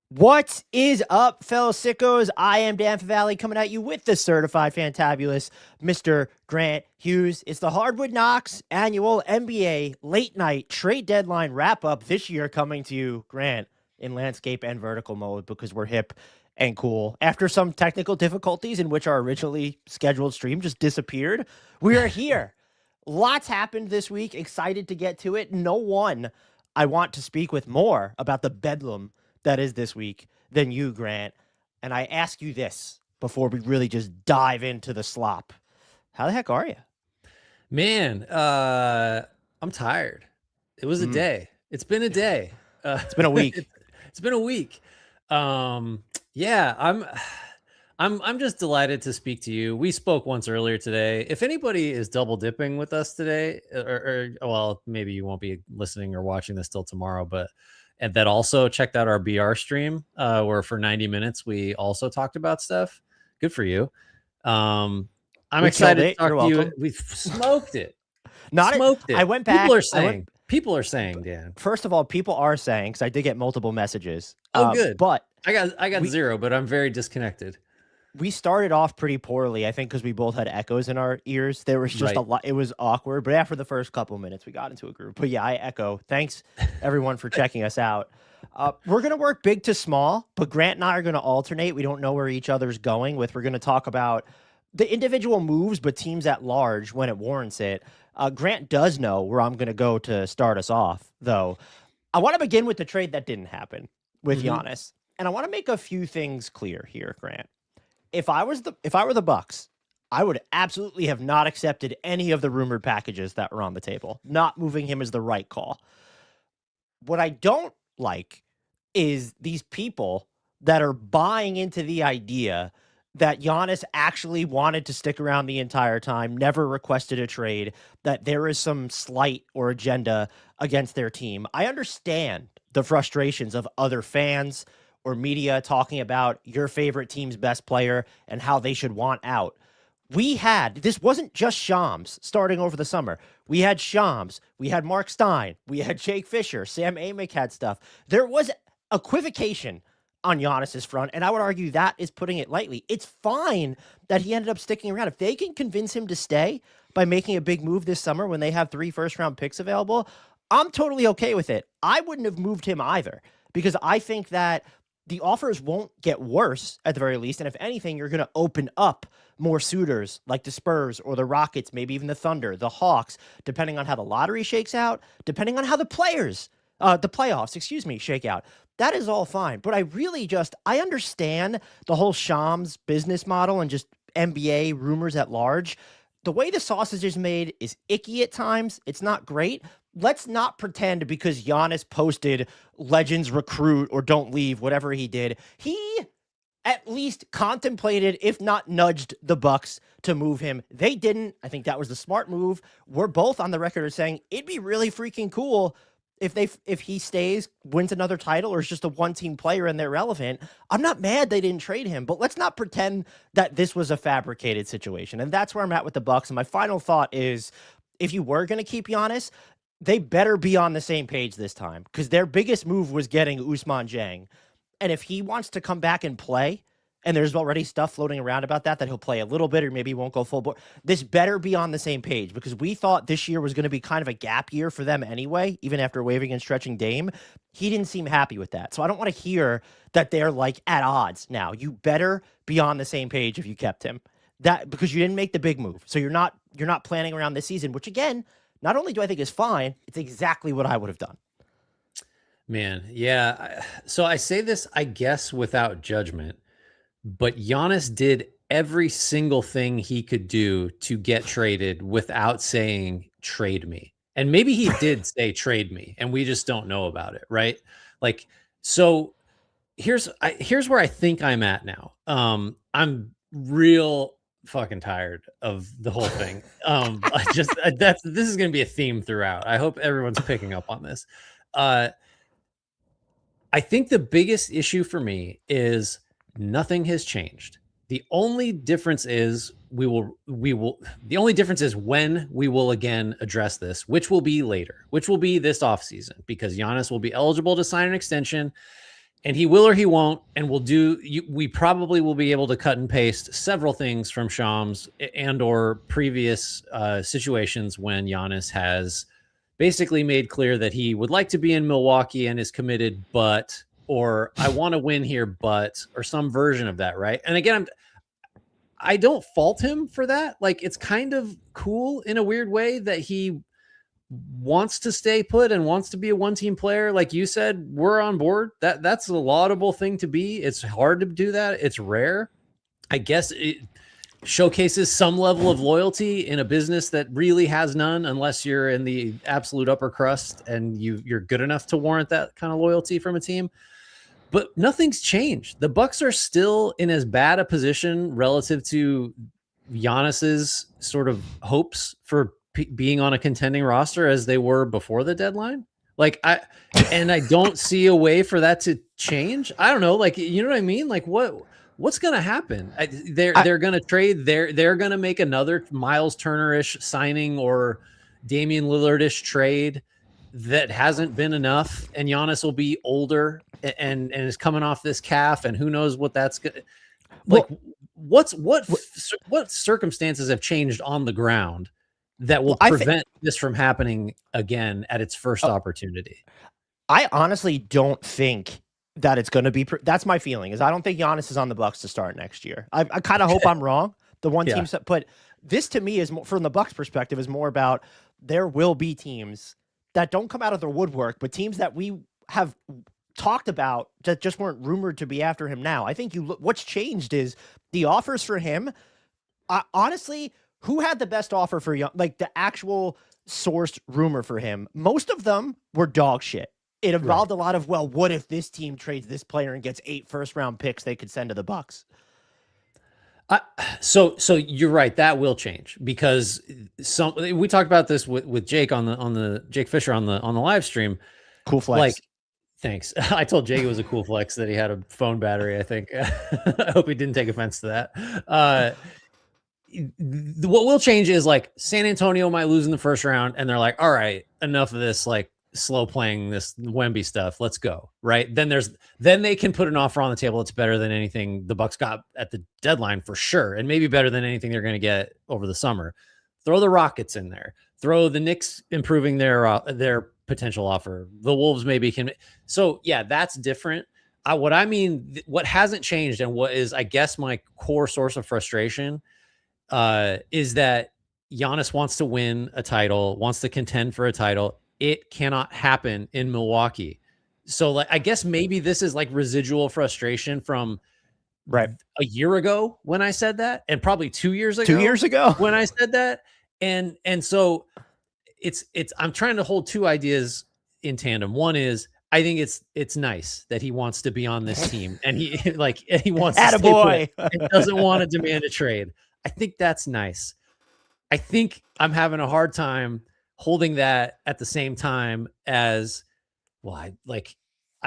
What is up, fellow sickos? I am Dan Favale coming at you with the certified fantabulous Mr. Grant Hughes. It's the Hardwood Knocks annual NBA late night trade deadline wrap up this year, coming to you, Grant, in landscape and vertical mode because we're hip and cool. After some technical difficulties in which our originally scheduled stream just disappeared, we are here. Lots happened this week. Excited to get to it. No one I want to speak with more about the bedlam that is this week than you, Grant. And I ask you this before we really just dive into the slop. How the heck are you? Man, I'm tired. It was a day. It's been a day. It's been a week. It's been a week. Yeah, I'm just delighted to speak to you. We spoke once earlier today. If anybody is double dipping with us today, or well, maybe you won't be listening or watching this till tomorrow, but and that also checked out our BR stream, where for 90 minutes we also talked about stuff. Good for you. I'm excited to talk to you. We smoked it. Smoked it. I went back. People are saying, Dan. First of all, people are saying, because I did get multiple messages. Oh, good. But I got zero, but I'm very disconnected. We started off pretty poorly, I think, because we both had echoes in our ears. There was just a lot. It was awkward. But after the first couple minutes, we got into a groove. But yeah, I echo. Thanks, everyone, for checking us out. We're going to work big to small, but Grant and I are going to alternate. We don't know where each other's going with. We're going to talk about the individual moves, but teams at large when it warrants it. Grant does know where I'm going to go to start us off, though. I want to begin with the trade that didn't happen with Giannis. And I want to make a few things clear here, Grant. If I were the Bucks, I would absolutely have not accepted any of the rumored packages that were on the table. Not moving him is the right call. What I don't like is these people that are buying into the idea that Giannis actually wanted to stick around the entire time, never requested a trade, that there is some slight or agenda against their team. I understand the frustrations of other fans or media talking about your favorite team's best player and how they should want out. This wasn't just Shams starting over the summer. We had Shams, we had Mark Stein, we had Jake Fisher, Sam Amick had stuff. There was equivocation on Giannis's front, and I would argue that is putting it lightly. It's fine that he ended up sticking around. If they can convince him to stay by making a big move this summer when they have 3 first-round picks available, I'm totally okay with it. I wouldn't have moved him either because I think that the offers won't get worse at the very least. And if anything, you're going to open up more suitors like the Spurs or the Rockets, maybe even the Thunder, the Hawks, depending on how the lottery shakes out, depending on how the playoffs, shake out. That is all fine. But I understand the whole Shams business model and just NBA rumors at large. The way the sausage is made is icky at times. It's not great. Let's not pretend because Giannis posted Legends recruit or don't leave, whatever he did. He at least contemplated, if not nudged, the Bucks to move him. They didn't. I think that was the smart move. We're both on the record as saying it'd be really freaking cool if he stays, wins another title, or is just a one-team player and they're relevant. I'm not mad they didn't trade him, but let's not pretend that this was a fabricated situation. And that's where I'm at with the Bucks. And my final thought is, if you were going to keep Giannis, they better be on the same page this time because their biggest move was getting Ousmane Dieng. And if he wants to come back and play, and there's already stuff floating around about that he'll play a little bit or maybe he won't go full board, this better be on the same page because we thought this year was going to be kind of a gap year for them anyway, even after waiving and stretching Dame. He didn't seem happy with that. So I don't want to hear that they're like at odds now. You better be on the same page if you kept him. That because you didn't make the big move. So you're not planning around this season, which again, not only do I think is fine, it's exactly what I would have done. Man, yeah. So I say this, I guess, without judgment, but Giannis did every single thing he could do to get traded without saying, trade me. And maybe he did say, trade me, and we just don't know about it, right? Like, so here's where I think I'm at now. I'm real fucking tired of the whole thing. This is going to be a theme throughout. I hope everyone's picking up on this. I think the biggest issue for me is nothing has changed. The only difference is when we will again address this, which will be later, which will be this offseason, because Giannis will be eligible to sign an extension. And he will or he won't, and we probably will be able to cut and paste several things from Shams and or previous situations when Giannis has basically made clear that he would like to be in Milwaukee and is committed, but, or I want to win here, but, or some version of that, right? And again, I don't fault him for that. Like, it's kind of cool in a weird way that he wants to stay put and wants to be a one-team player. Like you said, we're on board. That's a laudable thing to be. It's hard to do that. It's rare. I guess it showcases some level of loyalty in a business that really has none, unless you're in the absolute upper crust and you're good enough to warrant that kind of loyalty from a team. But nothing's changed. The Bucks are still in as bad a position relative to Giannis's sort of hopes for being on a contending roster as they were before the deadline. Like I don't see a way for that to change. I don't know. Like, you know what I mean? Like what's going to happen? They're going to trade. They're going to make another Miles Turner-ish signing or Damian Lillard-ish trade that hasn't been enough. And Giannis will be older and is coming off this calf, and who knows what that's going to like. What circumstances have changed on the ground that will prevent this from happening again at its first opportunity? I honestly don't think that it's going to be. That's my feeling. Is I don't think Giannis is on the Bucks to start next year. I kind of hope I'm wrong. The one team, but this to me is more, from the Bucks' perspective, is more about there will be teams that don't come out of the woodwork, but teams that we have talked about that just weren't rumored to be after him now. I think what's changed is the offers for him. Honestly, who had the best offer for like the actual sourced rumor for him? Most of them were dog shit. It involved a lot of, well, what if this team trades this player and gets 8 first-round picks they could send to the Bucks? So you're right. That will change because we talked about this with Jake on the Jake Fisher on the live stream. Cool flex. Like, thanks. I told Jake it was a cool flex that he had a phone battery. I think. I hope he didn't take offense to that. What will change is like San Antonio might lose in the first round, and they're like, all right, enough of this like slow playing this Wemby stuff. Let's go. Right. Then they can put an offer on the table that's better than anything the Bucks got at the deadline for sure. And maybe better than anything they're going to get over the summer. Throw the Rockets in there, throw the Knicks improving their potential offer. The Wolves maybe can. So yeah, that's different. What hasn't changed and what is, I guess, my core source of frustration is that Giannis wants to win a title, wants to contend for a title. It cannot happen in Milwaukee. So like, I guess maybe this is like residual frustration from a year ago when I said that, and probably 2 years ago. 2 years ago when I said that. And so I'm trying to hold two ideas in tandem. One is I think it's nice that he wants to be on this team and he wants to stay put and doesn't want to demand a trade. I think that's nice. I think I'm having a hard time holding that at the same time as, well,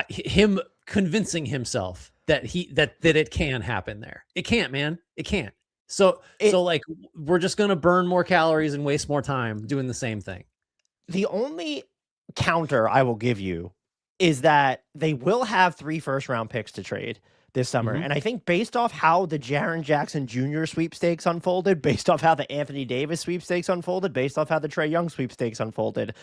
him convincing himself that it can happen there. It can't, man. It can't. So like we're just going to burn more calories and waste more time doing the same thing. The only counter I will give you is that they will have 3 first-round picks to trade this summer. Mm-hmm. And I think based off how the Jaren Jackson Jr. sweepstakes unfolded, based off how the Anthony Davis sweepstakes unfolded, based off how the Trae Young sweepstakes unfolded,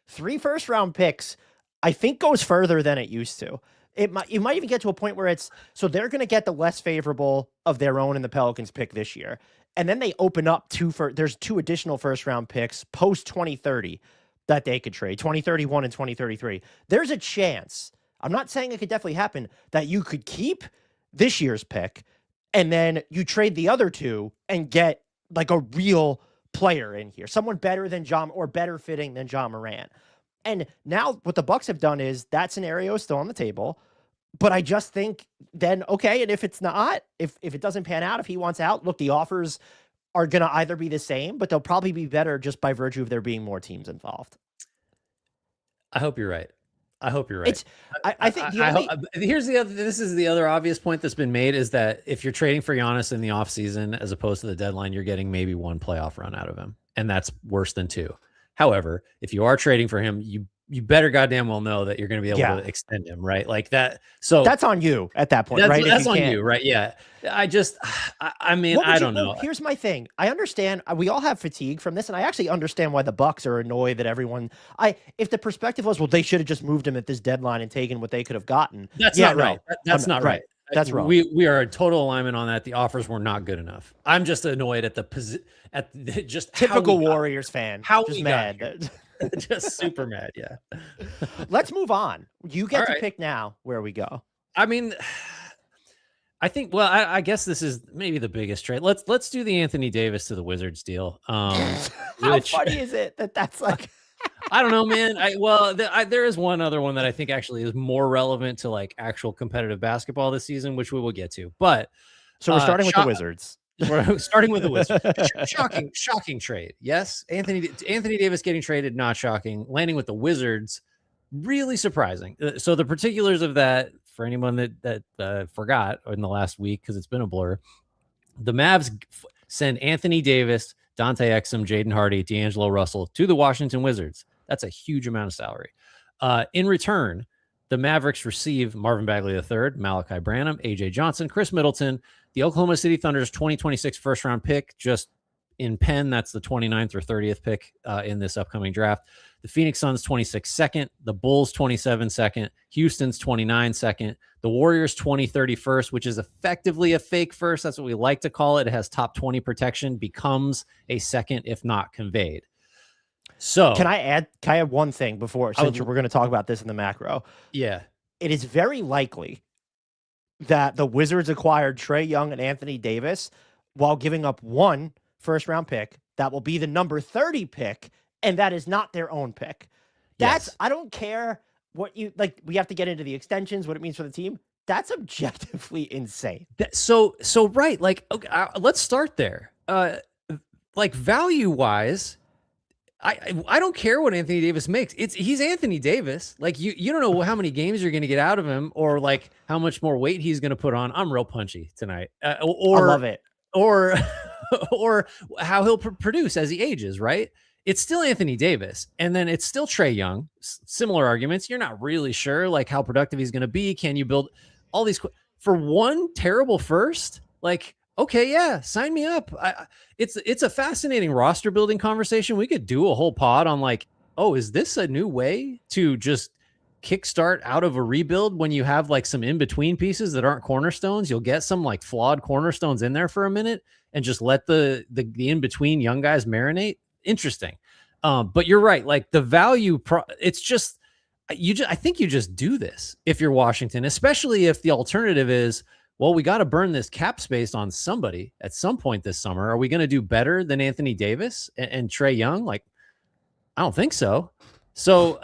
3 first-round picks, I think, goes further than it used to. You might even get to a point where so they're going to get the less favorable of their own in the Pelicans pick this year. And then they open up there's 2 additional first-round picks post 2030 that they could trade, 2031 and 2033. There's a chance, I'm not saying it could definitely happen, that you could keep this year's pick and then you trade the other 2 and get like a real player in here, someone better than John or better fitting than John Morant. And now what the Bucks have done is that scenario is still on the table, but I just think then, okay, and if it's not, if it doesn't pan out, if he wants out, look, the offers are going to either be the same, but they'll probably be better just by virtue of there being more teams involved. I hope you're right. I hope you're right. I think this is the other obvious point that's been made is that if you're trading for Giannis in the offseason as opposed to the deadline, you're getting maybe 1 playoff run out of him. And that's worse than 2. However, if you are trading for him, you you better goddamn well know that you're going to be able to extend him, right? Like that. So that's on you at that point, right? That's on you, right? Yeah. I mean, I don't know. Well, here's my thing. I understand. We all have fatigue from this, and I actually understand why the Bucks are annoyed that everyone. If the perspective was, well, they should have just moved him at this deadline and taken what they could have gotten. That's not right. That's not right. That's wrong. We are in total alignment on that. The offers were not good enough. I'm just annoyed at just typical Warriors fan. How just we mad. Just super mad. Yeah. Let's move on. You get to pick now where we go. I mean, I think. Well, I guess this is maybe the biggest trade. Let's do the Anthony Davis to the Wizards deal. How funny is it that's like? I don't know, man. There is one other one that I think actually is more relevant to like actual competitive basketball this season, which we will get to. But so we're starting with the Wizards. We're starting with the Wizards. Shocking trade. Yes, Anthony Davis getting traded, not shocking. Landing with the Wizards, really surprising. So the particulars of that, for anyone that forgot in the last week because it's been a blur, the Mavs send Anthony Davis, Dante Exum, Jaden Hardy, D'Angelo Russell to the Washington Wizards. That's a huge amount of salary. In return, the Mavericks receive Marvin Bagley III, Malachi Branham, AJ Johnson, Chris Middleton, the Oklahoma City Thunder's 2026 first-round pick, just in pen, that's the 29th or 30th pick in this upcoming draft. The Phoenix Suns 26 second, the Bulls 27 second, Houston's 29 second, the Warriors 20 31st, which is effectively a fake first. That's what we like to call it. It has top 20 protection, becomes a second if not conveyed. So can I add one thing before, since we're going to talk about this in the macro? Yeah. It is very likely that the Wizards acquired Trae Young and Anthony Davis while giving up one first-round pick that will be the number 30 pick, and that is not their own pick. I don't care what you like. We have to get into the extensions, what it means for the team. That's objectively insane. So right. Like, okay, let's start there. Like value-wise, I don't care what Anthony Davis makes. He's Anthony Davis. Like you don't know how many games you're going to get out of him, or like how much more weight he's going to put on. I'm real punchy tonight. I love it. Or how he'll produce as he ages. Right. It's still Anthony Davis, and then it's still Trae Young. Similar arguments. You're not really sure like how productive he's going to be. Can you build all these for one terrible first? Like, okay, yeah, sign me up. It's a fascinating roster building conversation. We could do a whole pod on like, oh, is this a new way to just kickstart out of a rebuild when you have like some in between pieces that aren't cornerstones? You'll get some like flawed cornerstones in there for a minute and just let the in between young guys marinate. Interesting, but you're right. Like the value, it's just I think you just do this if you're Washington, especially if the alternative is, well, we got to burn this cap space on somebody at some point this summer. Are we going to do better than Anthony Davis and Trae Young? Like, I don't think so. So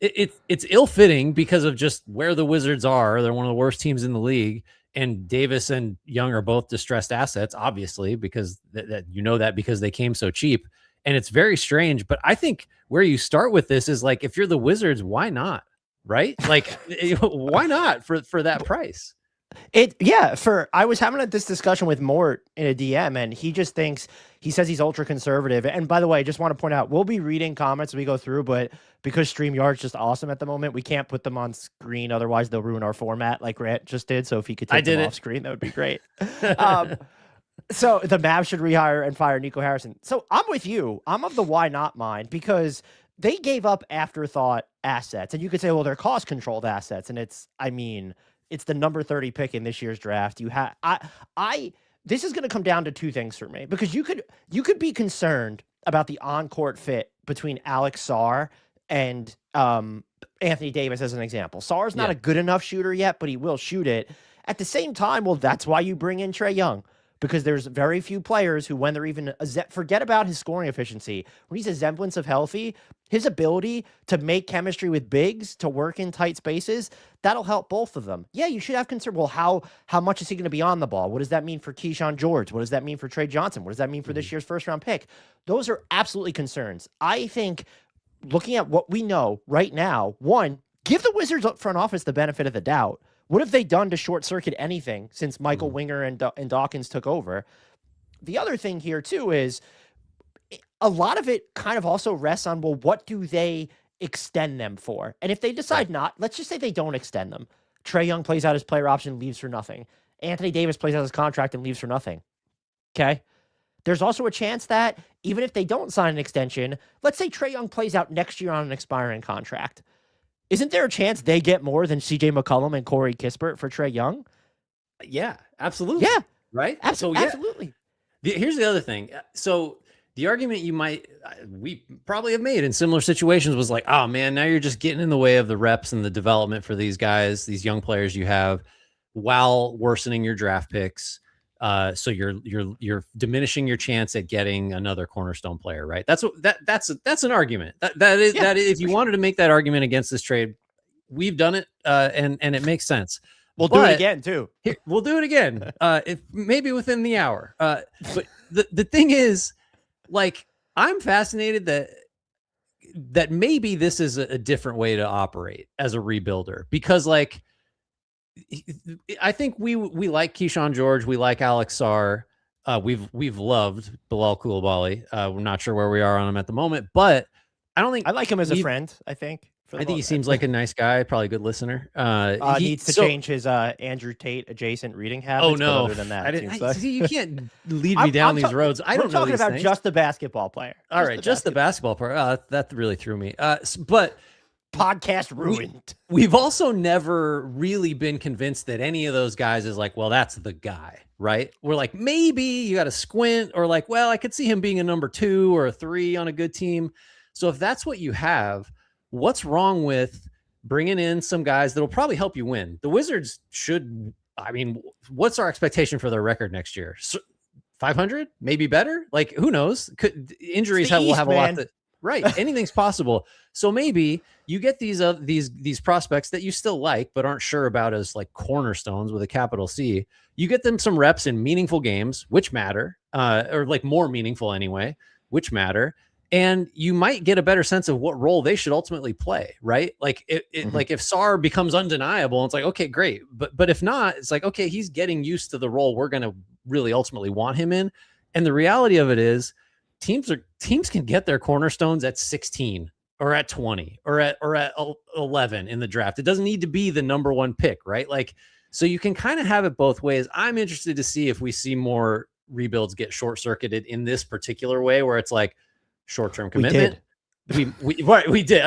it's ill-fitting because of just where the Wizards are. They're one of the worst teams in the league, and Davis and Young are both distressed assets, obviously, because that because they came so cheap. And it's very strange, but I think where you start with this is like, if you're the Wizards, why not? Right? Like, why not for that price? I was having this discussion with Mort in a DM, and he says he's ultra conservative. And by the way, I just want to point out, we'll be reading comments as we go through, but because StreamYard's just awesome at the moment, we can't put them on screen. Otherwise they'll ruin our format like Grant just did. So if he could take them off screen, that would be great. So the Mavs should rehire and fire Nico Harrison. So I'm with you. I'm of the why not mind, because they gave up afterthought assets. And you could say, well, they're cost controlled assets. And it's the number 30 pick in this year's draft. This is going to come down to two things for me, because you could be concerned about the on-court fit between Alex Sarr and Anthony Davis as an example. Sarr's not a good enough shooter yet, but he will shoot it. At the same time, well, that's why you bring in Trae Young, because there's very few players who, when they're even forget about his scoring efficiency, when he's a semblance of healthy, his ability to make chemistry with bigs, to work in tight spaces, that'll help both of them. Yeah, you should have concern. Well, how much is he going to be on the ball? What does that mean for Keyshawn George? What does that mean for Trae Johnson? What does that mean for this year's first-round pick? Those are absolutely concerns. I think, looking at what we know right now, one, give the Wizards front office the benefit of the doubt. What have they done to short-circuit anything since Michael Winger and Dawkins took over? The other thing here, too, is a lot of it kind of also rests on, well, what do they extend them for. And if they decide not, let's just say they don't extend them. Trae Young plays out his player option, leaves for nothing. Anthony Davis plays out his contract and leaves for nothing. Okay? There's also a chance that even if they don't sign an extension, let's say Trae Young plays out next year on an expiring contract. Isn't there a chance they get more than CJ McCollum and Corey Kispert for Trae Young? Yeah, absolutely. Yeah. Right? Absolutely. Here's the other thing. So the argument we probably have made in similar situations was like, oh man, now you're just getting in the way of the reps and the development for these guys, these young players you have, while worsening your draft picks. So you're diminishing your chance at getting another cornerstone player, right? That's an argument. That is if you wanted to make that argument against this trade, we've done it, and it makes sense. We'll do it again too. We'll do it again, if maybe within the hour. But the thing is, like, I'm fascinated that maybe this is a different way to operate as a rebuilder, because like, I think we like Keyshawn George, we like Alex Sarr, we've loved Bilal Coulibaly. We're not sure where we are on him at the moment, but I don't think I like him as a friend. I think he seems like a nice guy, probably a good listener. He needs to change his Andrew Tate adjacent reading habits. Oh no! But other than that, see, you can't lead me down these roads. I don't know. We're talking about just the basketball player. All right, just the basketball player. That really threw me. But podcast ruined. We've also never really been convinced that any of those guys is like, well, that's the guy, right? We're like, maybe you got to squint, or like, well, I could see him being a number 2 or a 3 on a good team. So if that's what you have, what's wrong with bringing in some guys that'll probably help you win? The Wizards should, I mean, what's our expectation for their record next year? 500, maybe better. Like, who knows? Injuries will have a lot to. Right. Anything's possible. So maybe you get these prospects that you still like, but aren't sure about as like cornerstones with a capital C. You get them some reps in meaningful games, which matter, or like more meaningful anyway, which matter. And you might get a better sense of what role they should ultimately play. Right. Like like if Sarr becomes undeniable, it's like, okay, great. But if not, it's like, okay, he's getting used to the role we're going to really ultimately want him in. And the reality of it is, teams can get their cornerstones at 16 or at 20 or at 11 in the draft. It doesn't need to be the number 1 pick, right? Like, so you can kind of have it both ways. I'm interested to see if we see more rebuilds get short-circuited in this particular way, where it's like short-term commitment. We did.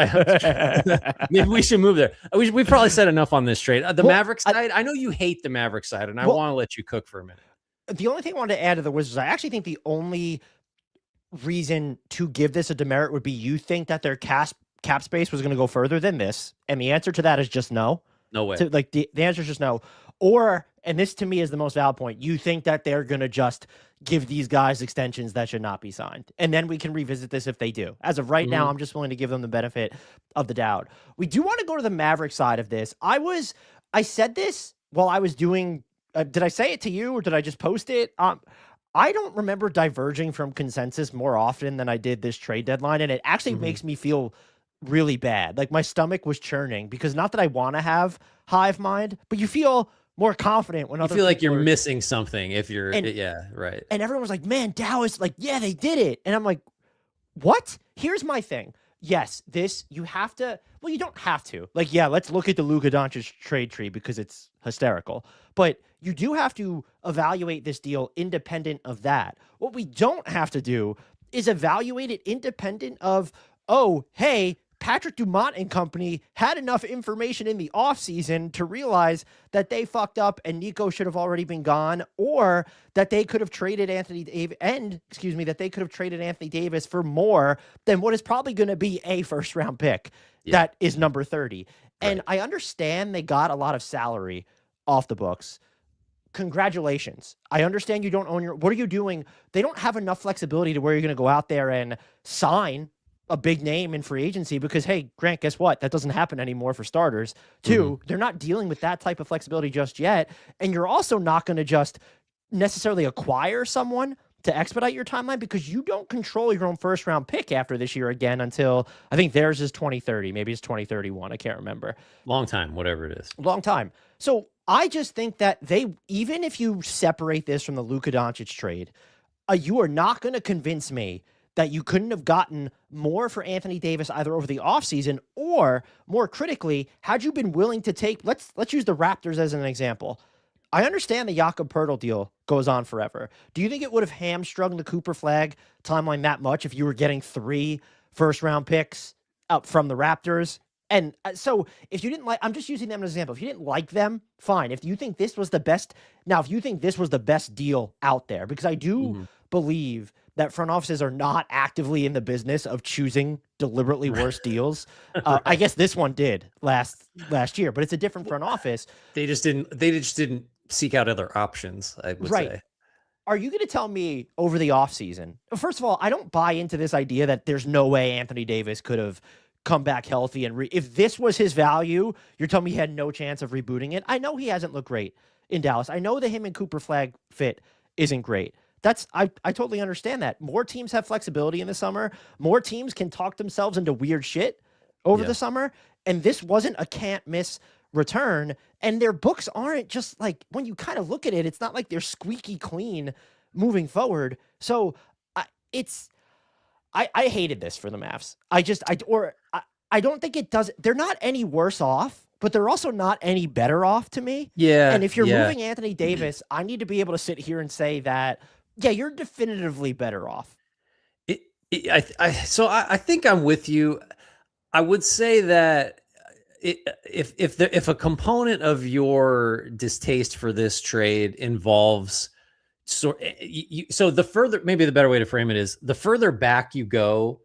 Maybe we should move there. We probably said enough on this trade. The Mavericks side, I know you hate the Mavericks side, and I want to let you cook for a minute. The only thing I wanted to add to the Wizards, I actually think the only reason to give this a demerit would be you think that their cap space was going to go further than this, and the answer to that is just no. No way. So, like the answer is just no. Or, and this to me is the most valid point, you think that they're going to just give these guys extensions that should not be signed, and then we can revisit this if they do. As of right now, I'm just willing to give them the benefit of the doubt. We do want to go to the Maverick side of this. I said this while I was doing. Did I say it to you, or did I just post it? I don't remember diverging from consensus more often than I did this trade deadline, and it actually makes me feel really bad. Like my stomach was churning, because not that I want to have hive mind, but you feel more confident when you feel like you're missing something if you're, right. And everyone was like, man, Dallas, like, yeah, they did it. And I'm like, what? Here's my thing. Yes, you have to, well, you don't have to. Like, yeah, let's look at the Luka Doncic trade tree because it's hysterical. But you do have to evaluate this deal independent of that. What we don't have to do is evaluate it independent of, oh, hey, Patrick Dumont and company had enough information in the offseason to realize that they fucked up and Nico should have already been gone, or that they could have traded Anthony Davis for more than what is probably going to be a first-round pick that is number 30. Right. And I understand they got a lot of salary off the books. Congratulations. I understand you don't own what are you doing? They don't have enough flexibility to where you're going to go out there and sign a big name in free agency, because, hey, Grant, guess what? That doesn't happen anymore for starters. 2, they're not dealing with that type of flexibility just yet. And you're also not going to just necessarily acquire someone to expedite your timeline, because you don't control your own first round pick after this year again until I think theirs is 2030. Maybe it's 2031. I can't remember. Long time, whatever it is. Long time. So I just think that even if you separate this from the Luka Doncic trade, you are not going to convince me that you couldn't have gotten more for Anthony Davis either over the offseason or, more critically, had you been willing to take, let's use the Raptors as an example. I understand the Jakob Poeltl deal goes on forever. Do you think it would have hamstrung the Cooper Flag timeline that much if you were getting 3 first-round picks up from the Raptors? And so if you didn't like, I'm just using them as an example. If you didn't like them, fine. If you think this was the best, now, if you think this was the best deal out there, because I do believe that front offices are not actively in the business of choosing deliberately worse deals. I guess this one did last year, but it's a different front office. They just didn't seek out other options, I would say. Are you going to tell me over the offseason? First of all, I don't buy into this idea that there's no way Anthony Davis could have come back healthy. And if this was his value, you're telling me he had no chance of rebooting it? I know he hasn't looked great in Dallas. I know that him and Cooper Flag fit isn't great. I totally understand that. More teams have flexibility in the summer. More teams can talk themselves into weird shit over the summer. And this wasn't a can't miss return. And their books aren't just like, when you kind of look at it, it's not like they're squeaky clean moving forward. So I hated this for the Mavs. I don't think it does. They're not any worse off, but they're also not any better off to me. Yeah. And if you're moving Anthony Davis, I need to be able to sit here and say that, yeah, you're definitively better off. So I think I'm with you. I would say that if a component of your distaste for this trade involves so the further, maybe the better way to frame it is, the further back you go,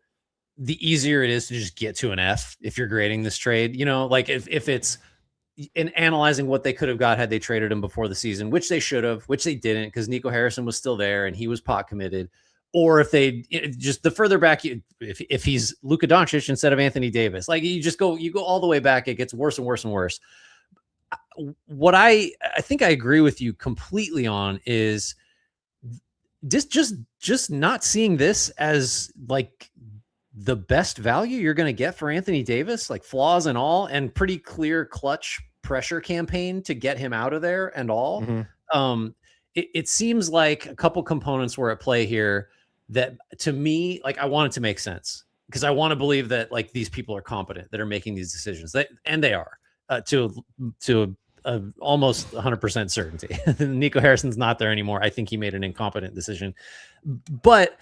the easier it is to just get to an F if you're grading this trade. You know, like if it's in analyzing what they could have got had they traded him before the season, which they should have, which they didn't, because Nico Harrison was still there and he was pot committed. Or if they just, the further back if he's Luka Doncic instead of Anthony Davis, like you go all the way back, it gets worse and worse and worse. What I think I agree with you completely on is just not seeing this as like the best value you're going to get for Anthony Davis, like flaws and all, and pretty clear clutch pressure campaign to get him out of there and all. It seems like a couple components were at play here that, to me, like, I want it to make sense, because I want to believe that like these people are competent that are making these decisions, and they are to almost 100% certainty. Nico Harrison's not there anymore. I think he made an incompetent decision, but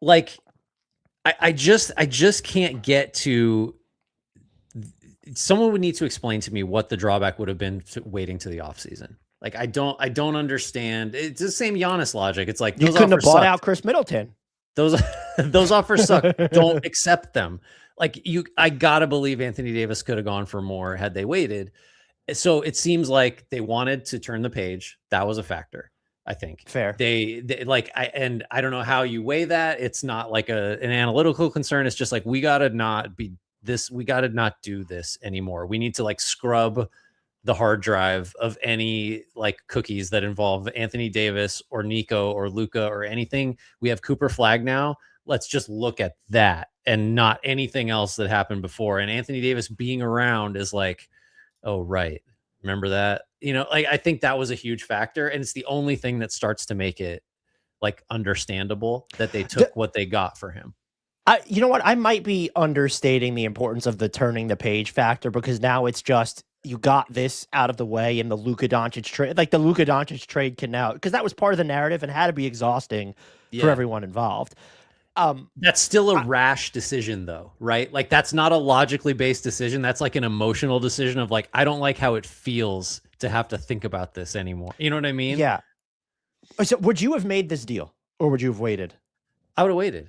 like, I just can't get to. Someone would need to explain to me what the drawback would have been to waiting to the offseason. Like, I don't understand. It's the same Giannis logic. It's like, you couldn't have bought out Chris Middleton. Those offers suck. Don't accept them. Like, I gotta believe Anthony Davis could have gone for more had they waited. So it seems like they wanted to turn the page. That was a factor, I think. Fair. They like, I don't know how you weigh that. It's not like an analytical concern. It's just like, we gotta not do this anymore. We need to like scrub the hard drive of any like cookies that involve Anthony Davis or Nico or Luka or anything. We have Cooper Flag now. Let's just look at that and not anything else that happened before. And Anthony Davis being around is like, oh, right. Remember that? You know, like, I think that was a huge factor. And it's the only thing that starts to make it like understandable that they took what they got for him. You know what? I might be understating the importance of the turning the page factor, because now it's just, you got this out of the way in the Luka Doncic trade. Like, the Luka Doncic trade can now, because that was part of the narrative and had to be exhausting for everyone involved. That's still a rash decision though, right? Like, that's not a logically based decision. That's like an emotional decision of like, I don't like how it feels to have to think about this anymore. You know what I mean? Yeah. So would you have made this deal, or would you have waited? I would have waited.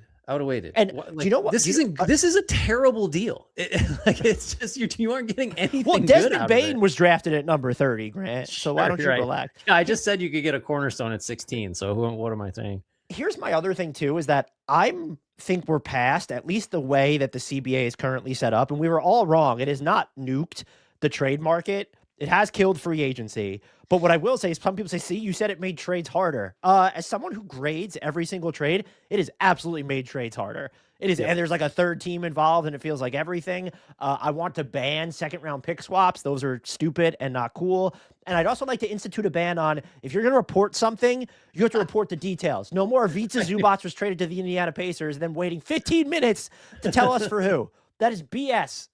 And like, do you know what? This is a terrible deal. It's just you aren't getting anything. Well, Desmond good out Bane was drafted at number 30, Grant. So why don't you relax? Yeah, I just said you could get a cornerstone at 16. So what am I saying? Here's my other thing too, is that I think we're past, at least the way that the CBA is currently set up, and we were all wrong. It is not nuked the trade market. It has killed free agency. But what I will say is some people say, see, you said it made trades harder. As someone who grades every single trade, it has absolutely made trades harder. It is, and there's like a third team involved, and it feels like everything. I want to ban second-round pick swaps. Those are stupid and not cool. And I'd also like to institute a ban on, if you're going to report something, you have to report the details. No more Ivica Zubac was traded to the Indiana Pacers, then waiting 15 minutes to tell us for who. That is BS.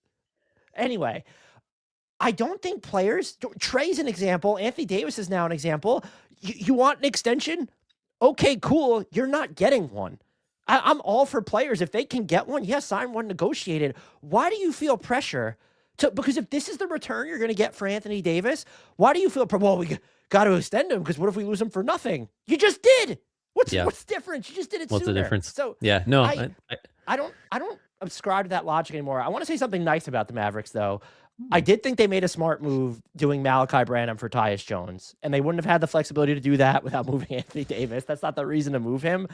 Anyway, I don't think players, Trey's an example. Anthony Davis is now an example. You want an extension? Okay, cool. You're not getting one. I'm all for players. If they can get one, yes, sign one, negotiate it. Why do you feel pressure because if this is the return you're going to get for Anthony Davis, why do you feel, well, we got to extend him because what if we lose him for nothing? You just did. What's the difference? You just did it What's sooner. The difference? So yeah, no, I don't subscribe to that logic anymore. I want to say something nice about the Mavericks, though. I did think they made a smart move doing Malachi Branham for Tyus Jones, and they wouldn't have had the flexibility to do that without moving Anthony Davis. That's not the reason to move him.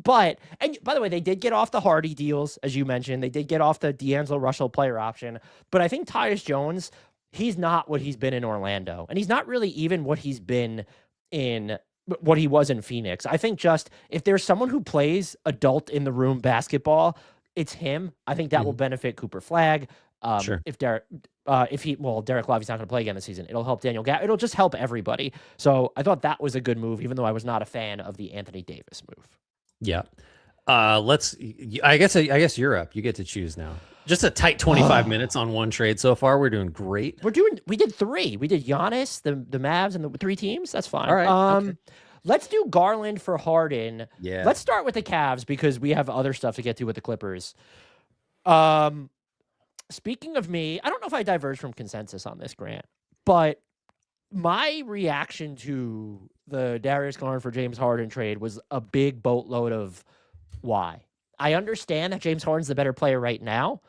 But, and by the way, they did get off the Hardy deals, as you mentioned. They did get off the D'Angelo Russell player option. But I think Tyus Jones, he's not what he's been in Orlando, and he's not really even what he's been in what he was in Phoenix. I think just if there's someone who plays adult in the room basketball, it's him. I think that will benefit Cooper Flagg. Sure. Derek Lively's not going to play again this season. It'll help Daniel It'll just help everybody. So I thought that was a good move, even though I was not a fan of the Anthony Davis move. Yeah. I guess you're up. You get to choose now. Just a tight 25 minutes on one trade so far. We're doing great. We did three. We did Giannis, the Mavs, and the three teams. That's fine. All right. Okay. Let's do Garland for Harden. Yeah. Let's start with the Cavs because we have other stuff to get to with the Clippers. Speaking of me, I don't know if I diverged from consensus on this, Grant, but my reaction to the Darius Garland for James Harden trade was a big boatload of why. I understand that James Harden's the better player right now.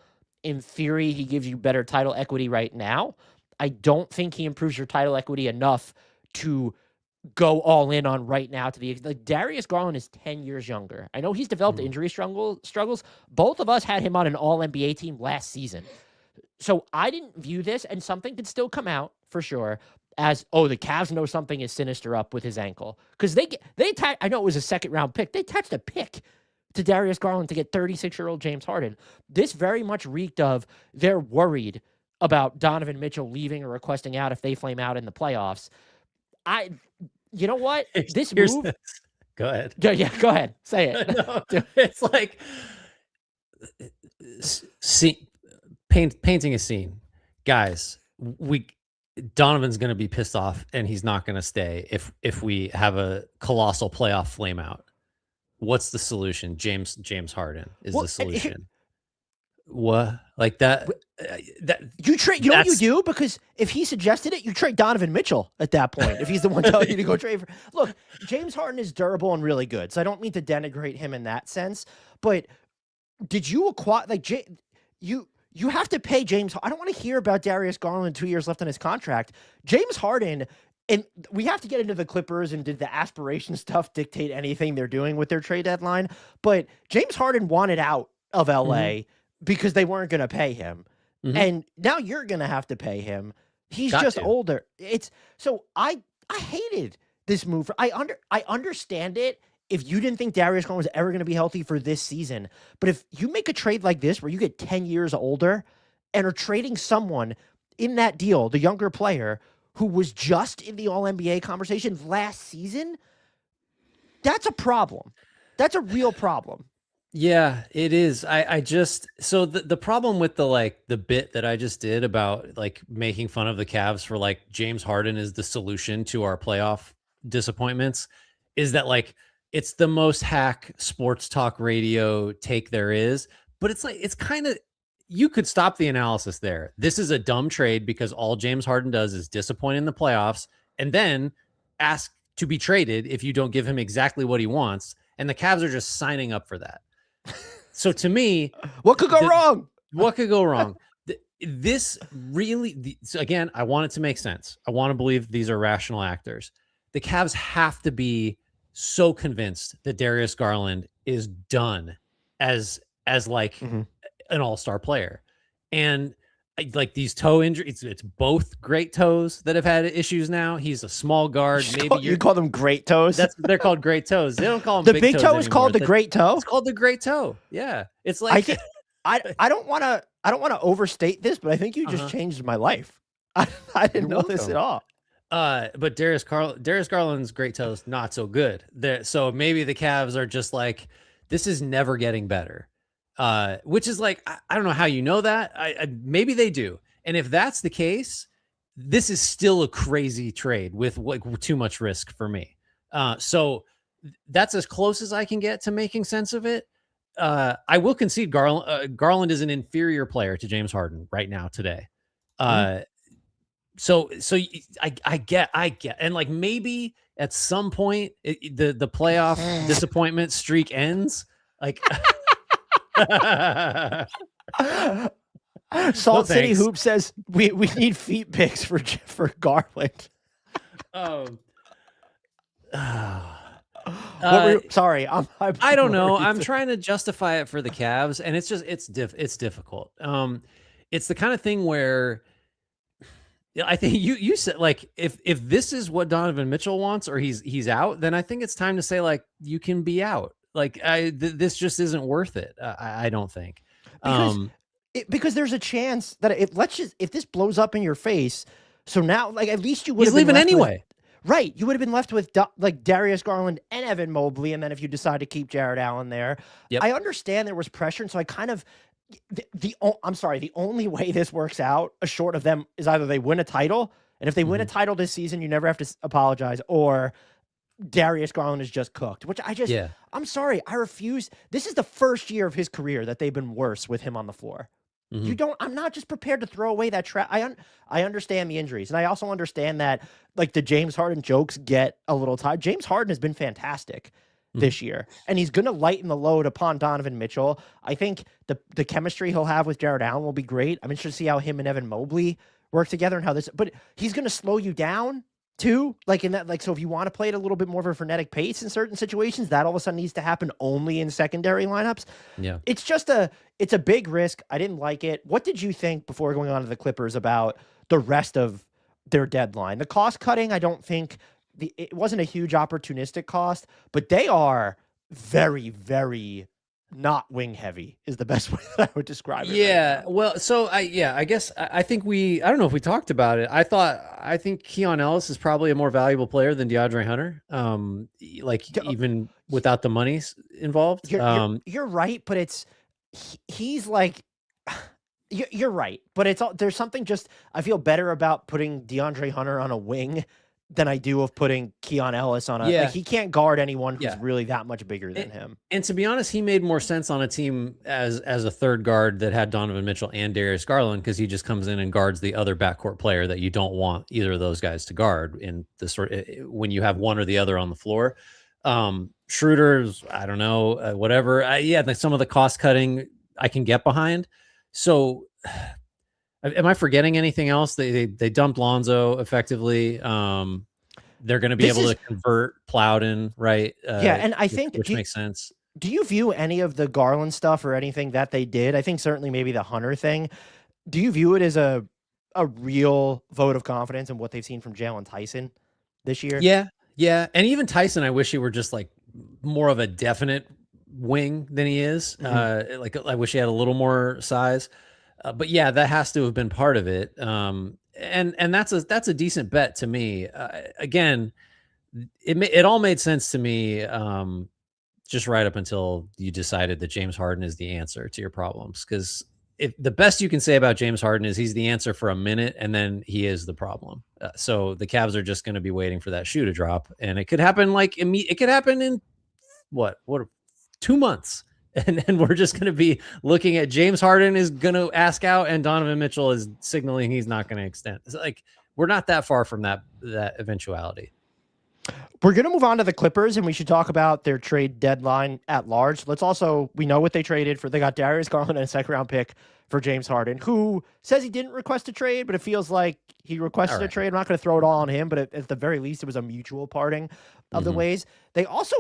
In theory, he gives you better title equity right now. I don't think he improves your title equity enough to go all in on right now. Darius Garland is 10 years younger. I know he's developed injury struggles. Both of us had him on an all-NBA team last season. So I didn't view this, and something could still come out for sure, as, the Cavs know something is sinister up with his ankle. Because I know it was a second-round pick. They attached a pick to Darius Garland to get 36-year-old James Harden. This very much reeked of they're worried about Donovan Mitchell leaving or requesting out if they flame out in the playoffs. You know what? This move. Go ahead. Yeah, go ahead. Say it. No, it's like painting a scene, guys. Donovan's going to be pissed off, and he's not going to stay if we have a colossal playoff flame out. What's the solution? James Harden is the solution. What? Like that you trade, you know what you do? Because if he suggested it, you trade Donovan Mitchell at that point. If he's the one telling you to go trade for, look, James Harden is durable and really good. So I don't mean to denigrate him in that sense, but did you acquire, you have to pay James. I don't want to hear about Darius Garland 2 years left on his contract. James Harden, and we have to get into the Clippers and did the aspiration stuff dictate anything they're doing with their trade deadline. But James Harden wanted out of LA because they weren't going to pay him. And now you're going to have to pay him. He's older. So I hated this move. I understand it if you didn't think Darius Garland was ever going to be healthy for this season. But if you make a trade like this where you get 10 years older and are trading someone in that deal, the younger player who was just in the All-NBA conversation last season, that's a problem. That's a real problem. Yeah, it is. So the problem with the bit that I just did about making fun of the Cavs for James Harden is the solution to our playoff disappointments is that it's the most hack sports talk radio take there is, but it's kind of, you could stop the analysis there. This is a dumb trade because all James Harden does is disappoint in the playoffs and then ask to be traded if you don't give him exactly what he wants. And the Cavs are just signing up for that. So to me, what could go wrong? What could go wrong? Again, I want it to make sense. I want to believe these are rational actors. The Cavs have to be so convinced that Darius Garland is done as an all-star player. And like these toe injuries. It's both great toes that have had issues now. He's a small guard. You call them great toes. They're called great toes. They don't call them the big toe is called the great toe. It's called the great toe. Yeah, it's like I don't want to overstate this, but I think you just changed my life. I didn't know this at all. But Darius Garland's great toes not so good. So maybe the Cavs are just like, this is never getting better. Which is like, I don't know how you know that. Maybe they do. And if that's the case, this is still a crazy trade with like too much risk for me. So that's as close as I can get to making sense of it. I will concede Garland is an inferior player to James Harden right now today. So I get, and like maybe at some point the playoff disappointment streak ends. Like Salt City Hoop says we need feet pics for Garland. Sorry, I don't know. I'm trying to justify it for the Cavs, and it's difficult. It's the kind of thing where I think you said, like, if this is what Donovan Mitchell wants, or he's out, then I think it's time to say, like, you can be out. Like, this just isn't worth it. I don't think. Because there's a chance that if this blows up in your face, so now, like, at least you would have leaving anyway. Right, you would have been left with like Darius Garland and Evan Mobley, and then if you decide to keep Jared Allen there, I understand there was pressure, and so I kind of the only way this works out, short of them, is either they win a title, and if they win a title this season, you never have to apologize, or Darius Garland is just cooked. Which I'm sorry, I refuse. This is the first year of his career that they've been worse with him on the floor. I'm not just prepared to throw away that trap. I understand the injuries, and I also understand that, like, the James Harden jokes get a little tired. James Harden has been fantastic this year, and he's going to lighten the load upon Donovan Mitchell. I think the chemistry he'll have with Jared Allen will be great. I'm interested to see how him and Evan Mobley work together and how this. But he's going to slow you down too, like in that, like, so if you want to play at a little bit more of a frenetic pace in certain situations, that all of a sudden needs to happen only in secondary lineups. Yeah, it's a big risk. I didn't like it. What did you think before going on to the Clippers about the rest of their deadline? The cost cutting, I don't think it wasn't a huge opportunistic cost, but they are very, very not wing heavy is the best way that I would describe it. Yeah. Right, well, so I guess I think I don't know if we talked about it. I think Keon Ellis is probably a more valuable player than DeAndre Hunter. Even without the monies involved. You're right, but he's like, you're right, but there's something just, I feel better about putting DeAndre Hunter on a wing than I do of putting Keon Ellis on like, he can't guard anyone who's really that much bigger than him. And to be honest, he made more sense on a team as a third guard that had Donovan Mitchell and Darius Garland, because he just comes in and guards the other backcourt player that you don't want either of those guys to guard in the when you have one or the other on the floor. Schroeder's, I don't know, whatever. Like some of the cost cutting I can get behind. So am I forgetting anything else? They dumped Lonzo effectively. They're going to be able to convert Plowden, right? And I think which makes sense. Do you view any of the Garland stuff or anything that they did? I think certainly maybe the Hunter thing. Do you view it as a real vote of confidence in what they've seen from Jalen Tyson this year? Yeah, and even Tyson, I wish he were just like more of a definite wing than he is. Like I wish he had a little more size. But yeah, that has to have been part of it. And that's a decent bet to me. Again, it all made sense to me. Just right up until you decided that James Harden is the answer to your problems. Because if the best you can say about James Harden is he's the answer for a minute, and then he is the problem. So the Cavs are just going to be waiting for that shoe to drop, and it could happen it could happen in what 2 months. And then we're just going to be looking at James Harden is going to ask out, and Donovan Mitchell is signaling he's not going to extend. It's like, we're not that far from that eventuality. We're going to move on to the Clippers, and we should talk about their trade deadline at large. We know what they traded for. They got Darius Garland and a second-round pick for James Harden, who says he didn't request a trade, but it feels like he requested a trade. I'm not going to throw it all on him, but at the very least, it was a mutual parting of the ways. They also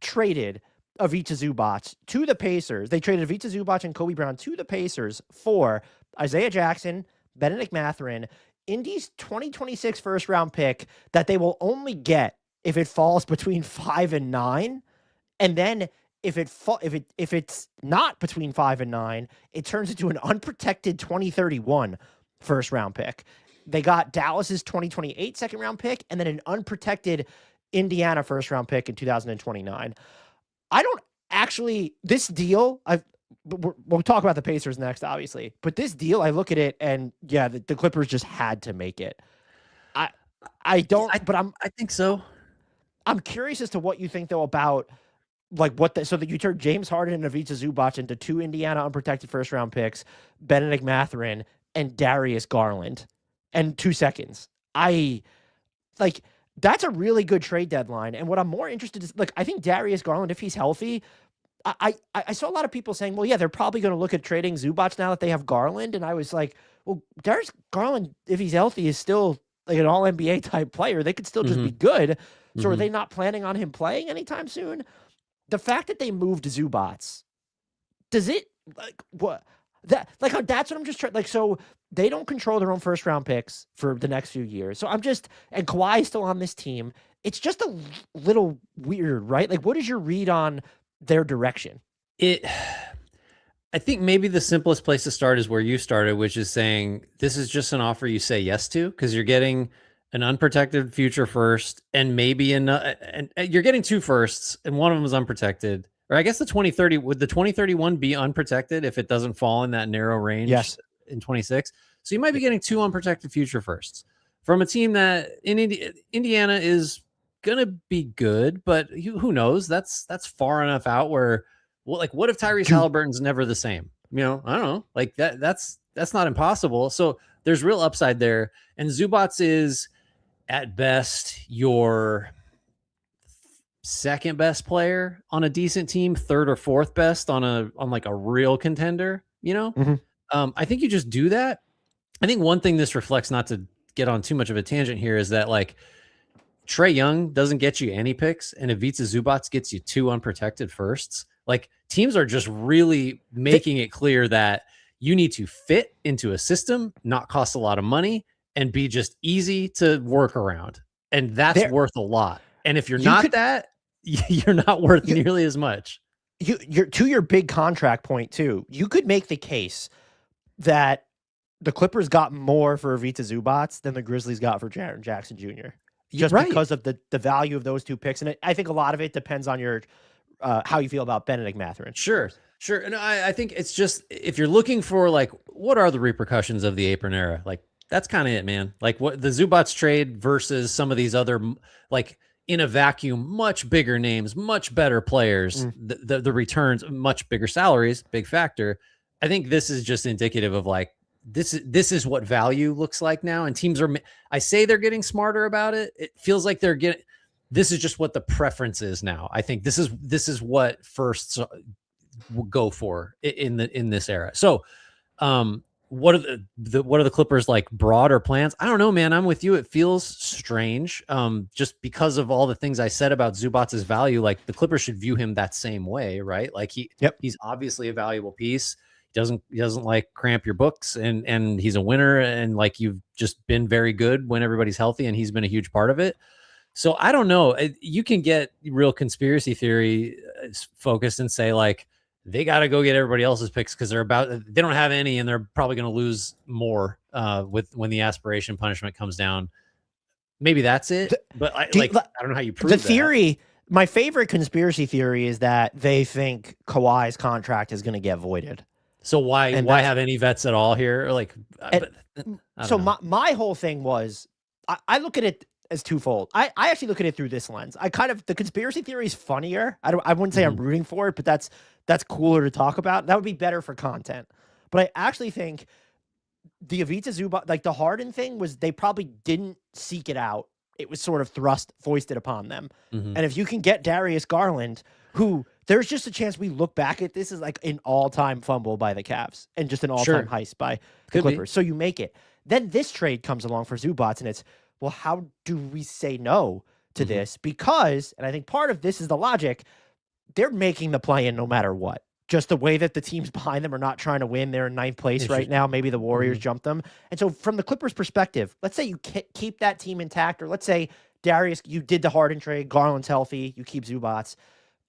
traded Ivica Zubac to the Pacers. They traded Ivica Zubac and Kobe Brown to the Pacers for Isaiah Jackson, Benedict Mathurin, Indy's 2026 first round pick that they will only get if it falls between 5 and 9. And then if it's not between 5 and 9, it turns into an unprotected 2031 first round pick. They got Dallas's 2028 second round pick and then an unprotected Indiana first round pick in 2029. I don't actually, this deal, we'll talk about the Pacers next, obviously, but this deal, I look at it and yeah, the Clippers just had to make it. I think so. I'm curious as to what you think though about like so that you turned James Harden and Ivica Zubac into 2 Indiana unprotected first round picks, Benedict Mathurin and Darius Garland, and 2 seconds. That's a really good trade deadline. And what I'm more interested in is, I think Darius Garland, if he's healthy, I saw a lot of people saying, well, yeah, they're probably going to look at trading Zubac now that they have Garland. And I was like, well, Darius Garland, if he's healthy, is still like an all-NBA type player. They could still just be good. So are they not planning on him playing anytime soon? The fact that they moved Zubac, does it, what? That's what I'm just trying, so they don't control their own first round picks for the next few years. So and Kawhi's still on this team. It's just a little weird, right? What is your read on their direction? I think maybe the simplest place to start is where you started, which is saying this is just an offer you say yes to because you're getting an unprotected future first and maybe and you're getting 2 firsts and one of them is unprotected. Or I guess the 2030, would the 2031 be unprotected if it doesn't fall in that narrow range in 26? So you might be getting 2 unprotected future firsts from a team that in Indiana is going to be good, but who knows? That's far enough out where, what if Tyrese Halliburton's never the same? I don't know. That's not impossible. So there's real upside there. And Zubac is at best your second best player on a decent team, third or fourth best on a real contender, I think you just do that. I think one thing this reflects, not to get on too much of a tangent here, is that Trae Young doesn't get you any picks and Ivica Zubac gets you 2 unprotected firsts. Teams are just really making it clear that you need to fit into a system, not cost a lot of money, and be just easy to work around. And that's worth a lot. And if you're you're not worth nearly as much. You're to your big contract point too. You could make the case that the Clippers got more for Ivica Zubac than the Grizzlies got for Jaren Jackson Jr. Just because of the value of those 2 picks. And I think a lot of it depends on your how you feel about Benedict Mathurin. Sure. And I think it's just, if you're looking for what are the repercussions of the apron era? That's kind of it, man. What the Zubac trade versus some of these other, in a vacuum, much bigger names, much better players, the returns, much bigger salaries, big factor. I think this is just indicative of this is what value looks like now. And teams I say they're getting smarter about it. It feels like this is just what the preference is now. I think this is what firsts will go for in this era. So, what are the Clippers broader plans? I don't know, man. I'm with you. It feels strange. Just because of all the things I said about Zubac's value, the Clippers should view him that same way, right? He's obviously a valuable piece. He doesn't cramp your books and he's a winner. And you've just been very good when everybody's healthy and he's been a huge part of it. So I don't know. You can get real conspiracy theory focused and say they got to go get everybody else's picks because they don't have any and they're probably going to lose more when the aspiration punishment comes down. Maybe that's it. But I don't know how you prove the theory. My favorite conspiracy theory is that they think Kawhi's contract is going to get voided. So why have any vets at all here? My whole thing was I look at it as twofold. I actually look at it through this lens. The conspiracy theory is funnier. I wouldn't say I'm rooting for it, but that's cooler to talk about. That would be better for content. But I actually think the Ivica Zubac, the Harden thing was they probably didn't seek it out. It was sort of foisted upon them. And if you can get Darius Garland, who there's just a chance we look back at this as an all-time fumble by the Cavs and just an all-time heist by the Clippers. So you make it. Then this trade comes along for Zubac and it's, well, how do we say no to this? Because, and I think part of this is the logic, they're making the play-in no matter what. Just the way that the teams behind them are not trying to win. They're in 9th place right now. Maybe the Warriors jumped them. And so from the Clippers' perspective, let's say you keep that team intact, or let's say, Darius, you did the Harden trade, Garland's healthy, you keep Zubac.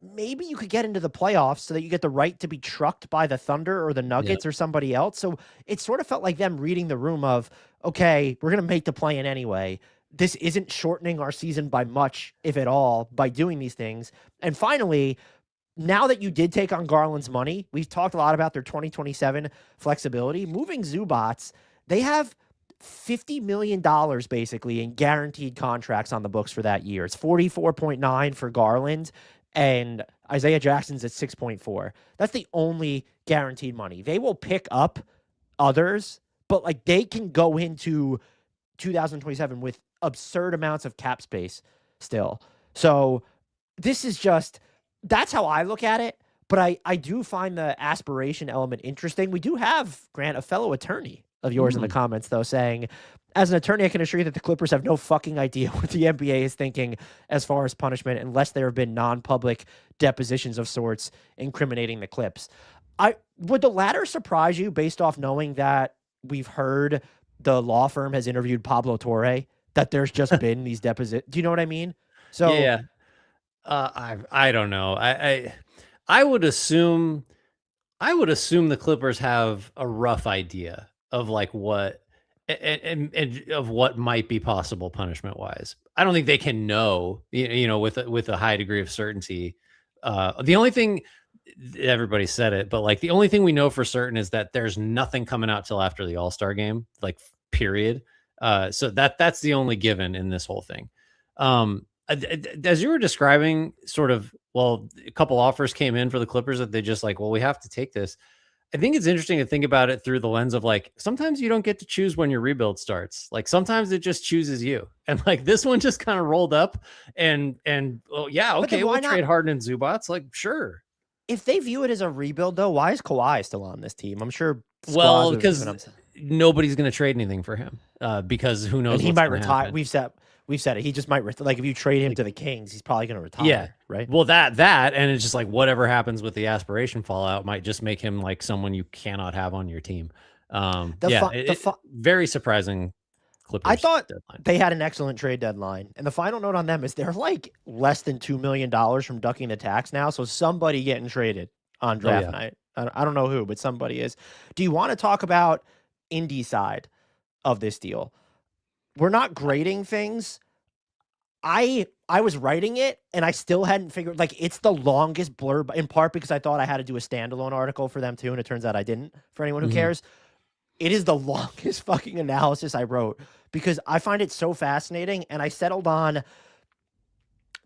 Maybe you could get into the playoffs so that you get the right to be trucked by the Thunder or the Nuggets or somebody else. So it sort of felt like them reading the room of, okay, we're going to make the play-in anyway. This isn't shortening our season by much, if at all, by doing these things. And finally, now that you did take on Garland's money, we've talked a lot about their 2027 flexibility. Moving Zubac, they have $50 million basically in guaranteed contracts on the books for that year. It's 44.9 for Garland, and Isaiah Jackson's at 6.4. That's the only guaranteed money. They will pick up others, but like they can go into 2027 with absurd amounts of cap space still. So this is just, that's how I look at it. But I do find the aspiration element interesting. We do have, Grant, a fellow attorney of yours in the comments, though, saying, as an attorney, I can assure you that the Clippers have no fucking idea what the NBA is thinking as far as punishment, unless there have been non-public depositions of sorts incriminating the Clips. Would the latter surprise you based off knowing that we've heard the law firm has interviewed Pablo Torre, that there's just been these depositions? Do you know what I mean? So yeah, I don't know. I would assume the Clippers have a rough idea of like what and of what might be possible punishment wise. I don't think they can know, with a high degree of certainty. The only thing, everybody said it, but like the only thing we know for certain is that there's nothing coming out till after the All-Star game, like period. So that's the only given in this whole thing. As you were describing, sort of, well, a couple offers came in for the Clippers that they just like, well, we have to take this. I think it's interesting to think about it through the lens of like, sometimes you don't get to choose when your rebuild starts. Like sometimes it just chooses you. And like this one just kind of rolled up and well, yeah, okay, we'll trade Harden and Zubac. Like, sure. If they view it as a rebuild, though, why is Kawhi still on this team? I'm sure. Well, because nobody's going to trade anything for him because who knows? And he might retire. Happen. We've said it. He just might like if you trade him to the Kings, he's probably going to retire. Yeah, right. Well, that and it's just like whatever happens with the aspiration fallout might just make him like someone you cannot have on your team. Very surprising. Clippers I thought deadline. They had an excellent trade deadline, and the final note on them is they're like less than $2 million from ducking the tax now. So somebody getting traded on draft night. I don't know who, but somebody is. Do you want to talk about Indy side of this deal? We're not grading things. I was writing it, and I still hadn't figured, like, it's the longest blurb, in part because I thought I had to do a standalone article for them, too, and it turns out I didn't, for anyone who cares. It is the longest fucking analysis I wrote, because I find it so fascinating, and I settled on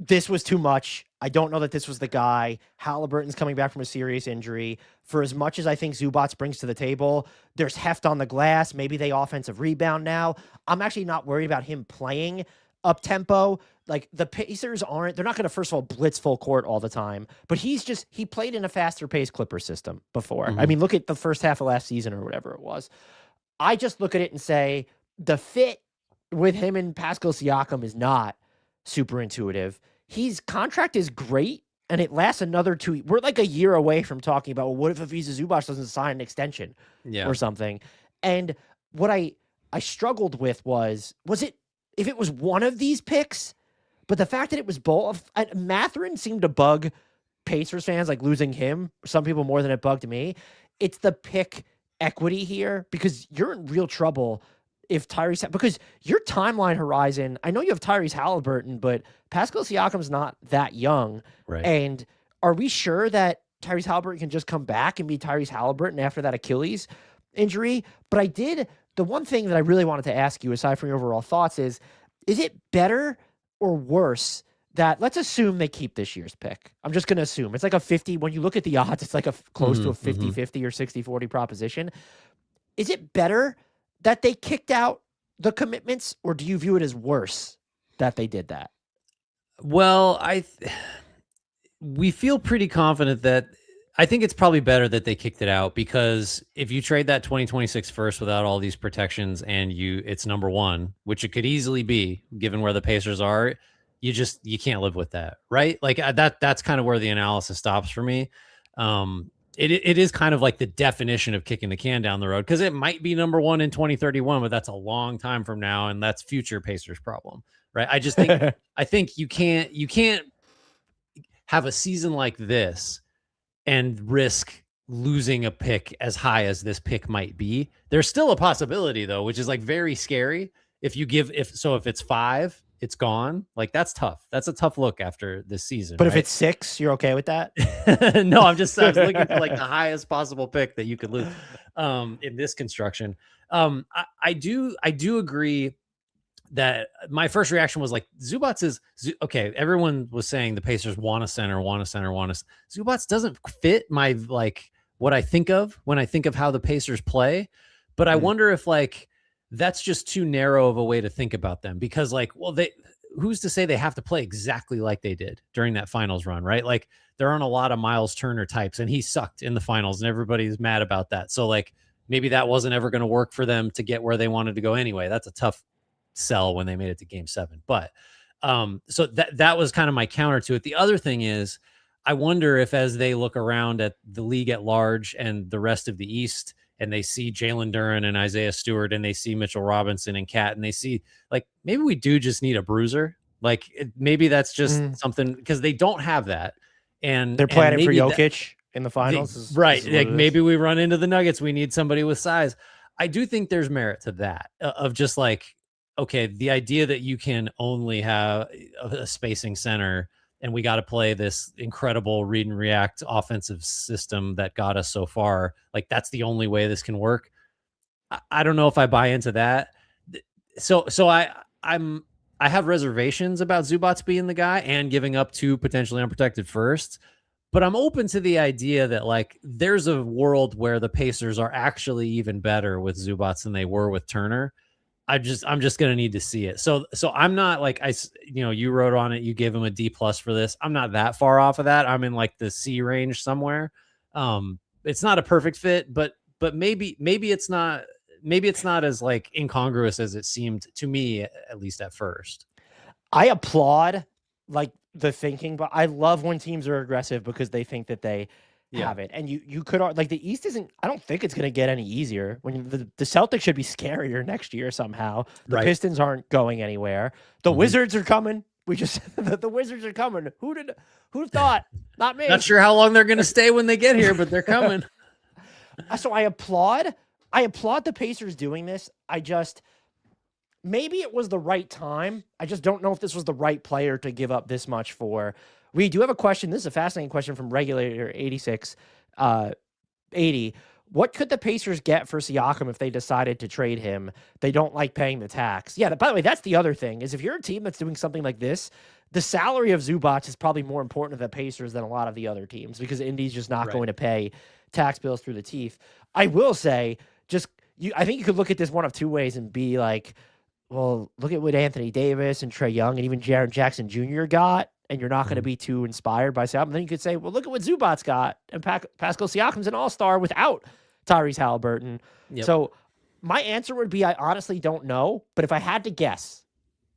this was too much. I don't know that this was the guy. Halliburton's coming back from a serious injury. For as much as I think Zubac brings to the table, there's heft on the glass. Maybe they offensive rebound now. I'm actually not worried about him playing up-tempo. Like, the Pacers they're not going to, first of all, blitz full court all the time. But he played in a faster-paced Clippers system before. I mean, look at the first half of last season or whatever it was. I just look at it and say, the fit with him and Pascal Siakam is not super intuitive. His contract is great, and it lasts another 2 we're like a year away from talking about, well, what if Ivica Zubac doesn't sign an extension or something? And what I struggled with was it, if it was one of these picks, but the fact that it was both, Mathurin seemed to bug Pacers fans, like losing him, some people more than it bugged me. It's the pick equity here, because you're in real trouble if Tyrese, because your timeline horizon, I know you have Tyrese Halliburton, but Pascal Siakam's not that young. Right. And are we sure that Tyrese Halliburton can just come back and be Tyrese Halliburton after that Achilles injury? But the one thing that I really wanted to ask you, aside from your overall thoughts, is it better or worse that, let's assume they keep this year's pick. I'm just going to assume. It's like a 50, when you look at the odds, it's like a close to a 50-50 or 60-40 proposition. Is it better that they kicked out the commitments, or do you view it as worse that they did that? Well, we feel pretty confident that I think it's probably better that they kicked it out, because if you trade that 2026 first without all these protections and it's number one, which it could easily be given where the Pacers are, you can't live with that, right? Like that's kind of where the analysis stops for me. It is kind of like the definition of kicking the can down the road, because it might be number one in 2031, but that's a long time from now, and that's future Pacers problem, right? I just think I think you can't have a season like this and risk losing a pick as high as this pick might be. There's still a possibility though, which is like very scary. If it's 5, it's gone. Like that's tough. That's a tough look after this season. But right? if it's 6, you're okay with that? No, I was looking for like the highest possible pick that you could lose in this construction. I do agree that my first reaction was like, Zubac is okay. Everyone was saying the Pacers want a center. Zubac doesn't fit my, like, what I think of when I think of how the Pacers play. But I wonder if like, that's just too narrow of a way to think about them, because like, well, who's to say they have to play exactly like they did during that finals run, right? Like there aren't a lot of Miles Turner types, and he sucked in the finals and everybody's mad about that. So like, maybe that wasn't ever going to work for them to get where they wanted to go anyway. That's a tough sell when they made it to game 7. But so that was kind of my counter to it. The other thing is, I wonder if as they look around at the league at large and the rest of the East, and they see Jalen Duren and Isaiah Stewart, and they see Mitchell Robinson and Cat, and they see like, maybe we do just need a bruiser. Like maybe that's just something, because they don't have that. And they're planning for Jokic in the finals. Right. Like maybe we run into the Nuggets. We need somebody with size. I do think there's merit to that, of just like, okay, the idea that you can only have a spacing center, and we got to play this incredible read and react offensive system that got us so far. Like that's the only way this can work. I don't know if I buy into that. So I have reservations about Zubac being the guy and giving up 2 potentially unprotected firsts, but I'm open to the idea that like there's a world where the Pacers are actually even better with Zubac than they were with Turner. I'm just going to need to see it. So I'm not like, you wrote on it, you gave him a D+ for this. I'm not that far off of that. I'm in like the C range somewhere. It's not a perfect fit, but maybe it's not as like incongruous as it seemed to me, at least at first. I applaud like the thinking, but I love when teams are aggressive because they think that they have it. And you could, like, the East isn't, I don't think it's going to get any easier. When the Celtics should be scarier next year somehow. The Pistons aren't going anywhere. The Wizards are coming. We just the Wizards are coming. Who thought? Not me. Not sure how long they're going to stay when they get here, but they're coming. So I applaud the Pacers doing this. Maybe it was the right time. I just don't know if this was the right player to give up this much for. We do have a question. This is a fascinating question from Regulator 8680. What could the Pacers get for Siakam if they decided to trade him? They don't like paying the tax. Yeah, by the way, that's the other thing, is if you're a team that's doing something like this, the salary of Zubac is probably more important to the Pacers than a lot of the other teams, because Indy's just not going to pay tax bills through the teeth. I will say, I think you could look at this one of 2 ways and be like, well, look at what Anthony Davis and Trae Young and even Jaren Jackson Jr. got, and you're not going to be too inspired by Siakam. Then you could say, well, look at what Zubac's got, and Pascal Siakam's an all-star without Tyrese Halliburton. Yep. So my answer would be, I honestly don't know, but if I had to guess,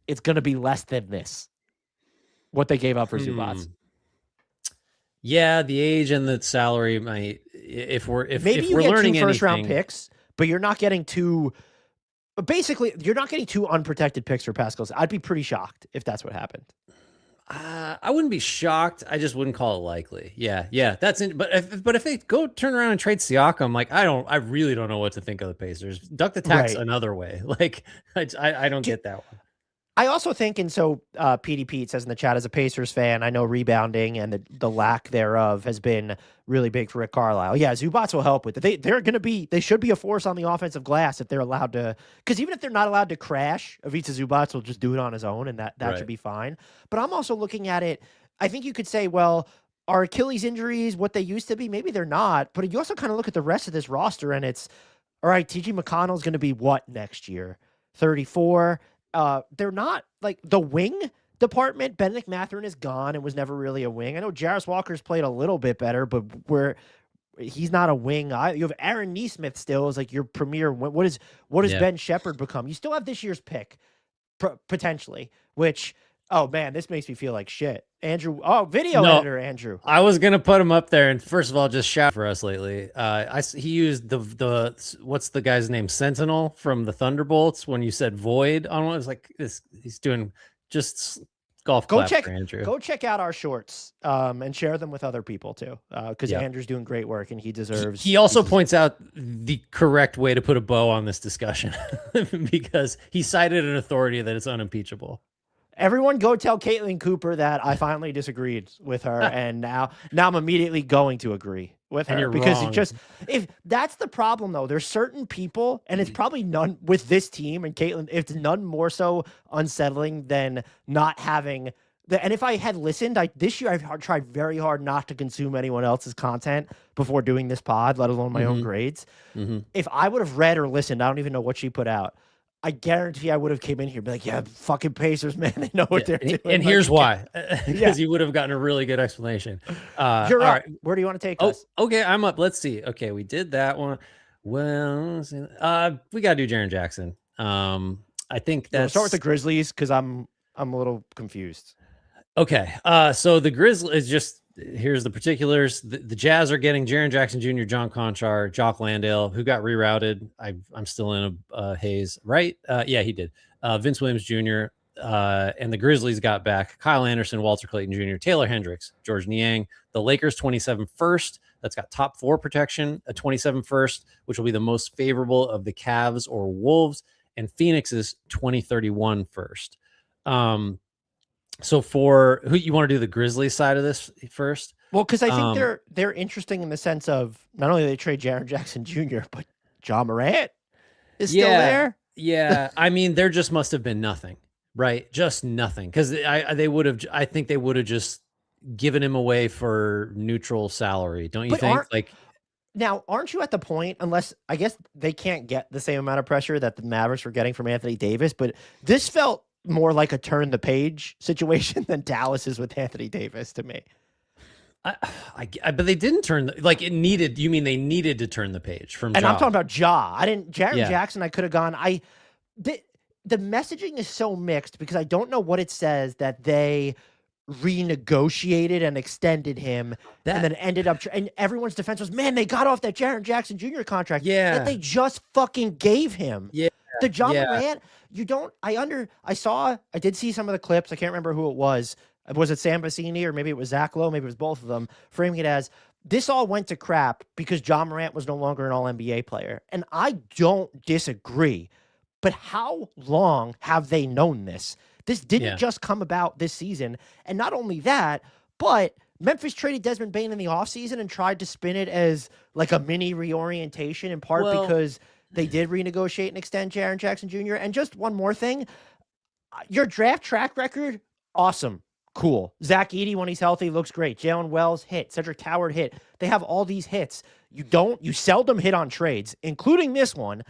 it's going to be less than this, what they gave up for Zubac. Yeah, the age and the salary might. If we're learning 2 first-round picks, but you're not getting 2. But basically, you're not getting 2 unprotected picks for Pascal. I'd be pretty shocked if that's what happened. I wouldn't be shocked. I just wouldn't call it likely. Yeah, that's it. But if they go turn around and trade Siakam, like I really don't know what to think of the Pacers. Duck the tax another way. Like I don't get that one. I also think, and so PD Pete says in the chat, as a Pacers fan, I know rebounding and the lack thereof has been really big for Rick Carlisle. Yeah, Zubac will help with it. They should be a force on the offensive glass if they're allowed to, because even if they're not allowed to crash, Ivica Zubac will just do it on his own, and that should be fine. But I'm also looking at it, I think you could say, well, are Achilles injuries what they used to be? Maybe they're not, but you also kind of look at the rest of this roster, and it's, all right, TJ McConnell's going to be what next year? 34? They're not, like, the wing department. Benedict Mathurin is gone and was never really a wing. I know Jarris Walker's played a little bit better, but he's not a wing. You have Aaron Nesmith still as like your premier. What does Ben Shepherd become? You still have this year's pick potentially, which Oh man, this makes me feel like shit. Andrew, video No, editor Andrew. I was gonna put him up there, and first of all, just shout for us lately. He used the what's the guy's name, Sentinel from the Thunderbolts. When you said Void on one, it's like this. He's doing just golf clap for Andrew. Go check out our shorts, and share them with other people too, because Andrew's doing great work and he deserves. He also points out the correct way to put a bow on this discussion because he cited an authority that is unimpeachable. Everyone go tell Caitlin Cooper that I finally disagreed with her, and now I'm immediately going to agree with her because wrong. It just, if that's the problem though, there's certain people, and it's probably none with this team and Caitlin, it's none more so unsettling than not having the, and if I had listened, this year I've tried very hard not to consume anyone else's content before doing this pod, let alone my own grades. If I would have read or listened, I don't even know what she put out, I guarantee I would have came in here and be like, yeah, fucking Pacers, man. They know what they're doing. And here's why. Because you would have gotten a really good explanation. You're right. Right. Where do you want to take us? Okay, I'm up. Let's see. Okay, we did that one. Well, we got to do Jaren Jackson. I think that's... Start with the Grizzlies because I'm a little confused. Okay, so the Grizzlies just... Here's the particulars. The Jazz are getting Jaren Jackson Jr., John Conchar, Jock Landale, who got rerouted. I'm still in a haze, right? Yeah, he did. Vince Williams Jr., and the Grizzlies got back Kyle Anderson, Walter Clayton Jr., Taylor Hendricks, George Niang. The Lakers 27 first. That's got top 4 protection, a 27 first, which will be the most favorable of the Cavs or Wolves, and Phoenix's 2031 first. So for who you want to do the Grizzlies side of this first? Well, because I think they're interesting in the sense of not only they trade Jaren Jackson Jr., but John Morant is still there. Yeah, I mean, there just must have been nothing, right? Just nothing, because they would have. I think they would have just given him away for neutral salary, don't you think? Like, now, aren't you at the point? Unless I guess they can't get the same amount of pressure that the Mavericks were getting from Anthony Davis, but this felt more like a turn the page situation than Dallas is with Anthony Davis to me. But they didn't turn like it needed. You mean they needed to turn the page from? And I'm talking about Ja. Jaren Jackson. I could have gone. The messaging is so mixed because I don't know what it says that they renegotiated and extended him and then ended up. And everyone's defense was, man, they got off that Jaren Jackson Jr. contract. Yeah, that they just fucking gave him. Yeah, the John Morant. You don't. I did see some of the clips. I can't remember who it was. Was it Sam Vecini or maybe it was Zach Lowe? Maybe it was both of them, framing it as this all went to crap because John Morant was no longer an All-NBA player. And I don't disagree. But how long have they known this? This didn't just come about this season. And not only that, but Memphis traded Desmond Bane in the offseason and tried to spin it as like a mini reorientation, in part because they did renegotiate and extend Jaren Jackson Jr. And just one more thing, your draft track record, awesome. Cool. Zach Edey, when he's healthy, looks great. Jalen Wells hit. Cedric Howard hit. They have all these hits. You seldom hit on trades, including this one.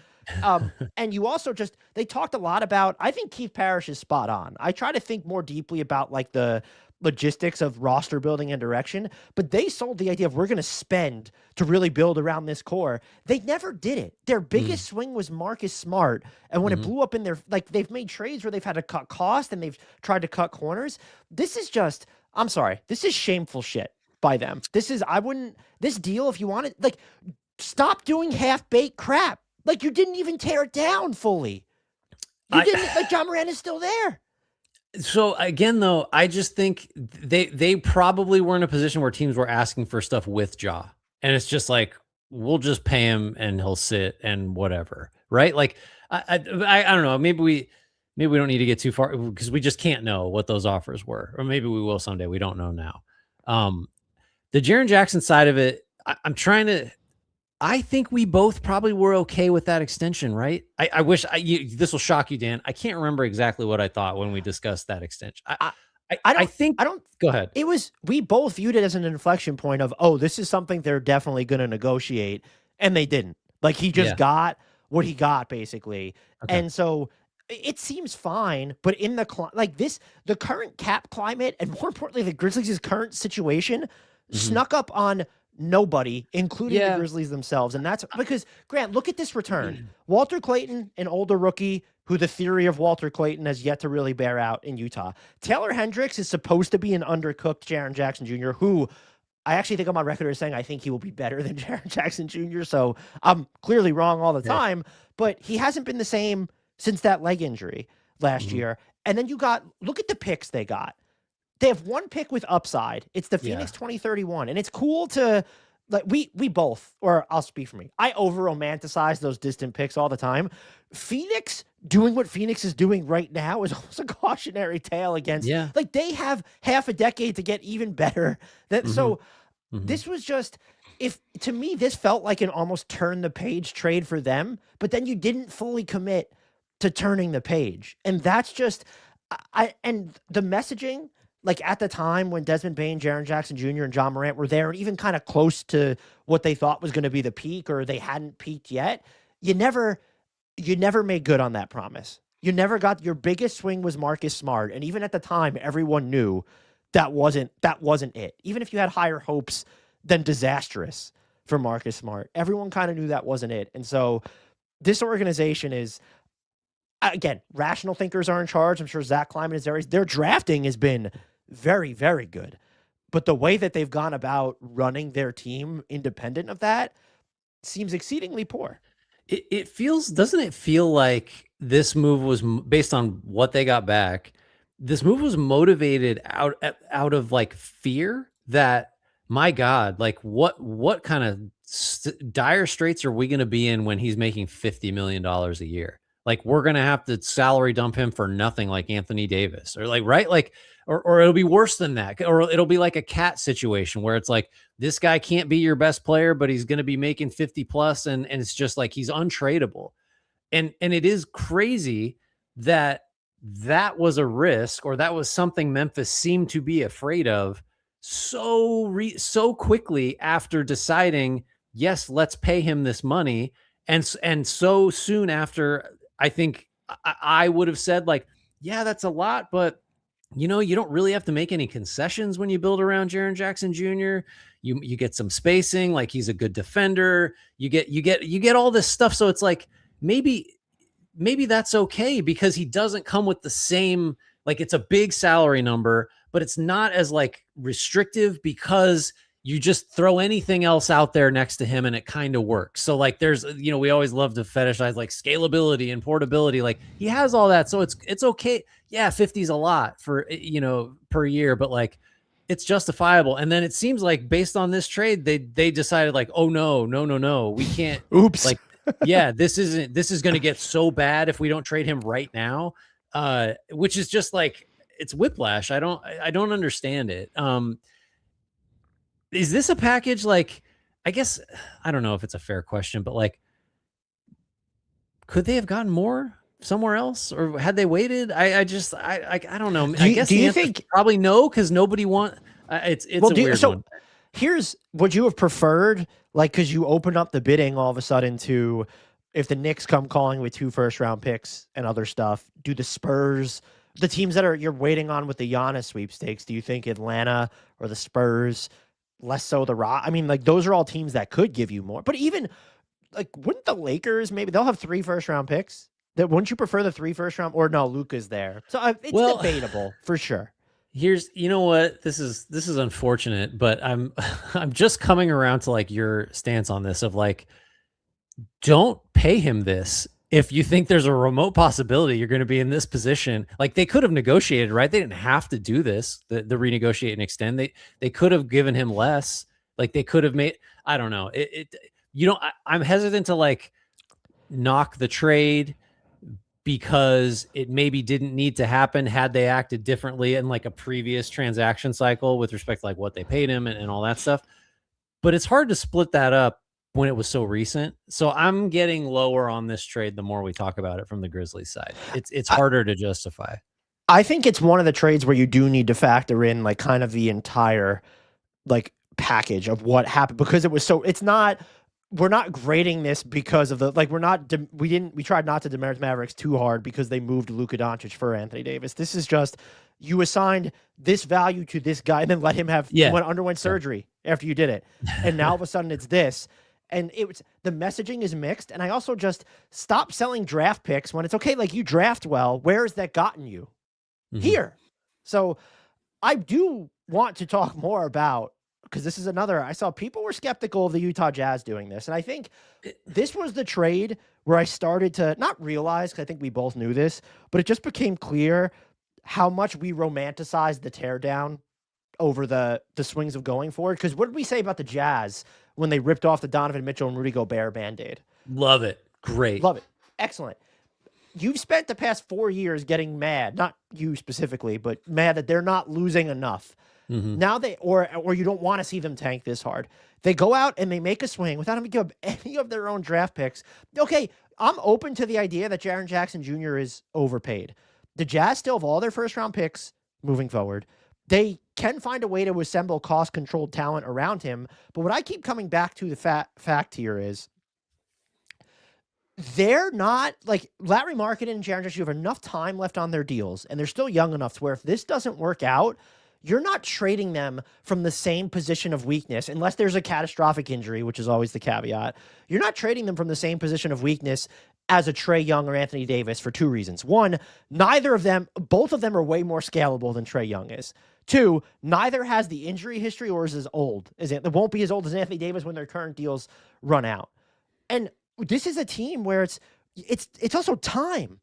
And you also they talked a lot about, I think Keith Parrish is spot on. I try to think more deeply about like the logistics of roster building and direction, but they sold the idea of we're going to spend to really build around this core. They never did it. Their biggest swing was Marcus Smart. And when it blew up in their, like they've made trades where they've had to cut cost and they've tried to cut corners. This is just, I'm sorry, this is shameful shit by them. This deal, if you want it, like stop doing half-baked crap. Like you didn't even tear it down fully. Like John Morant is still there. So again, though, I just think they probably were in a position where teams were asking for stuff with Ja, and it's just like we'll just pay him and he'll sit and whatever, right? Like I don't know. Maybe we don't need to get too far because we just can't know what those offers were, or maybe we will someday. We don't know now. The Jaren Jackson side of it, I'm trying to. I think we both probably were okay with that extension, right? I wish this will shock you, Dan. I can't remember exactly what I thought when we discussed that extension. Go ahead. We both viewed it as an inflection point of, oh, this is something they're definitely going to negotiate. And they didn't. Like he just got what he got basically. Okay. And so it seems fine, but in the current cap climate and more importantly, the Grizzlies' current situation snuck up on nobody, including the Grizzlies themselves. And that's because, Grant, look at this return. Walter Clayton, an older rookie, who the theory of Walter Clayton has yet to really bear out in Utah. Taylor Hendricks is supposed to be an undercooked Jaren Jackson Jr., who I actually think on my record is saying I think he will be better than Jaren Jackson Jr., so I'm clearly wrong all the time, but he hasn't been the same since that leg injury last year. And then look at the picks they got. They have one pick with upside. It's the Phoenix 2031, and it's cool to like we both, or I'll speak for me. I over romanticize those distant picks all the time. Phoenix doing what Phoenix is doing right now is almost a cautionary tale against. Like they have half a decade to get even better. This was just to me this felt like an almost turn the page trade for them, but then you didn't fully commit to turning the page, and that's just and the messaging. Like at the time when Desmond Bane, Jaren Jackson Jr., and John Morant were there and even kind of close to what they thought was going to be the peak, or they hadn't peaked yet, you never made good on that promise. You never got, your biggest swing was Marcus Smart. And even at the time, everyone knew that wasn't it. Even if you had higher hopes than disastrous for Marcus Smart, everyone kind of knew that wasn't it. And so this organization is, again, rational thinkers are in charge. I'm sure Zach Kleiman is there. Their drafting has been very, very good. But the way that they've gone about running their team independent of that seems exceedingly poor. It feels, doesn't it feel like this move was based on what they got back? This move was motivated out of like fear that, my God, like what kind of dire straits are we going to be in when he's making $50 million a year? Like we're going to have to salary dump him for nothing, like Anthony Davis, or like, right? Like, or it'll be worse than that. Or it'll be like a Cat situation where it's like, this guy can't be your best player, but he's going to be making 50 plus. And it's just like, he's untradeable. And it is crazy that was a risk, or that was something Memphis seemed to be afraid of so quickly after deciding, yes, let's pay him this money. And so soon after, I think I would have said like, yeah, that's a lot, but you don't really have to make any concessions when you build around Jaren Jackson Jr. You get some spacing, like he's a good defender. You get all this stuff. So it's like, maybe that's okay because he doesn't come with the same, like it's a big salary number, but it's not as like restrictive because you just throw anything else out there next to him and it kind of works. So like there's, we always love to fetishize like scalability and portability. Like he has all that. So it's okay. Yeah. 50 is a lot for, per year, but like it's justifiable. And then it seems like based on this trade, they decided like, oh no, we can't. Oops. Like, yeah, this is going to get so bad if we don't trade him right now. Which is just like, it's whiplash. I don't understand it. Is this a package? Like, I guess, I don't know if it's a fair question, but like, could they have gotten more somewhere else, or had they waited? I don't know. I guess do you think probably no, because nobody it's a weird one. Here's would you have preferred, like, because you opened up the bidding all of a sudden to, if the Knicks come calling with 2 first-round picks and other stuff, do the Spurs, the teams that you're waiting on with the Giannis sweepstakes, do you think Atlanta or the Spurs, less so the Rock? I mean, like, those are all teams that could give you more. But even, like, wouldn't the Lakers, maybe they'll have 3 first-round picks? Wouldn't you prefer the 3 first-round? Or no, Luka's there. So it's debatable for sure. Here's, you know what? This is unfortunate, but I'm just coming around to like your stance on this of like, don't pay him this if you think there's a remote possibility you're going to be in this position. Like they could have negotiated, right? They didn't have to do this, the renegotiate and extend. They could have given him less. Like they could have made, I don't know. I'm hesitant to like knock the trade because it maybe didn't need to happen had they acted differently in like a previous transaction cycle with respect to like what they paid him and all that stuff. But it's hard to split that up when it was so recent. So I'm getting lower on this trade the more we talk about it from the Grizzlies side. It's harder to justify. I think it's one of the trades where you do need to factor in like kind of the entire like package of what happened, because it was so, we're not grading this because of the, like, we tried not to demerit Mavericks too hard because they moved Luka Doncic for Anthony Davis. This is just, you assigned this value to this guy and then let him underwent surgery after you did it. And now all of a sudden it's this. And the messaging is mixed. And I also just stop selling draft picks when it's okay. Like, you draft well. Where has that gotten you? Here. So I do want to talk more about, because this is I saw people were skeptical of the Utah Jazz doing this. And I think this was the trade where I started to not realize, because I think we both knew this, but it just became clear how much we romanticized the teardown over the swings of going forward. Because what did we say about the Jazz when they ripped off the Donovan Mitchell and Rudy Gobert Band-Aid? Love it. Great. Love it. Excellent. You've spent the past 4 years getting mad, not you specifically, but mad that they're not losing enough. Now or you don't want to see them tank this hard. They go out and they make a swing without having to give up any of their own draft picks. Okay, I'm open to the idea that Jaren Jackson Jr. is overpaid. The Jazz still have all their first-round picks moving forward. They can find a way to assemble cost-controlled talent around him. But what I keep coming back to the fact here is they're not, like, Larry Marketing and Jaren Jackson have enough time left on their deals, and they're still young enough to where if this doesn't work out, you're not trading them from the same position of weakness, unless there's a catastrophic injury, which is always the caveat. You're not trading them from the same position of weakness as a Trae Young or Anthony Davis for two reasons. One, both of them are way more scalable than Trae Young is. Two, neither has the injury history or is as old. It won't be as old as Anthony Davis when their current deals run out. And this is a team where it's also time.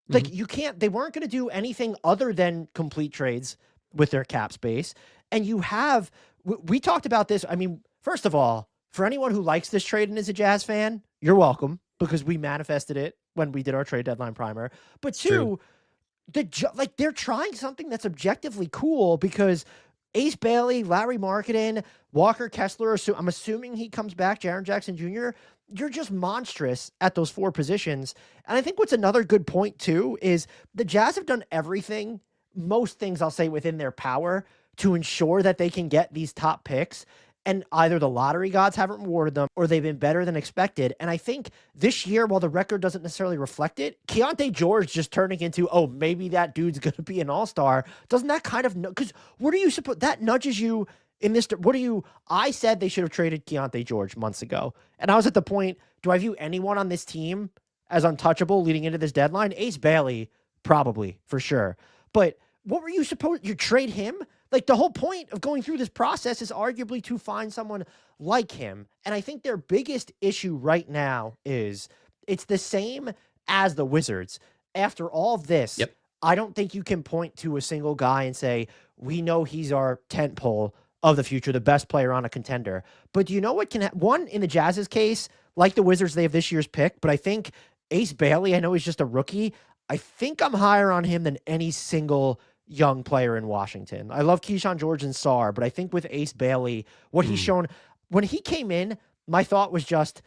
Like, they weren't going to do anything other than complete trades with their cap space. And we talked about this. I mean, first of all, for anyone who likes this trade and is a Jazz fan, you're welcome, because we manifested it when we did our trade deadline primer. But two, they're trying something that's objectively cool, because Ace Bailey, Larry Marketing, Walker Kessler, I'm assuming he comes back, Jaren Jackson Jr., you're just monstrous at those four positions. And I think what's another good point, too, is the Jazz have done most things, I'll say, within their power to ensure that they can get these top picks. And either the lottery gods haven't rewarded them or they've been better than expected. And I think this year, while the record doesn't necessarily reflect it, Keontae George just turning into, maybe that dude's going to be an all-star. Doesn't that kind of, because what are you supposed, that nudges you in this, I said they should have traded Keontae George months ago. And I was at the point, do I view anyone on this team as untouchable leading into this deadline? Ace Bailey, probably, for sure. But what were you supposed, you trade him? Like, the whole point of going through this process is arguably to find someone like him. And I think their biggest issue right now is it's the same as the Wizards. After all of this, I don't think you can point to a single guy and say, we know he's our tentpole of the future, the best player on a contender. But do you know what can one, in the Jazz's case, like the Wizards, they have this year's pick, but I think Ace Bailey, I know he's just a rookie. I think I'm higher on him than any single young player in Washington. I love Keyshawn George and Sarr, but I think with Ace Bailey, what he's shown, when he came in, my thought was just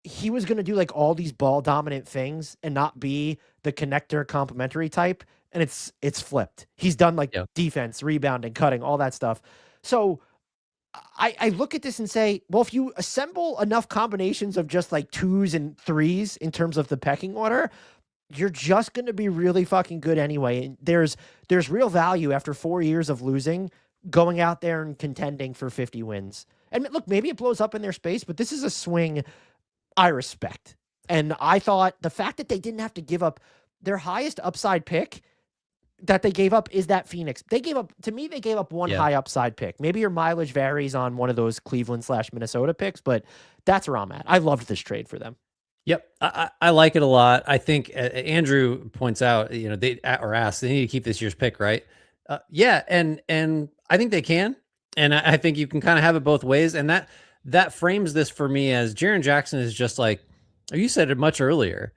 he was going to do like all these ball dominant things and not be the connector complementary type. And it's flipped. He's done like defense, rebounding, cutting, all that stuff. So I look at this and say, well, if you assemble enough combinations of just like twos and threes in terms of the pecking order, you're just going to be really fucking good anyway. And there's real value after 4 years of losing, going out there and contending for 50 wins. And look, maybe it blows up in their space, but this is a swing I respect. And I thought the fact that they didn't have to give up their highest upside pick that they gave up is that Phoenix. They gave up one high upside pick. Maybe your mileage varies on one of those Cleveland/Minnesota picks, but that's where I'm at. I loved this trade for them. Yep. I like it a lot. I think Andrew points out, they asks, they need to keep this year's pick, right? And I think they can. And I think you can kind of have it both ways. And that frames this for me as Jaren Jackson is just like, you said it much earlier.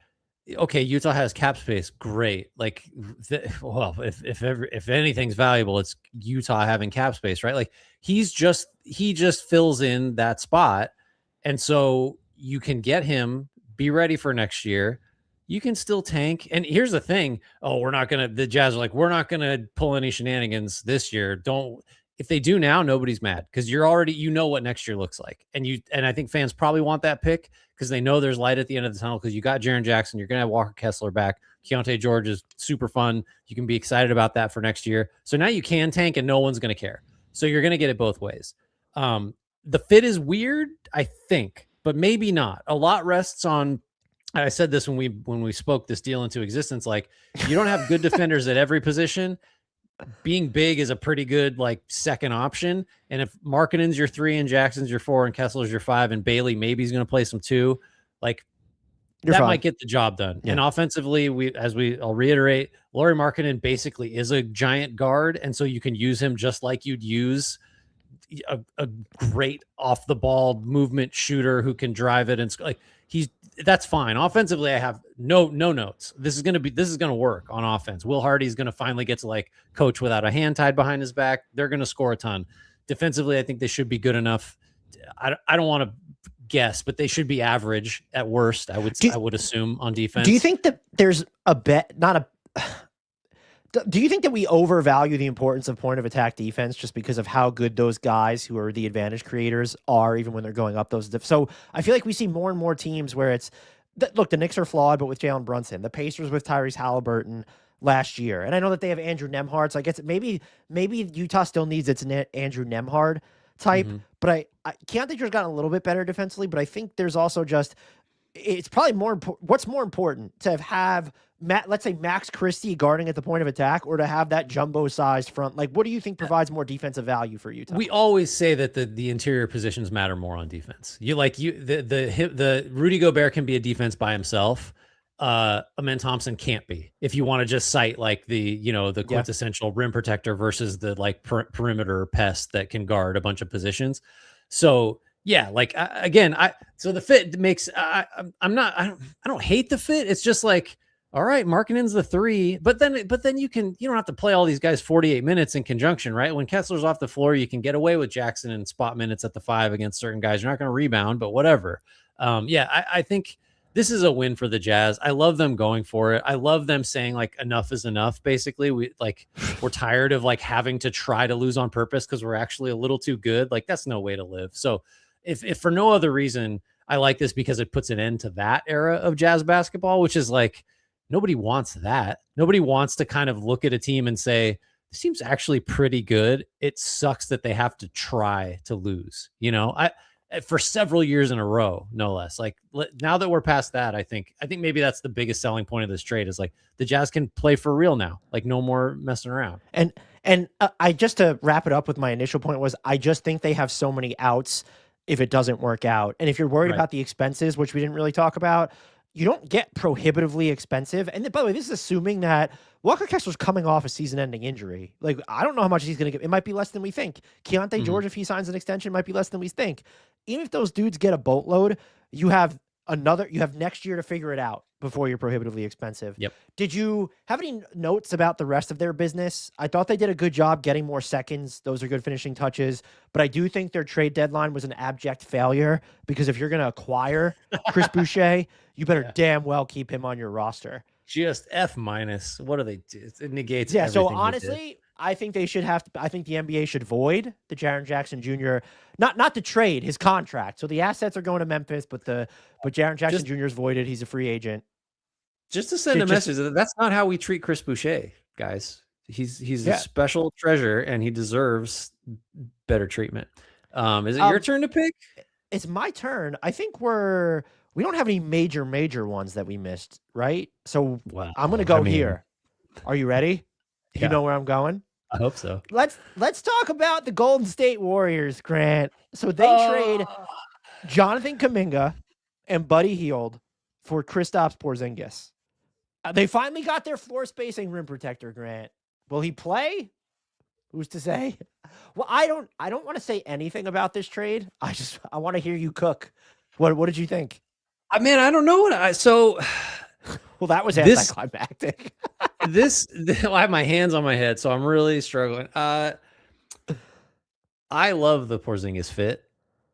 Okay, Utah has cap space. Great. Like, if anything's valuable, it's Utah having cap space, right? Like he just fills in that spot. And so you can get him, be ready for next year. You can still tank. And here's the thing. The Jazz are like, we're not going to pull any shenanigans this year. If they do now, nobody's mad because you're already, what next year looks like. And I think fans probably want that pick because they know there's light at the end of the tunnel because you got Jaren Jackson. You're going to have Walker Kessler back. Keontae George is super fun. You can be excited about that for next year. So now you can tank and no one's going to care. So you're going to get it both ways. The fit is weird, I think. but maybe not. A lot rests on, I said this when we spoke this deal into existence, like you don't have good defenders at every position. Being big is a pretty good like second option. And if Markkanen's your 3 and Jackson's your 4 and Kessler's your 5 and Bailey maybe he's going to play some 2, like that might get the job done. Yeah. And offensively, I'll reiterate, Lauri Markkanen basically is a giant guard, and so you can use him just like you'd use a great off the ball movement shooter who can drive it, and like that's fine. Offensively, I have no notes. This is gonna work on offense. Will Hardy's gonna finally get to like coach without a hand tied behind his back. They're gonna score a ton. Defensively, I think they should be good enough. I don't want to guess, but they should be average at worst. I would assume on defense. Do you think that there's do you think that we overvalue the importance of point of attack defense just because of how good those guys who are the advantage creators are, even when they're going up those? So I feel like we see more and more teams where it's, look, the Knicks are flawed, but with Jalen Brunson, the Pacers with Tyrese Halliburton last year. And I know that they have Andrew Nembhard, so I guess maybe Utah still needs its Andrew Nembhard type, but Keontae has gotten a little bit better defensively, but I think there's also just, it's probably what's more important to have let's say Max Christie guarding at the point of attack, or to have that jumbo-sized front? Like, what do you think provides more defensive value for Utah? We always say that the interior positions matter more on defense. The Rudy Gobert can be a defense by himself. Amen Thompson can't be. If you want to just cite like the quintessential rim protector versus the like perimeter pest that can guard a bunch of positions. So yeah, like so the fit makes I don't hate the fit. It's just like, all right, Markkanen's the 3, but then you don't have to play all these guys 48 minutes in conjunction, right? When Kessler's off the floor, you can get away with Jackson and spot minutes at the 5 against certain guys. You're not going to rebound, but whatever. I think this is a win for the Jazz. I love them going for it. I love them saying like enough is enough. Basically, we're tired of like having to try to lose on purpose because we're actually a little too good. Like that's no way to live. So if for no other reason, I like this because it puts an end to that era of Jazz basketball, which is like, nobody wants that. Nobody wants to kind of look at a team and say, this team's actually pretty good. It sucks that they have to try to lose, for several years in a row, no less. Like now that we're past that, I think maybe that's the biggest selling point of this trade is like the Jazz can play for real now, like no more messing around. And I just to wrap it up with my initial point was I just think they have so many outs if it doesn't work out. And if you're worried about the expenses, which we didn't really talk about, you don't get prohibitively expensive. And by the way, this is assuming that Walker Kessler's coming off a season-ending injury. Like, I don't know how much he's going to get. It might be less than we think. Keontae George, if he signs an extension, might be less than we think. Even if those dudes get a boatload, you have next year to figure it out before you're prohibitively expensive. Yep. Did you have any notes about the rest of their business? I thought they did a good job getting more seconds. Those are good finishing touches. But I do think their trade deadline was an abject failure because if you're going to acquire Chris Boucher, you better damn well keep him on your roster. Just F-. What do they do? It negates everything. So honestly, I think they should have to. I think the NBA should void the Jaren Jackson Jr. Not the trade, his contract. So the assets are going to Memphis, but Jaren Jackson Jr. is voided. He's a free agent. Just to send a message that that's not how we treat Chris Boucher, guys. He's a special treasure and he deserves better treatment. Is it your turn to pick? It's my turn. I think we don't have any major ones that we missed, right? So I'm going to go here. Are you ready? You know where I'm going? I hope so. Let's talk about the Golden State Warriors, Grant. So they trade Jonathan Kuminga and Buddy Hield for Kristaps Porzingis. They finally got their floor spacing rim protector, Grant. Will he play? Who's to say? Well, I don't want to say anything about this trade. I want to hear you cook. What did you think? I don't know well, that was anticlimactic. I have my hands on my head, so I'm really struggling. I love the Porzingis fit.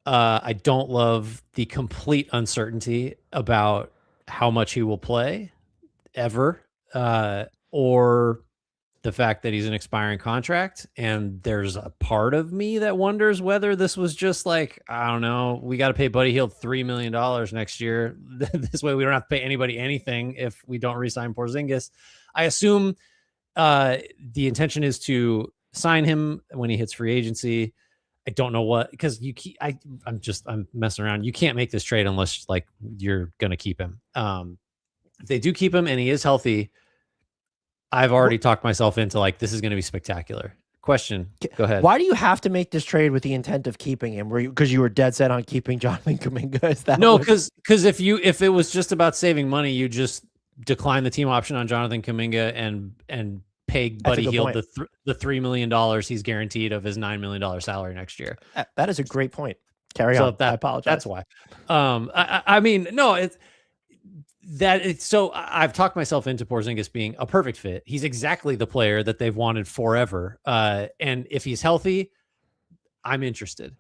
I don't love the complete uncertainty about how much he will play ever, or the fact that he's an expiring contract. And there's a part of me that wonders whether this was just like, I don't know, we got to pay Buddy Hield $3 million next year. This way we don't have to pay anybody anything if we don't re-sign Porzingis. I assume the intention is to sign him when he hits free agency. I don't know what, because I'm messing around. You can't make this trade unless like you're gonna keep him. If they do keep him and he is healthy, I've already talked myself into like this is gonna be spectacular. Question. Go ahead. Why do you have to make this trade with the intent of keeping him? Because you were dead set on keeping Jonathan Kuminga? Is that no? Because if it was just about saving money, you just decline the team option on Jonathan Kuminga and pay Buddy Hield the $3 million he's guaranteed of his $9 million salary next year. That is a great point. Carry on. I apologize. That's why. I mean, no, it's so I've talked myself into Porzingis being a perfect fit. He's exactly the player that they've wanted forever. And if he's healthy, I'm interested.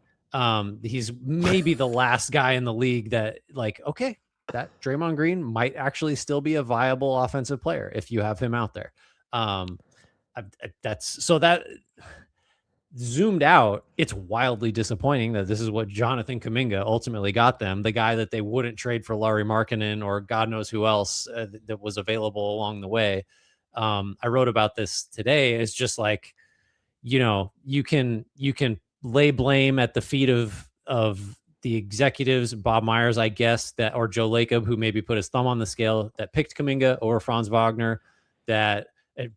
He's maybe the last guy in the league that like, okay, that Draymond Green might actually still be a viable offensive player if you have him out there. That's so that zoomed out, it's wildly disappointing that this is what Jonathan Kuminga ultimately got them, the guy that they wouldn't trade for Lauri Markkanen or God knows who else that was available along the way. I wrote about this today. It's just like, you know, you can lay blame at the feet of the executives, Bob Myers, I guess, that or Joe Lacob, who maybe put his thumb on the scale that picked Kuminga over Franz Wagner, that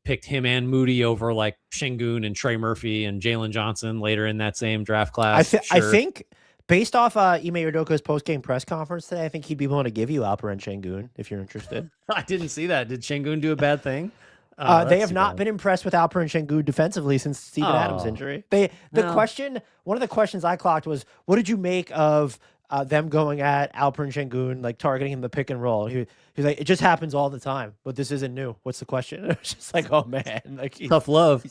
picked him and Moody over like Şengün and Trey Murphy and Jalen Johnson later in that same draft class. I think based off Ime Udoka's post-game press conference today, I think he'd be willing to give you Alperen Şengün if you're interested. I didn't see that. Did Şengün do a bad thing? They have not been impressed with Alperen Şengün defensively since Steven Adams' injury. One of the questions I clocked was, what did you make of them going at Alperen Şengün, like targeting him the pick and roll? He's like, it just happens all the time, but this isn't new. What's the question? It was just like, oh man, like tough love.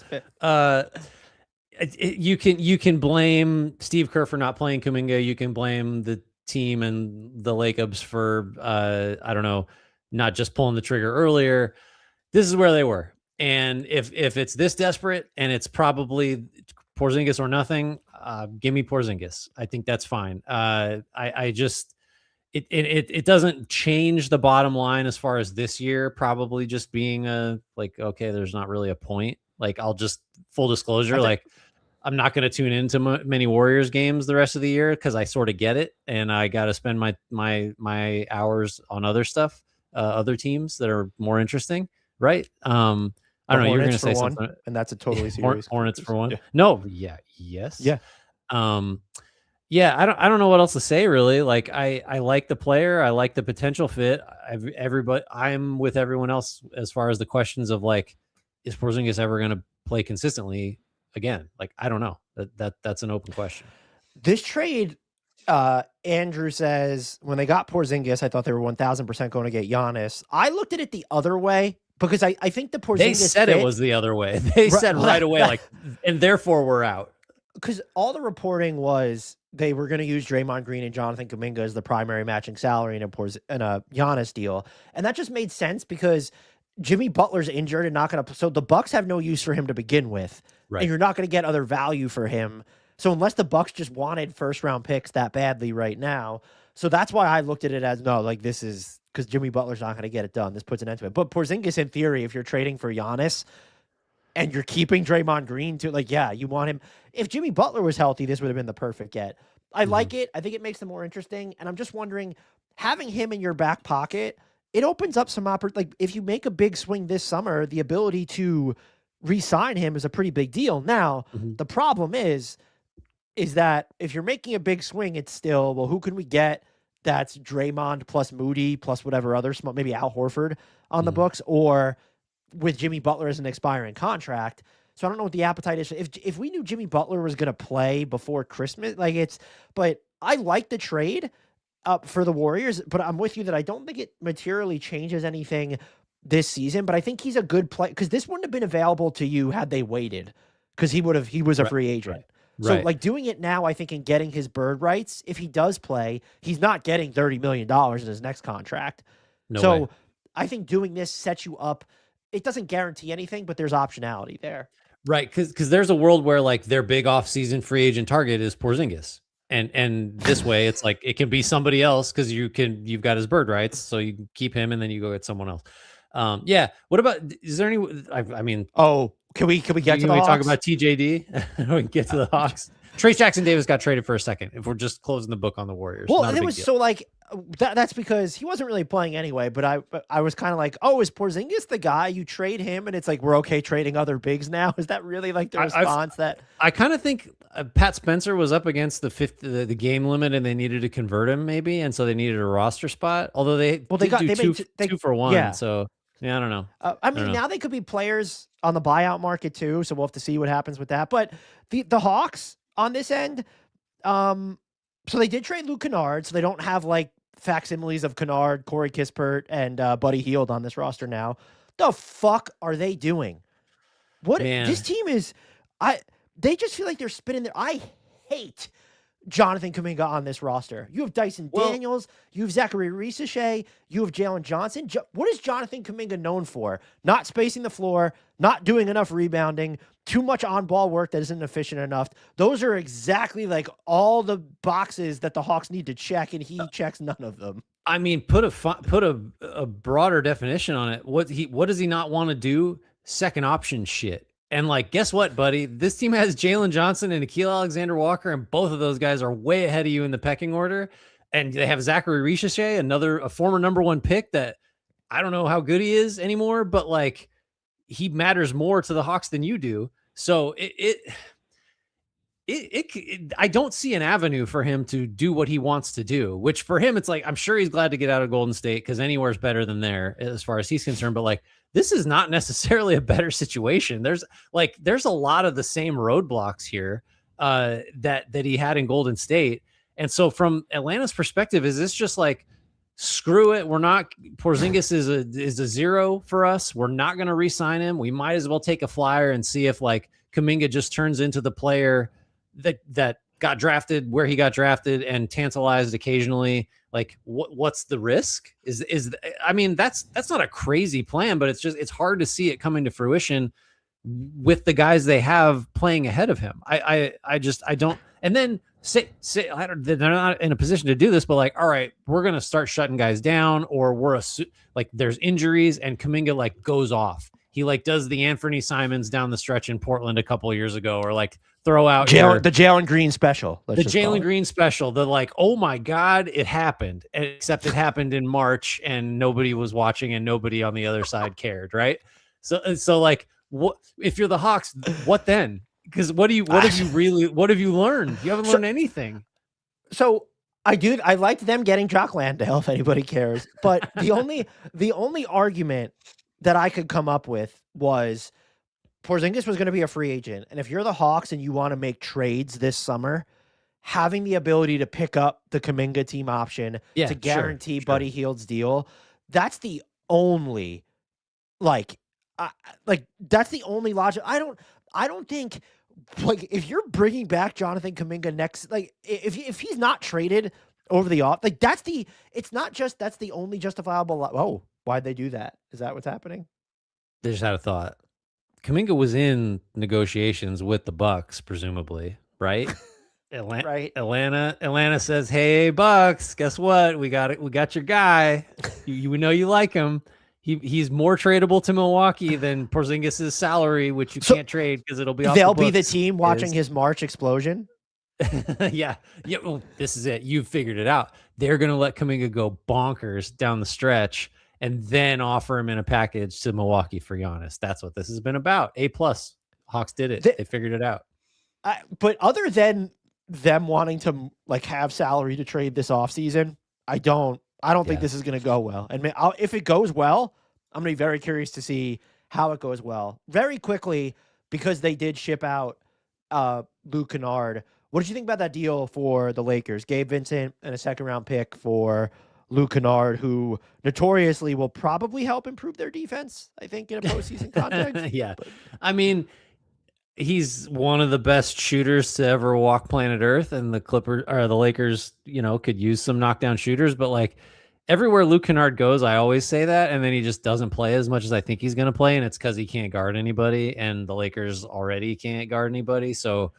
You can blame Steve Kerr for not playing Kuminga. You can blame the team and the Lacobs for I don't know, not just pulling the trigger earlier. This is where they were, and if it's this desperate and it's probably Porzingis or nothing, give me Porzingis. I think that's fine. I just it doesn't change the bottom line as far as this year probably just being okay, there's not really a point. Like I'll just full disclosure, like I'm not going to tune into many Warriors games the rest of the year because I sort of get it, and I got to spend my hours on other stuff, other teams that are more interesting, right? I don't know. You're going to say something, and that's a totally serious. Hornets for one. Yeah. No, yes. Yeah. I don't know what else to say really. Like I like the player, I like the potential fit. I'm with everyone else as far as the questions of like, is Porzingis ever going to play consistently again? Like I don't know. That's an open question. This trade, Andrew says, when they got Porzingis, I thought they were 1,000% going to get Giannis. I looked at it the other way. Because I think the Porzingis they said it was the other way. They said right away, like, and therefore we're out. Because all the reporting was they were going to use Draymond Green and Jonathan Kuminga as the primary matching salary in a Giannis deal, and that just made sense because Jimmy Butler's injured and not going to. So the Bucks have no use for him to begin with, right? And you're not going to get other value for him. So unless the Bucks just wanted first round picks that badly right now, so that's why I looked at it as no, like this is. Because Jimmy Butler's not going to get it done. This puts an end to it. But Porzingis, in theory, if you're trading for Giannis and you're keeping Draymond Green too, like, yeah, you want him. If Jimmy Butler was healthy, this would have been the perfect get. I like it. I think it makes them more interesting. And I'm just wondering, having him in your back pocket, it opens up some like if you make a big swing this summer, the ability to re-sign him is a pretty big deal. Now, the problem is that if you're making a big swing, it's still, well, who can we get? That's Draymond plus Moody plus whatever other small, maybe Al Horford on the books, or with Jimmy Butler as an expiring contract. So I don't know what the appetite is. If we knew Jimmy Butler was going to play before Christmas, but I like the trade for the Warriors, but I'm with you that I don't think it materially changes anything this season, but I think he's a good play because this wouldn't have been available to you had they waited because he was a free agent. Right. So, like, doing it now, I think, and getting his bird rights, if he does play, he's not getting $30 million in his next contract. No way. I think doing this sets you up. It doesn't guarantee anything, but there's optionality there. Right, because there's a world where, like, their big off-season free agent target is Porzingis. And this way, it's like, it can be somebody else because you've got his bird rights, so you can keep him, and then you go get someone else. What about, is there any, I mean... Oh, can we get to the Hawks? Talk about TJD? We can get to the Hawks. Trace Jackson Davis got traded for a second. If we're just closing the book on the Warriors, well, not it was deal. so like that's because he wasn't really playing anyway. But I was kind of like, oh, is Porzingis the guy? You trade him, and it's like we're okay trading other bigs now. Is that really like the response that I kind of think Pat Spencer was up against the game limit, and they needed to convert him maybe, and so they needed a roster spot. Although they do two for one, yeah. So yeah, I don't know. I mean, now they could be players on the buyout market too, so we'll have to see what happens with that. But the Hawks on this end, so they did trade Luke Kennard, so they don't have like facsimiles of Kennard, Corey Kispert, and Buddy Hield on this roster now. The fuck are they doing? What this team is? They just feel like they're spinning their. I hate Jonathan Kuminga on this roster. You have Dyson Daniels, you have Zachary Risache, you have Jalen Johnson. What is Jonathan Kuminga known for? Not spacing the floor, not doing enough rebounding, too much on-ball work that isn't efficient enough. Those are exactly like all the boxes that the Hawks need to check, and he checks none of them. I mean, put a broader definition on it. What does he not want to do? Second option shit. And like, guess what, buddy? This team has Jalen Johnson and Nickeil Alexander-Walker, and both of those guys are way ahead of you in the pecking order. And they have Zachary Risache, a former #1 pick that I don't know how good he is anymore, but like he matters more to the Hawks than you do. So I don't see an avenue for him to do what he wants to do, which for him, it's like, I'm sure he's glad to get out of Golden State because anywhere's better than there as far as he's concerned. But like, this is not necessarily a better situation. There's a lot of the same roadblocks here that he had in Golden State. And so from Atlanta's perspective, is this just like, screw it? Porzingis is a zero for us. We're not going to re-sign him. We might as well take a flyer and see if like Kuminga just turns into the player that got drafted where he got drafted and tantalized occasionally. Like what's the risk I mean, that's not a crazy plan, but it's hard to see it coming to fruition with the guys they have playing ahead of him. I don't, and then say they're not in a position to do this, but like, all right, we're going to start shutting guys down, or like there's injuries and Kuminga like goes off. He like does the Anthony Simons down the stretch in Portland a couple of years ago, or like throw out the Jalen Green special. The Jalen Green special. The like, oh my God, it happened. Except it happened in March and nobody was watching and nobody on the other side cared, right? So like, what if you're the Hawks? What then? Because what have you learned? You haven't learned anything. So I liked them getting Jock Landale, if anybody cares. But the only argument that I could come up with was Porzingis was going to be a free agent. And if you're the Hawks and you want to make trades this summer, having the ability to pick up the Kuminga team option to guarantee Buddy Hield's deal, that's the only that's the only logic. I don't think like if you're bringing back Jonathan Kuminga next, like if he's not traded over the off, like it's not just that's the only justifiable. Why'd they do that? Is that what's happening? They just had a thought. Kuminga was in negotiations with the Bucks, presumably, right? Right. Atlanta says, "Hey, Bucks, guess what? We got your guy. You know you like him. He's more tradable to Milwaukee than Porzingis' salary, which you can't trade because it'll be off they'll the books." Be the team watching his March explosion. Yeah. Well, this is it. You've figured it out. They're gonna let Kuminga go bonkers down the stretch, and then offer him in a package to Milwaukee for Giannis. That's what this has been about. A+. Hawks did it. They figured it out. But other than them wanting to like have salary to trade this offseason, I don't think this is going to go well. And if it goes well, I'm going to be very curious to see how it goes well. Very quickly, because they did ship out Luke Kennard. What did you think about that deal for the Lakers? Gabe Vincent and a second-round pick for Luke Kennard, who notoriously will probably help improve their defense, I think, in a postseason context. Yeah. But I mean, he's one of the best shooters to ever walk planet Earth, and the Lakers, could use some knockdown shooters, but like everywhere Luke Kennard goes, I always say that, and then he just doesn't play as much as I think he's going to play, and it's because he can't guard anybody, and the Lakers already can't guard anybody, so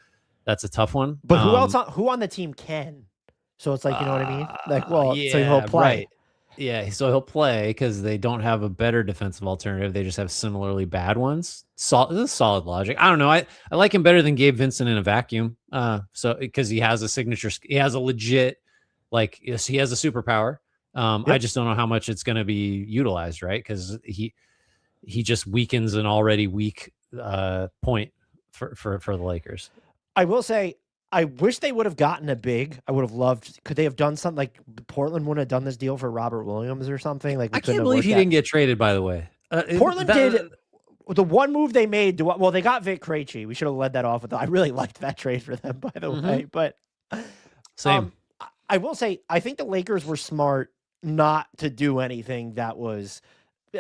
that's a tough one. But who on the team can? So it's like, you know what I mean? Like, so he'll play. Right. Yeah, so he'll play because they don't have a better defensive alternative. They just have similarly bad ones. This is solid logic. I don't know. I like him better than Gabe Vincent in a vacuum. So because he has a signature, he has a legit, like, yes, he has a superpower. I just don't know how much it's going to be utilized, right? Because he just weakens an already weak point for the Lakers. I will say, I wish they would have gotten a big. I would have loved. Could they have done something like Portland wouldn't have done this deal for Robert Williams or something? Like I can't believe he didn't get traded. By the way, Portland did. The one move they made. Well, they got Vic Krejci. We should have led that off with. I really liked that trade for them, by the way. But same. I will say, I think the Lakers were smart not to do anything that was.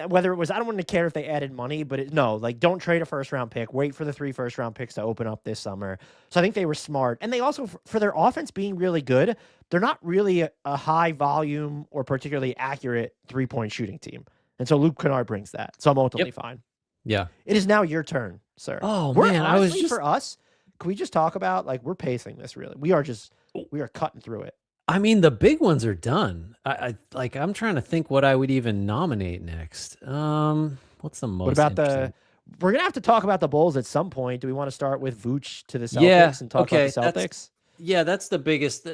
Whether it was, I don't want to care if they added money, but don't trade a first-round pick. Wait for the 3 first-round picks to open up this summer. So I think they were smart. And they also, for their offense being really good, they're not really a high-volume or particularly accurate three-point shooting team. And so Luke Kennard brings that. So I'm ultimately fine. Yeah. It is now your turn, sir. Oh, man. Honestly, for us, can we just talk about, we're pacing this, really. We are cutting through it. I mean, the big ones are done. I'm trying to think what I would even nominate next. What's the most? What about we're gonna have to talk about the Bulls at some point. Do we want to start with Vooch to the Celtics and talk about the Celtics? That's the biggest.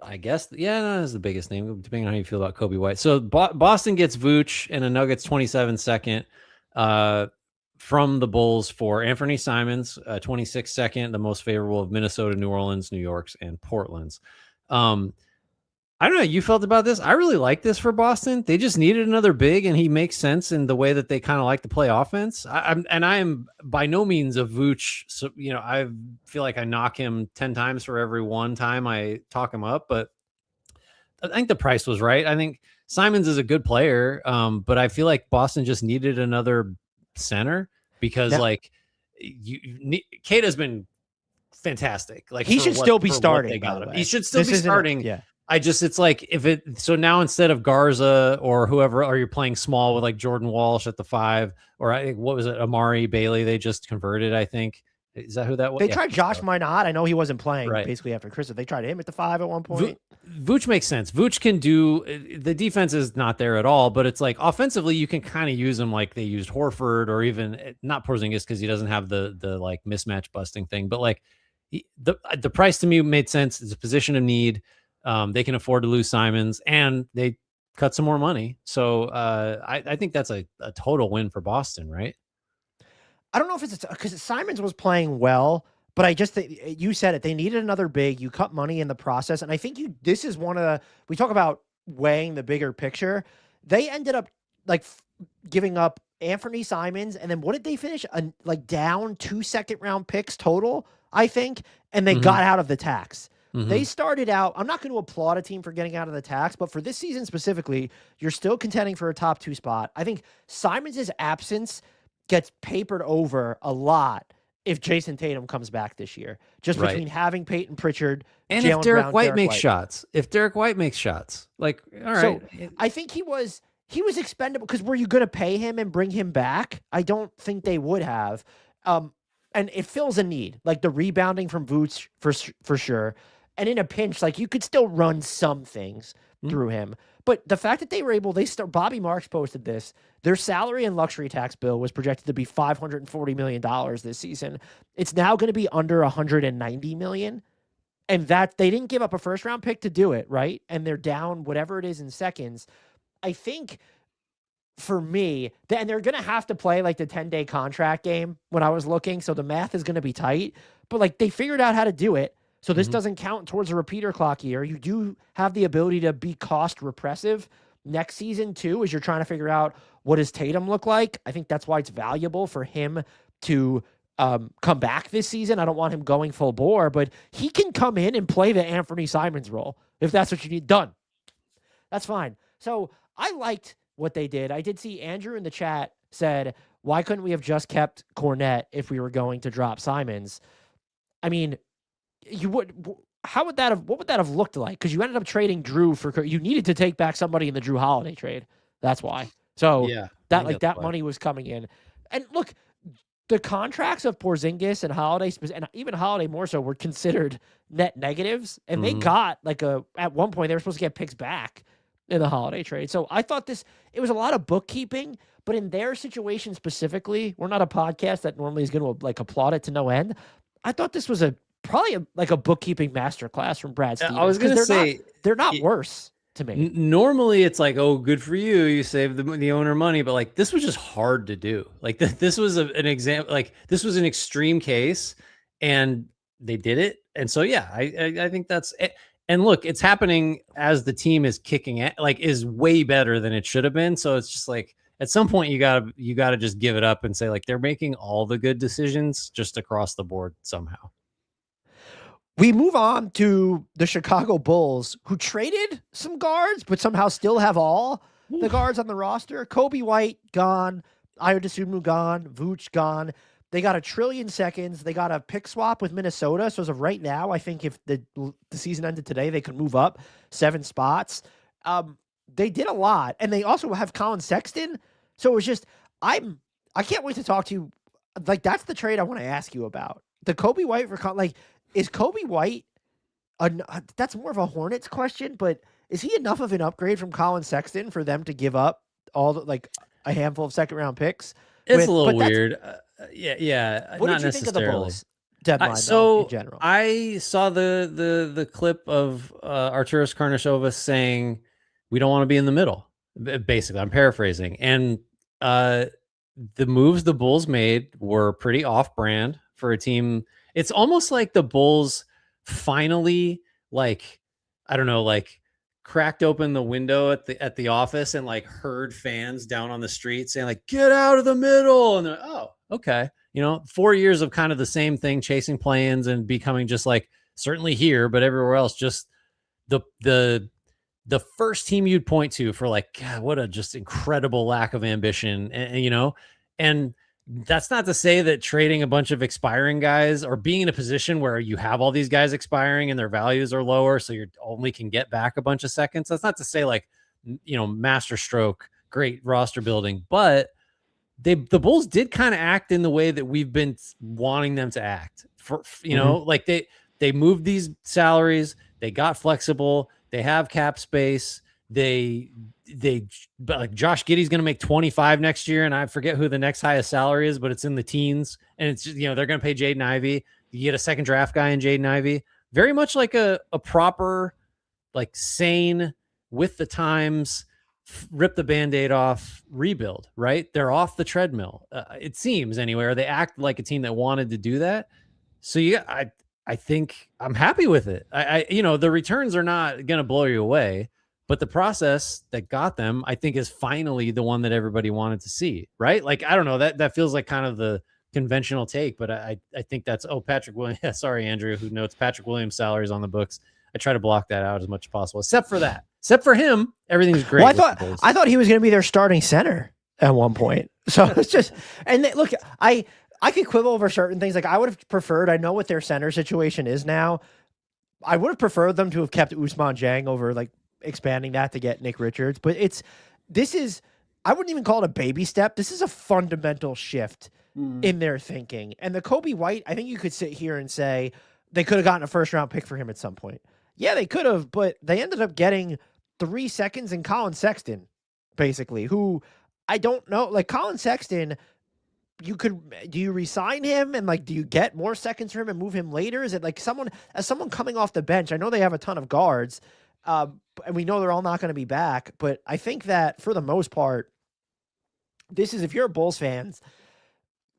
I guess. Yeah, that is the biggest name, depending on how you feel about Kobe White. So Boston gets Vooch and a Nuggets 27 second from the Bulls for Anthony Simons, 26 second, the most favorable of Minnesota, New Orleans, New York's, and Portland's. I don't know how you felt about this. I really like this for Boston. They just needed another big, and he makes sense in the way that they kind of like to play offense. I am by no means a Vooch. So, I feel like I knock him 10 times for every one time I talk him up, but I think the price was right. I think Simons is a good player, but I feel like Boston just needed another center because Kate has been fantastic. Like he should still be starting. He should still be starting. Yeah. It's like so now instead of Garza or whoever, or you're playing small with like Jordan Walsh at the 5, or what was it? Amari Bailey. They just converted, I think. Is that who that was? They tried Josh Minot. I know he wasn't playing basically after Kristaps. They tried him at the 5 at one point. Vooch makes sense. Vooch can do, the defense is not there at all, but it's like offensively, you can kind of use him like they used Horford, or even not Porzingis because he doesn't have the like mismatch busting thing, but like the price to me made sense. It's a position of need. They can afford to lose Simons, and they cut some more money. So I think that's a total win for Boston, right? I don't know if it's because Simons was playing well, but I just think you said it. They needed another big. You cut money in the process, and I think this is one of the. We talk about weighing the bigger picture. They ended up giving up Anthony Simons, and then what did they finish? Down 2 second-round picks total, I think, and they got out of the tax. They started out, I'm not going to applaud a team for getting out of the tax, but for this season specifically, you're still contending for a top 2 spot. I think Simons' absence gets papered over a lot if Jason Tatum comes back this year. Just between having Peyton Pritchard and Jaylen if Derek White makes shots. If Derek White makes shots. All right. So I think he was expendable because were you going to pay him and bring him back? I don't think they would have. And it fills a need, like the rebounding from Vooch for sure. And in a pinch, you could still run some things through him. But the fact that they were able, Bobby Marks posted this, their salary and luxury tax bill was projected to be $540 million this season. It's now going to be under $190 million. And that they didn't give up a first round pick to do it, right? And they're down whatever it is in seconds. I think for me, and they're going to have to play the 10-day contract game when I was looking. So the math is going to be tight. But they figured out how to do it. So this doesn't count towards a repeater clock year. You do have the ability to be cost repressive next season too, as you're trying to figure out what does Tatum look like. I think that's why it's valuable for him to come back this season. I don't want him going full bore, but he can come in and play the Anthony Simons role if that's what you need done. That's fine. So I liked what they did. I did see Andrew in the chat said, why couldn't we have just kept Cornette if we were going to drop Simons? I mean, what would that have looked like? Because you ended up trading Drew you needed to take back somebody in the Drew Holiday trade. That's why. So that money was coming in. And look, the contracts of Porzingis and Holiday, and even Holiday more so, were considered net negatives. And they got at one point they were supposed to get picks back. in the holiday trade. So I thought it was a lot of bookkeeping, but in their situation specifically, we're not a podcast that normally is going to like applaud it to no end. I thought this was probably a bookkeeping masterclass from Brad Stevens. I was going to say they're not worse to me. Normally it's like, oh, good for you. You saved the owner money, but like this was just hard to do. Like this was an example, like this was an extreme case and they did it. And so, yeah, I think that's it. And look, it's happening as the team is kicking it, like is way better than it should have been. So it's just like at some point you gotta just give it up and say like they're making all the good decisions just across the board somehow. We move on to the Chicago Bulls, who traded some guards, but somehow still have all the guards on the roster. Kobe White gone, Ayo Dosunmu gone, Vooch gone. They got 1 trillion seconds. They got a pick swap with Minnesota. So as of right now, I think if the season ended today, they could move up 7 spots. They did a lot, and they also have Colin Sexton. So it was just I can't wait to talk to you. Like that's the trade I want to ask you about. The Kobe White for is Kobe White? That's more of a Hornets question, but is he enough of an upgrade from Colin Sexton for them to give up a handful of second-round picks? It's a little weird. Yeah. What not did you think of the Bulls deadline in general? I saw the clip of Arturas Karnisovas saying we don't want to be in the middle. Basically, I'm paraphrasing. And the moves the Bulls made were pretty off-brand for a team. It's almost like the Bulls finally, like, I don't know, like cracked open the window at the office and like heard fans down on the street saying like, get out of the middle. And they're like, oh, okay. 4 years of kind of the same thing, chasing plans and becoming just like, certainly here, but everywhere else, just the first team you'd point to for like, God, what a just incredible lack of ambition. And that's not to say that trading a bunch of expiring guys or being in a position where you have all these guys expiring and their values are lower, so you only can get back a bunch of seconds. That's not to say like, master stroke, great roster building, but the Bulls did kind of act in the way that we've been wanting them to act like they moved these salaries, they got flexible, they have cap space, like Josh Giddey's going to make 25 next year, and I forget who the next highest salary is, but it's in the teens, and it's just, they're going to pay Jaden Ivey. You get a second draft guy in Jaden Ivey, very much like a proper, like sane with the times, rip the Band-Aid off, rebuild, right? They're off the treadmill. It seems anyway, or they act like a team that wanted to do that. So I think I'm happy with it. The returns are not going to blow you away, but the process that got them, I think, is finally the one that everybody wanted to see, right? Like, I don't know, that feels like kind of the conventional take, but I think that's, Patrick Williams. Sorry, Andrew, who notes Patrick Williams' salaries on the books. I try to block that out as much as possible, except for that. Except for him, everything's great. Well, I thought he was going to be their starting center at one point. So it's just, and look, I could quibble over certain things. Like I would have preferred, I know what their center situation is now. I would have preferred them to have kept Ousmane Dieng over like expanding that to get Nick Richards. But I wouldn't even call it a baby step. This is a fundamental shift in their thinking. And the Kobe White, I think you could sit here and say they could have gotten a first-round pick for him at some point. Yeah, they could have, but they ended up getting 3 seconds in Colin Sexton, basically, who I don't know. Like Colin Sexton, do you re-sign him and like do you get more seconds for him and move him later? Is it like someone coming off the bench? I know they have a ton of guards, and we know they're all not going to be back, but I think that for the most part, if you're a Bulls fans,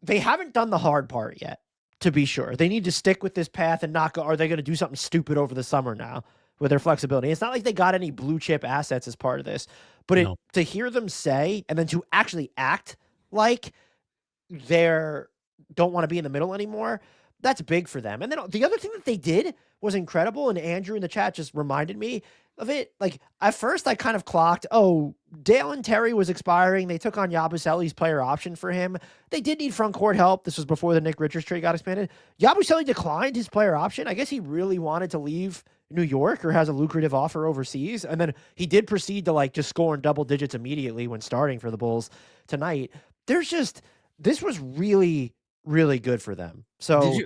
they haven't done the hard part yet, to be sure. They need to stick with this path and not go, are they going to do something stupid over the summer now with their flexibility? It's not like they got any blue chip assets as part of this, but to hear them say, and then to actually act like don't want to be in the middle anymore, that's big for them. And then the other thing that they did was incredible, and Andrew in the chat just reminded me of it. Like at first I kind of clocked, Dalen Terry was expiring. They took on Yabusele's player option for him. They did need front court help. This was before the Nick Richards trade got expanded. Yabusele declined his player option. I guess he really wanted to leave New York or has a lucrative offer overseas. And then he did proceed to like just score in double digits immediately when starting for the Bulls tonight. This was really, really good for them. So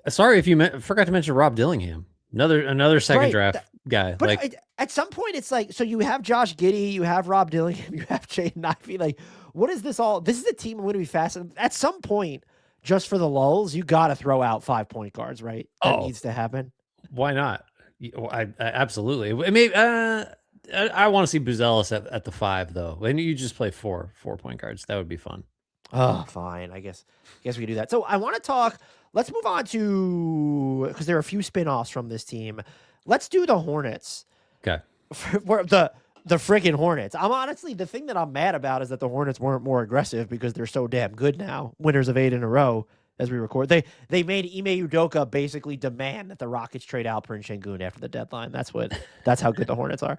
sorry if you forgot to mention Rob Dillingham, another second draft guy. But at some point it's like, so you have Josh Giddey, you have Rob Dillingham, you have Jaden Ivey. Like, what is this all? This is a team going to be fast. At some point, just for the lulls, you got to throw out 5 point guards, right? That needs to happen. Why not? I absolutely. I mean, I want to see Buzelis at the 5 though, and you just play 4 point guards. That would be fun. Oh, fine. I guess we can do that. So I want to talk. Let's move on to, because there are a few spinoffs from this team. Let's do the Hornets. Okay. The freaking Hornets. I'm honestly, the thing that I'm mad about is that the Hornets weren't more aggressive because they're so damn good now. Winners of 8 in a row as we record. They made Ime Udoka basically demand that the Rockets trade Alperen Şengün after the deadline. That's how good the Hornets are.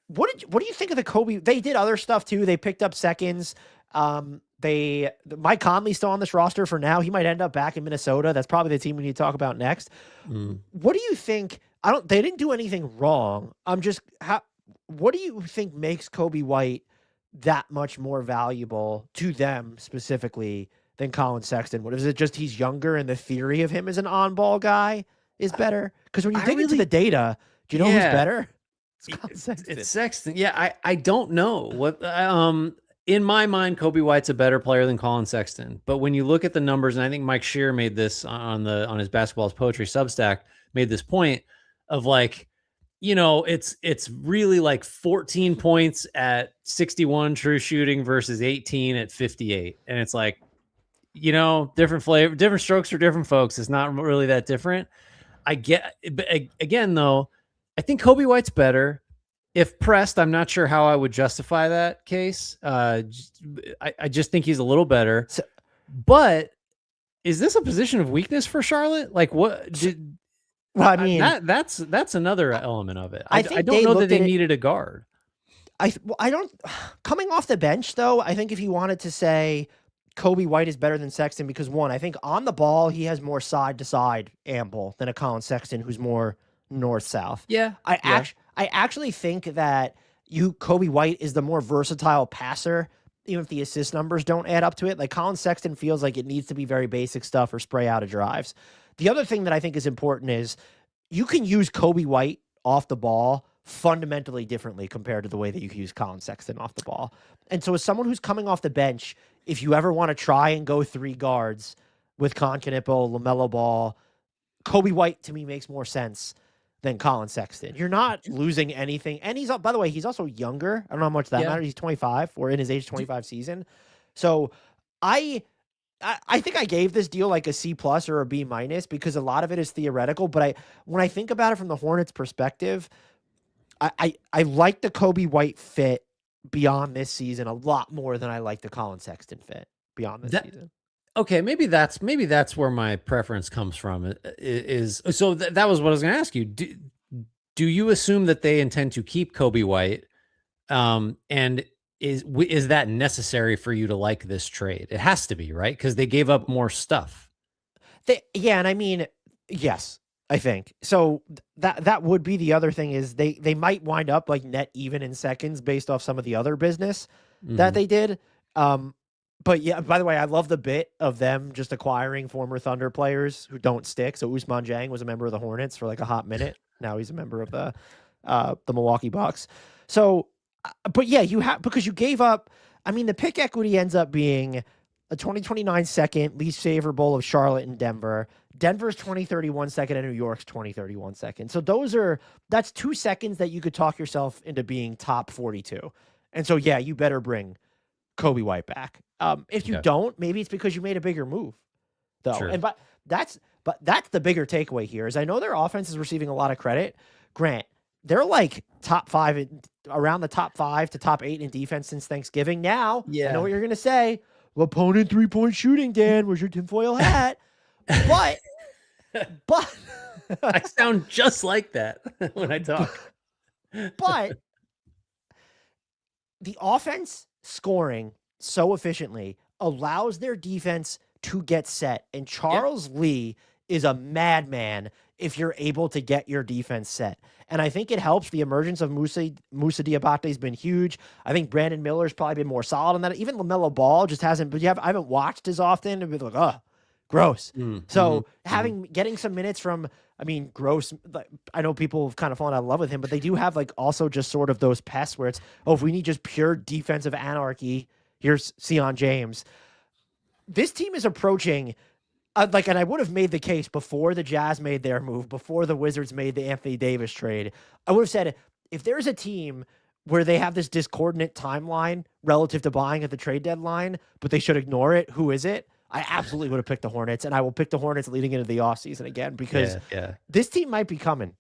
What do you think of the Kobe? They did other stuff too. They picked up seconds. Mike Conley's still on this roster for now. He might end up back in Minnesota. That's probably the team we need to talk about next. What do you think? They didn't do anything wrong. What do you think makes Kobe White that much more valuable to them specifically than Colin Sexton? What is it? Just he's younger and the theory of him as an on-ball guy is better? Because when you dig into the data, do you know who's better? It's Colin Sexton. It's Sexton. Yeah, I don't know what. In my mind, Kobe White's a better player than Colin Sexton. But when you look at the numbers, and I think Mike Shear made this on his Basketball's Poetry Substack, made this point of like, it's really like 14 points at 61 true shooting versus 18 at 58. And it's like, different flavor, different strokes for different folks. It's not really that different. I get, but again, though, I think Kobe White's better. If pressed, I'm not sure how I would justify that case. I just think he's a little better. But is this a position of weakness for Charlotte? Like, what did? Well, I mean, that's another element of it. I don't know that they needed a guard. I don't. Coming off the bench, though, I think if you wanted to say Kobe White is better than Sexton, because one, I think on the ball he has more side to side amble than a Colin Sexton who's more north south. Yeah, I actually think that Kobe White is the more versatile passer, even if the assist numbers don't add up to it. Like Colin Sexton feels like it needs to be very basic stuff or spray out of drives. The other thing that I think is important is you can use Kobe White off the ball fundamentally differently compared to the way that you can use Colin Sexton off the ball. And so as someone who's coming off the bench, if you ever want to try and go 3 guards with Concanipo, LaMelo Ball, Kobe White to me makes more sense than Colin Sexton. You're not losing anything. And by the way, he's also younger. I don't know how much that matters. He's 25. We're in his age 25 season. So I think I gave this deal like a C+ or a B- because a lot of it is theoretical. But when I think about it from the Hornets perspective, I like the Kobe White fit beyond this season a lot more than I like the Colin Sexton fit beyond this season. Okay, maybe that's where my preference comes from. So that was what I was going to ask you. Do you assume that they intend to keep Kobe White? And is that necessary for you to like this trade? It has to be, right? Because they gave up more stuff. And I mean, yes, I think so. That would be the other thing is they might wind up like net even in seconds based off some of the other business that they did. But yeah, by the way, I love the bit of them just acquiring former Thunder players who don't stick. So Ousmane Dieng was a member of the Hornets for like a hot minute. Now he's a member of the Milwaukee Bucks. So, but yeah, because you gave up. I mean, the pick equity ends up being a 2029 second, least favorable of Charlotte and Denver. Denver's 2031 second and New York's 2031 second. So that's 2 seconds that you could talk yourself into being top 42. And so yeah, you better bring Kobe White back. If you don't, maybe it's because you made a bigger move, though. Sure. But that's the bigger takeaway here is I know their offense is receiving a lot of credit. Grant, they're like top 5, around the top 5 to top 8 in defense since Thanksgiving. Now, I know what you're gonna say. Opponent 3-point shooting, Dan. Where's your tinfoil hat? But I sound just like that when I talk. But the offense scoring so efficiently allows their defense to get set. And Charles Lee is a madman if you're able to get your defense set. And I think it helps. The emergence of Moussa Diabate has been huge. I think Brandon Miller's probably been more solid on that. Even LaMelo Ball just hasn't, I haven't watched as often and been like, Gross. Mm, So getting some minutes from, I mean, Gross, I know people have kind of fallen out of love with him, but they do have like also just sort of those pests where it's, oh, if we need just pure defensive anarchy, here's Sion James. This team is approaching, and I would have made the case before the Jazz made their move, before the Wizards made the Anthony Davis trade. I would have said, if there's a team where they have this discordant timeline relative to buying at the trade deadline, but they should ignore it, who is it? I absolutely would have picked the Hornets, and I will pick the Hornets leading into the offseason again because this team might be coming.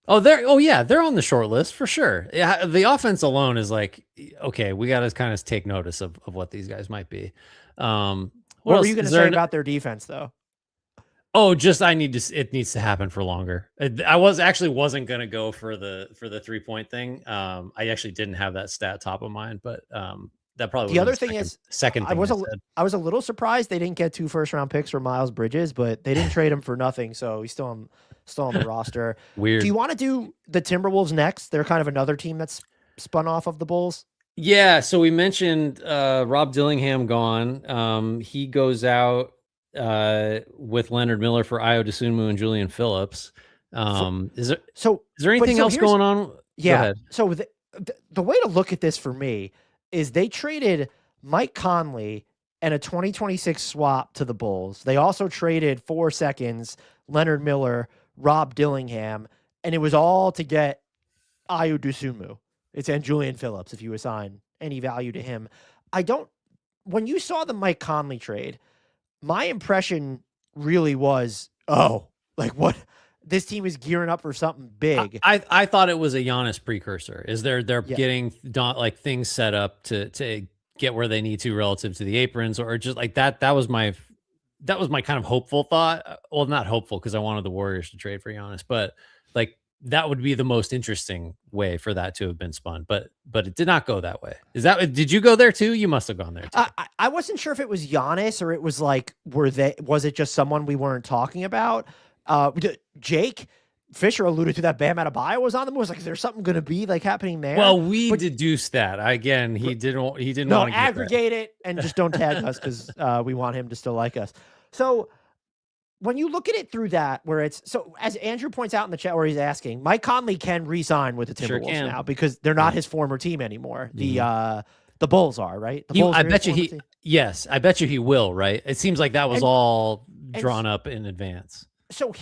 They're on the short list for sure. Yeah, the offense alone is like, okay, we got to kind of take notice of what these guys might be. What were you going to say about their defense, though? Oh, it needs to happen for longer. I wasn't going to go for the 3-point thing. I actually didn't have that stat top of mind, but that probably the other thing second thing I was a little surprised they didn't get 2 first-round picks for Miles Bridges, but they didn't trade him for nothing, so he's still on the roster. Weird. Do you want to do the Timberwolves next? They're kind of another team that's spun off of the Bulls. Yeah, so we mentioned Rob Dillingham gone. He goes out with Leonard Miller for Ayo Dosunmu and Julian Phillips. Is there anything else going on? Yeah. So the way to look at this for me is they traded Mike Conley and a 2026 swap to the Bulls. They also traded 4 seconds, Leonard Miller, Rob Dillingham, and it was all to get Ayo Dosunmu. And Julian Phillips, if you assign any value to him. When you saw the Mike Conley trade, my impression really was, what? This team is gearing up for something big. I thought it was a Giannis precursor. Is they're getting like things set up to get where they need to relative to the aprons, or just like that. That was my kind of hopeful thought. Well, not hopeful because I wanted the Warriors to trade for Giannis, but like that would be the most interesting way for that to have been spun. But it did not go that way. Did you go there too? You must have gone there too. I wasn't sure if it was Giannis or it was like, was it just someone we weren't talking about? Jake Fisher alluded to that Bam Adebayo was on the move. Was like, is there something going to be like happening there? Well, we deduced that again. He didn't want to aggregate it and just don't tag us because we want him to still like us. So when you look at it through that, where it's so as Andrew points out in the chat where he's asking, Mike Conley can re-sign with the Timberwolves now because they're not his former team anymore. The Bulls are, right? I bet you he will, right? It seems like that was all drawn up in advance. So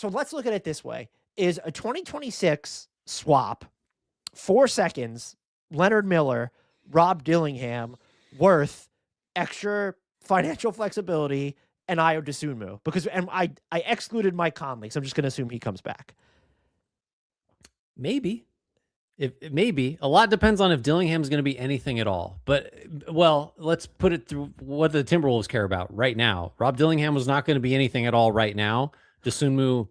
let's look at it this way. Is a 2026 swap, 4 seconds, Leonard Miller, Rob Dillingham, worth extra financial flexibility and Ayo Dosunmu? Because I excluded Mike Conley, so I'm just going to assume he comes back. Maybe. Maybe. A lot depends on if Dillingham's going to be anything at all. But, well, let's put it through what the Timberwolves care about right now. Rob Dillingham was not going to be anything at all right now. Dosunmu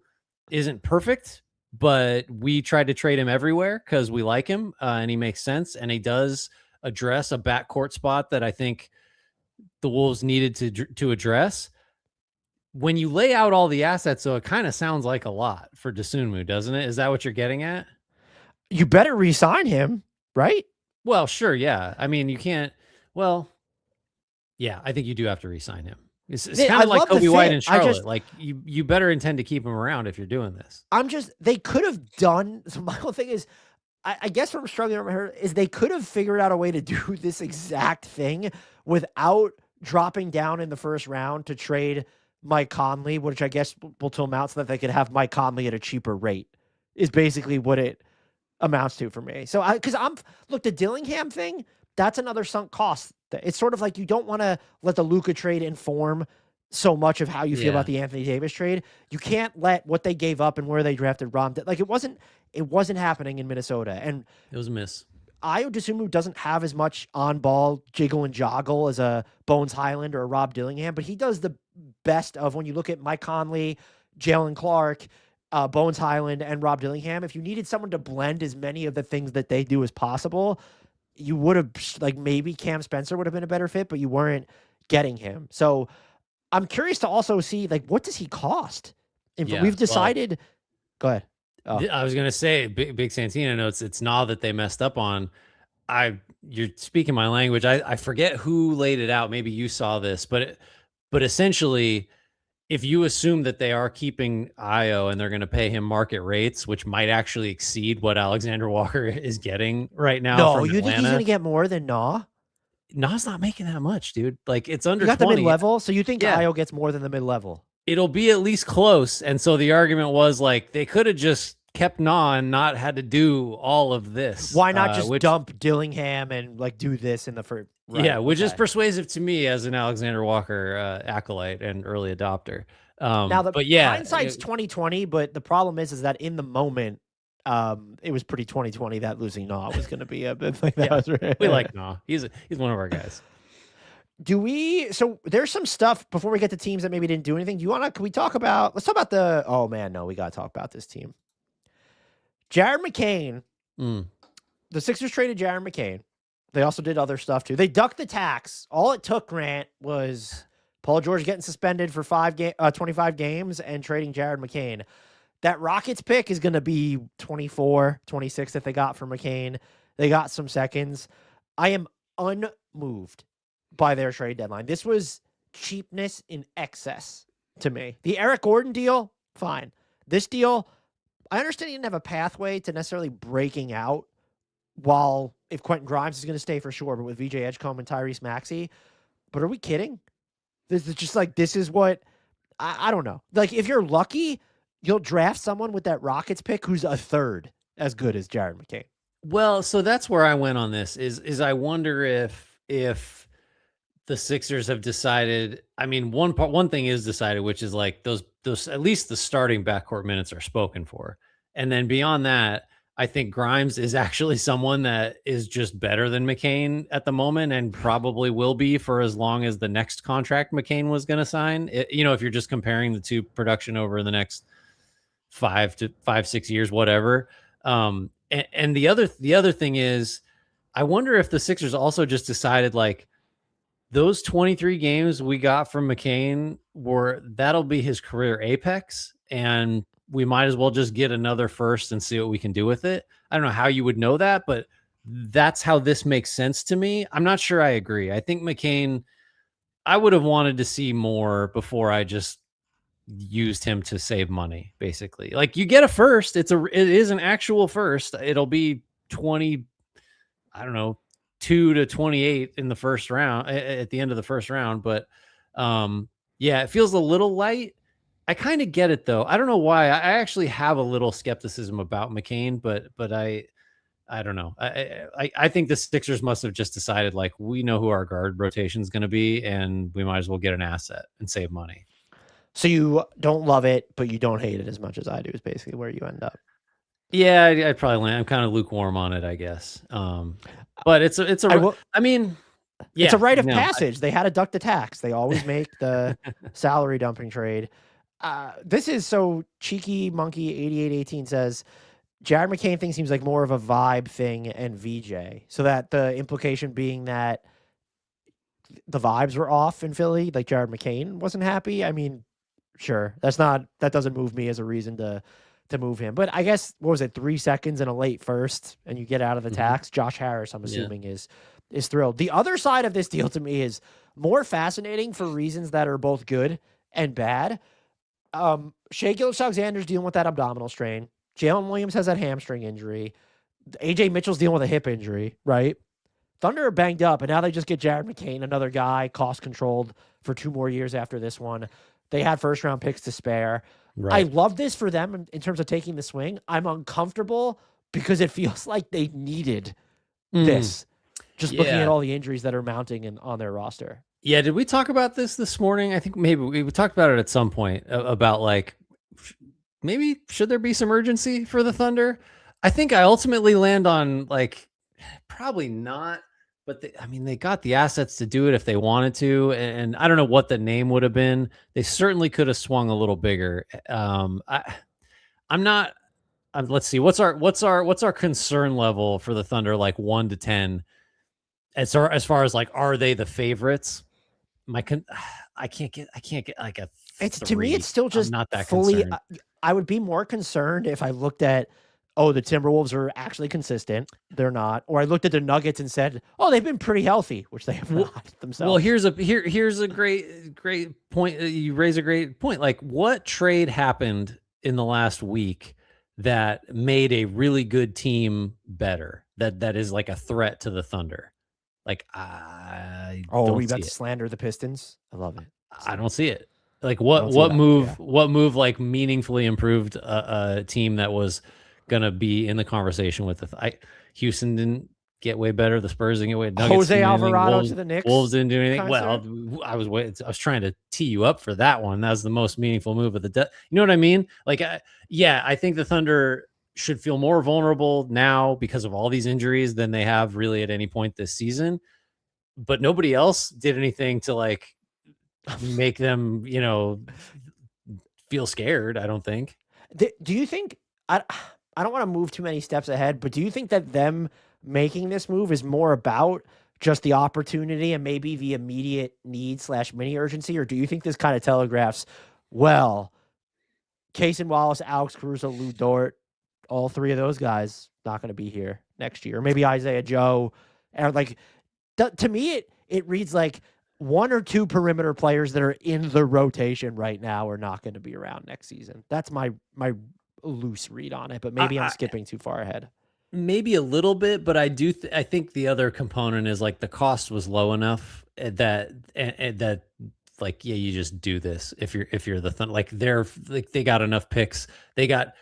isn't perfect, but we tried to trade him everywhere because we like him and he makes sense. And he does address a backcourt spot that I think the Wolves needed to address. When you lay out all the assets, though, it kind of sounds like a lot for Dosunmu, doesn't it? Is that what you're getting at? You better re-sign him, right? Well, sure, yeah. I mean, you can't. Well, yeah, I think you do have to re-sign him. It's kind of like Kobe White and Charlotte. Like you better intend to keep him around if you're doing this. They could have done. So my whole thing is, I guess what I'm struggling with here is they could have figured out a way to do this exact thing without dropping down in the first round to trade Mike Conley, which I guess will to amount so that they could have Mike Conley at a cheaper rate. Is basically what it amounts to for me. So the Dillingham thing, that's another sunk cost. It's sort of like you don't want to let the Luka trade inform so much of how you feel about the Anthony Davis trade. You can't let what they gave up and where they drafted Rom. Like it wasn't happening in Minnesota. And it was a miss. Ayo Dosunmu doesn't have as much on-ball jiggle and joggle as a Bones Highland or a Rob Dillingham, but he does the best of when you look at Mike Conley, Jalen Clark, Bones Highland, and Rob Dillingham. If you needed someone to blend as many of the things that they do as possible, you would have, like, maybe Cam Spencer would have been a better fit, but you weren't getting him. So I'm curious to also see, like, what does he cost? We've decided. Go ahead. Oh. I was going to say, Big Santino notes, it's not that they messed up on. You're speaking my language. I forget who laid it out. Maybe you saw this, but But essentially, if you assume that they are keeping Io and they're going to pay him market rates, which might actually exceed what Alexander Walker is getting right now No, from you think he's Atlanta. going to get more than Nah? Nah's not making that much, dude. Like, it's under You got 20. the mid-level, so you think Yeah. Io gets more than the mid-level? It'll be at least close. And so the argument was like, they could have just kept Nah and not had to do all of this. Why not just dump Dillingham and like do this in the first? Right, yeah, which is persuasive to me as an Alexander Walker acolyte and early adopter. Now, but yeah, hindsight's 2020, but the problem is that in the moment, it was pretty 2020 that losing Nah was going to be a bit like that. Yeah, we like Nah. He's one of our guys. So there's some stuff before we get to teams that maybe didn't do anything. Let's talk about oh man, no, we got to talk about this team. Jaren McCain. The Sixers traded Jaren McCain. They also did other stuff too. They ducked the tax. All it took, Grant, was Paul George getting suspended for 25 games and trading Jaren McCain. That Rockets pick is going to be 24, 26 that they got from McCain. They got some seconds. I am unmoved by their trade deadline. This was cheapness in excess to me. The Eric Gordon deal, fine. This deal, I understand he didn't have a pathway to necessarily breaking out if Quentin Grimes is going to stay for sure, but with VJ Edgecombe and Tyrese Maxey. But are we kidding? This is just like, this is what, I don't know. Like, if you're lucky, you'll draft someone with that Rockets pick who's a third as good as Jaren McCain. Well, so that's where I went on this is I wonder if the Sixers have decided, I mean, one thing is decided, which is like those at least the starting backcourt minutes are spoken for. And then beyond that, I think Grimes is actually someone that is just better than McCain at the moment and probably will be for as long as the next contract McCain was going to sign. If you're just comparing the two production over the next 5-6 years, whatever. And the other thing is, I wonder if the Sixers also just decided like those 23 games we got from McCain that'll be his career apex, and we might as well just get another first and see what we can do with it. I don't know how you would know that, but that's how this makes sense to me. I'm not sure I agree. I think McCain, I would have wanted to see more before I just used him to save money, basically. Like, you get a first, it is an actual first. It'll be 20, I don't know, 2 to 28 in the first round, at the end of the first round. But yeah, it feels a little light. I kind of get it though. I don't know why. I actually have a little skepticism about McCain, but I don't know. I think the Sixers must have just decided like, we know who our guard rotation is going to be, and we might as well get an asset and save money. So you don't love it, but you don't hate it as much as I do, is basically where you end up. Yeah, I'd probably land. I'm kind of lukewarm on it, I guess. But it's a yeah, it's a rite of passage. They had to duck the tax. They always make the salary dumping trade. This is so cheeky. Monkey 8818 says Jaren McCain thing seems like more of a vibe thing and VJ. So that the implication being that the vibes were off in Philly, like Jaren McCain wasn't happy. I mean, sure, that doesn't move me as a reason to move him. But I guess, what was it, 3 seconds and a late first, and you get out of the tax. Josh Harris, I'm assuming, is thrilled. The other side of this deal to me is more fascinating for reasons that are both good and bad. Shai Gilgeous-Alexander's dealing with that abdominal strain. Jalen Williams has that hamstring injury. AJ Mitchell's dealing with a hip injury, right? Thunder are banged up, and now they just get Jaren McCain, another guy, cost-controlled for 2 more years after this one. They had first-round picks to spare. Right. I love this for them in terms of taking the swing. I'm uncomfortable because it feels like they needed this, just looking at all the injuries that are mounting on their roster. Yeah, did we talk about this morning? I think maybe we talked about it at some point about like, maybe should there be some urgency for the Thunder? I think I ultimately land on like, probably not. But they got the assets to do it if they wanted to, and I don't know what the name would have been. They certainly could have swung a little bigger. I'm not. Let's see. What's our concern level for the Thunder? Like 1 to 10. As far as like, are they the favorites? I can't get like a. It's 3. To me, it's still just I'm not that fully. concerned. I would be more concerned if I looked at oh, the Timberwolves are actually consistent. They're not. Or I looked at the Nuggets and said, oh, they've been pretty healthy, which they have not themselves. Well, here's a great point. You raise a great point. Like, what trade happened in the last week that made a really good team better? That is like a threat to the Thunder. Like, I don't we see about to it. slander the Pistons. I love it. I don't see it. Like, what move like meaningfully improved a team that was gonna be in the conversation with Houston didn't get way better. The Spurs didn't get way. Nuggets Jose Alvarado to the Knicks. Wolves didn't do anything. Well, I was trying to tee you up for that one. That was the most meaningful move of the day. You know what I mean? Like, I think the Thunder should feel more vulnerable now because of all these injuries than they have really at any point this season. But nobody else did anything to like make them, feel scared. I don't think. Do you think I don't want to move too many steps ahead, but do you think that them making this move is more about just the opportunity and maybe the immediate need / mini urgency? Or do you think this kind of telegraphs, well, Cason Wallace, Alex Caruso, Lou Dort, all three of those guys not going to be here next year? Or maybe Isaiah Joe. And like, to me, it reads like one or two perimeter players that are in the rotation right now are not going to be around next season. That's my loose read on it, but maybe I'm skipping too far ahead. Maybe a little bit, but I do. I think the other component is like the cost was low enough that like, yeah, you just do this if you're the Thunder. Like they got enough picks. They got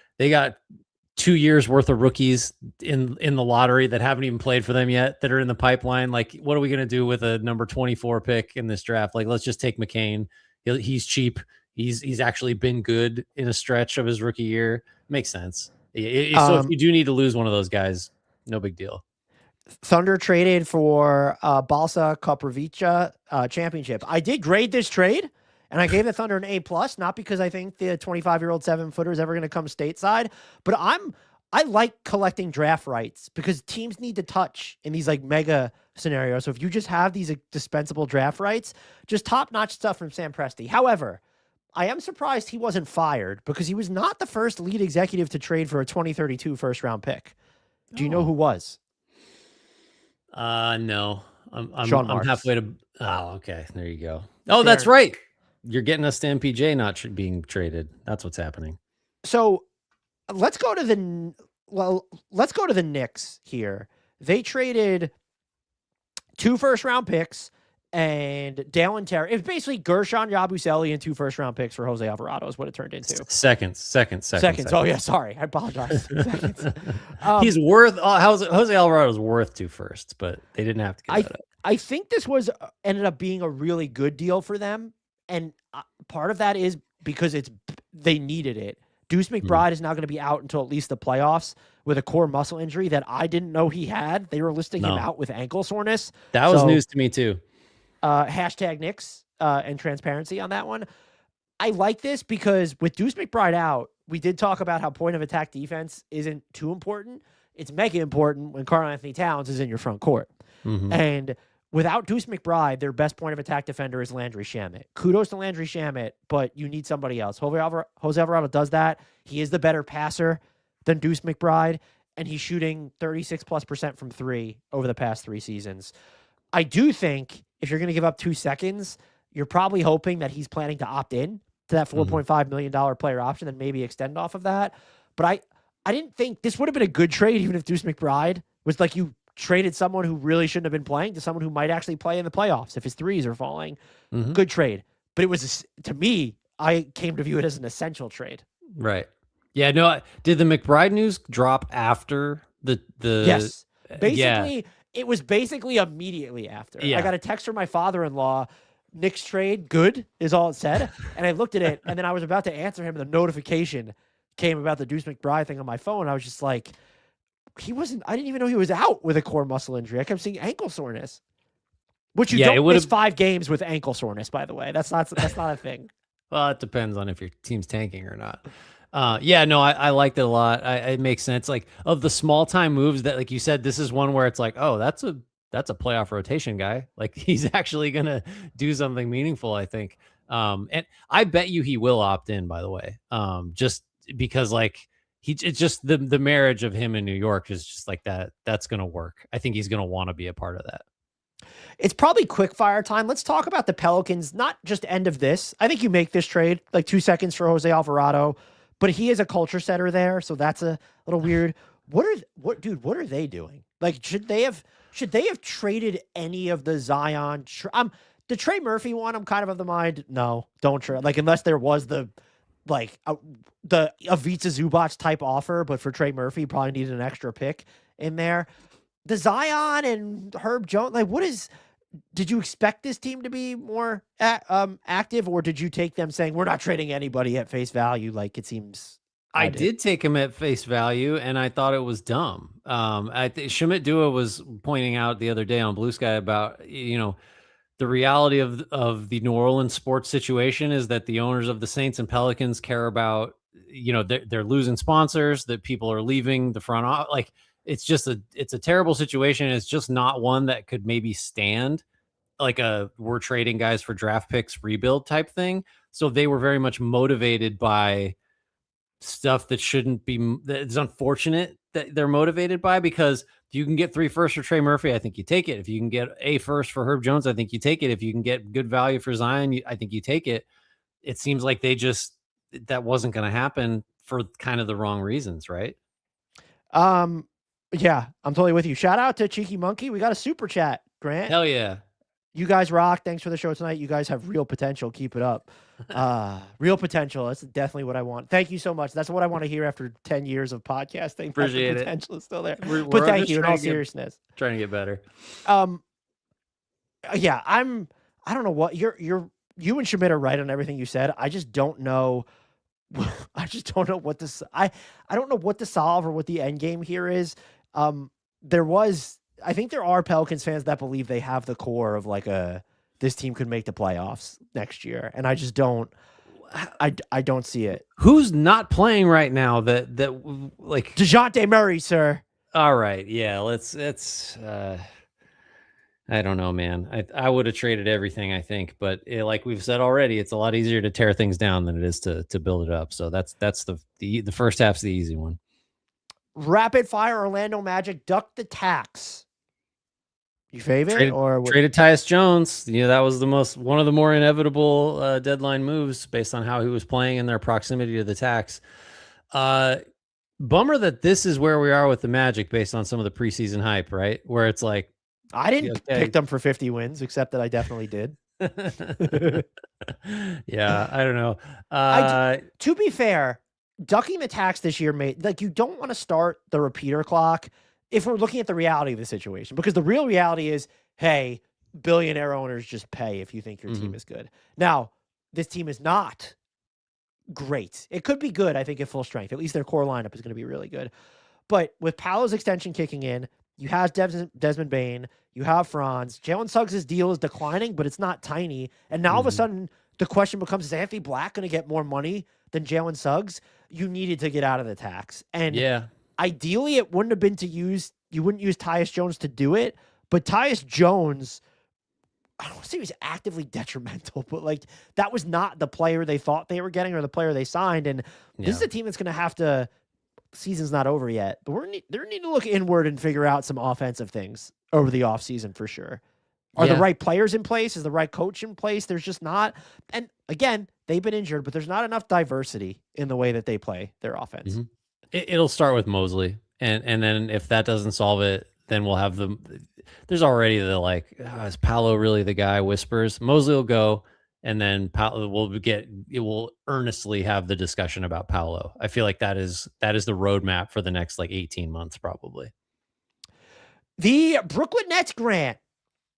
2 years worth of rookies in the lottery that haven't even played for them yet that are in the pipeline. Like, what are we gonna do with a number 24 pick in this draft? Like, let's just take McCain. He's cheap. He's actually been good in a stretch of his rookie year. Makes sense. So if you do need to lose one of those guys, no big deal. Thunder traded for Balsa Koprivica championship. I did grade this trade, and I gave the Thunder an A+, not because I think the 25-year-old 7-footer is ever going to come stateside, but I like collecting draft rights because teams need to touch in these like mega scenarios. So if you just have these dispensable draft rights, just top-notch stuff from Sam Presti. However, I am surprised he wasn't fired because he was not the first lead executive to trade for a 2032 first-round pick. Do you know who was? No. I'm Marks. halfway to. Oh, okay. There you go. Oh, that's right. You're getting us to MPJ not being traded. That's what's happening. So let's go to the Knicks here. They traded 2 first-round picks and Dalen Terry. It's basically Gershon Yabusele and 2 first-round picks for Jose Alvarado is what it turned into. Seconds. Oh, yeah, sorry. I apologize. Seconds. He's worth Jose Alvarado's worth 2 firsts, but they didn't have to get that up. I think this ended up being a really good deal for them, and part of that is because they needed it. Deuce McBride is now going to be out until at least the playoffs with a core muscle injury that I didn't know he had. They were listing him out with ankle soreness. That was news to me too. Hashtag Knicks and transparency on that one. I like this because with Deuce McBride out, we did talk about how point of attack defense isn't too important. It's mega important when Karl Anthony Towns is in your front court. Mm-hmm. And without Deuce McBride, their best point of attack defender is Landry Shamet. Kudos to Landry Shamet, but you need somebody else. Jose Alvarado does that. He is the better passer than Deuce McBride, and he's shooting 36+% from 3 over the past 3 seasons. I do think if you're going to give up 2 seconds, you're probably hoping that he's planning to opt in to that $4.5 million player option and maybe extend off of that. But I didn't think this would have been a good trade even if Deuce McBride was like you traded someone who really shouldn't have been playing to someone who might actually play in the playoffs if his threes are falling. Mm-hmm. Good trade. But it was, to me, I came to view it as an essential trade. Right. Yeah, no, did the McBride news drop after the Yes. Basically, it was basically immediately after. Yeah. I got a text from my father-in-law, Knicks trade, good, is all it said. And I looked at it, and then I was about to answer him, and the notification came about the Deuce McBride thing on my phone. I was just like, I didn't even know he was out with a core muscle injury. I kept seeing ankle soreness. Which you don't miss 5 games with ankle soreness, by the way. That's not a thing. Well, it depends on if your team's tanking or not. I liked it a lot. It makes sense. Like, of the small time moves that, like you said, this is one where it's like, oh, that's a playoff rotation guy. Like, he's actually gonna do something meaningful, I think. And I bet you he will opt in, by the way. Just because, like, it's just the marriage of him in New York is just like that. That's going to work. I think he's going to want to be a part of that. It's probably quick fire time. Let's talk about the Pelicans, not just end of this. I think you make this trade like 2 seconds for Jose Alvarado, but he is a culture setter there, so that's a little weird. What are they doing? Like, should they have traded any of the Zion? The Trey Murphy one, I'm kind of the mind, no, don't trade. Like, unless there was the Ivica Zubac type offer, but for Trey Murphy, probably needed an extra pick in there. The Zion and Herb Jones, like, did you expect this team to be more active, or did you take them saying we're not trading anybody at face value? Like, it seems I did take him at face value, and I thought it was dumb. Shamit Dua was pointing out the other day on Blue Sky about, the reality of the New Orleans sports situation is that the owners of the Saints and Pelicans care about, they're losing sponsors, that people are leaving the front office. Like, it's a terrible situation. It's just not one that could maybe stand like we're trading guys for draft picks rebuild type thing. So they were very much motivated by stuff that shouldn't be. It's unfortunate that they're motivated by, because if you can get 3 firsts for Trey Murphy, I think you take it. If you can get a first for Herb Jones, I think you take it. If you can get good value for Zion, I think you take it. It seems like that wasn't going to happen for kind of the wrong reasons, right? Yeah, I'm totally with you. Shout out to Cheeky Monkey. We got a super chat, Grant. Hell yeah. You guys rock. Thanks for the show tonight. You guys have real potential. Keep it up. Real potential. That's definitely what I want. Thank you so much. That's what I want to hear after 10 years of podcasting. Appreciate the potential is still there. But thank you in all seriousness. Trying to get better. Yeah, I don't know what you and Shamit are right on everything you said. I just don't know. I just don't know what this. I don't know what to solve or what the end game here is. I think there are Pelicans fans that believe they have the core of this team could make the playoffs next year, and I just don't. I don't see it. Who's not playing right now? That like DeJounte Murray, sir. All right, yeah. Let's. I don't know, man. I would have traded everything, I think, but like we've said already, it's a lot easier to tear things down than it is to build it up. So that's the first half's the easy one. Rapid fire Orlando Magic duck the tax. You favorite traded Tyus Jones? That was one of the more inevitable deadline moves based on how he was playing and their proximity to the tax. Bummer that this is where we are with the Magic based on some of the preseason hype, right? Where it's like, I didn't pick them for 50 wins, except that I definitely did. Yeah, I don't know. To be fair, ducking the tax this year you don't want to start the repeater clock if we're looking at the reality of the situation, because the real reality is, hey, billionaire owners just pay if you think your team is good. Now, this team is not great. It could be good, I think, at full strength. At least their core lineup is going to be really good. But with Paolo's extension kicking in, you have Desmond Bane, you have Franz. Jalen Suggs' deal is declining, but it's not tiny. And now all of a sudden, the question becomes, is Anthony Black going to get more money than Jalen Suggs? You needed to get out of the tax. And ideally, it wouldn't have been you wouldn't use Tyus Jones to do it, but Tyus Jones, I don't want to say he was actively detrimental, but that was not the player they thought they were getting or the player they signed. And this is a team that's going to have to, season's not over yet, but they need to look inward and figure out some offensive things over the offseason for sure. Are the right players in place? Is the right coach in place? There's just not. And again, they've been injured, but there's not enough diversity in the way that they play their offense. It'll start with Mosley. And then if that doesn't solve it, then we'll have there's already the is Paolo really the guy? Whispers. Mosley will go, and then Paolo will earnestly have the discussion about Paolo. I feel like that is the roadmap for the next 18 months, probably. The Brooklyn Nets, Grant,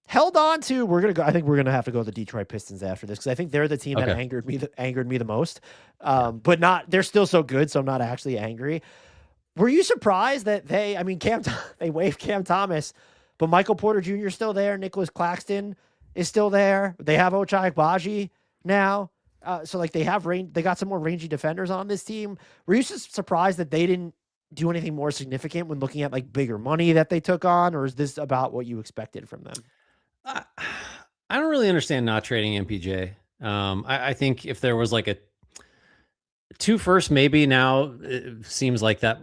held on to. I think we're gonna have to go to the Detroit Pistons after this, because I think they're the team that angered me the most. But they're still so good, so I'm not actually angry. Were you surprised that they waived Cam Thomas, but Michael Porter Jr. is still there, Nicholas Claxton is still there. They have Ochai Agbaji now. So they have they got some more rangy defenders on this team. Were you just surprised that they didn't do anything more significant when looking at bigger money that they took on, or is this about what you expected from them? I don't really understand not trading MPJ. I think if there was 2 firsts maybe now it seems like that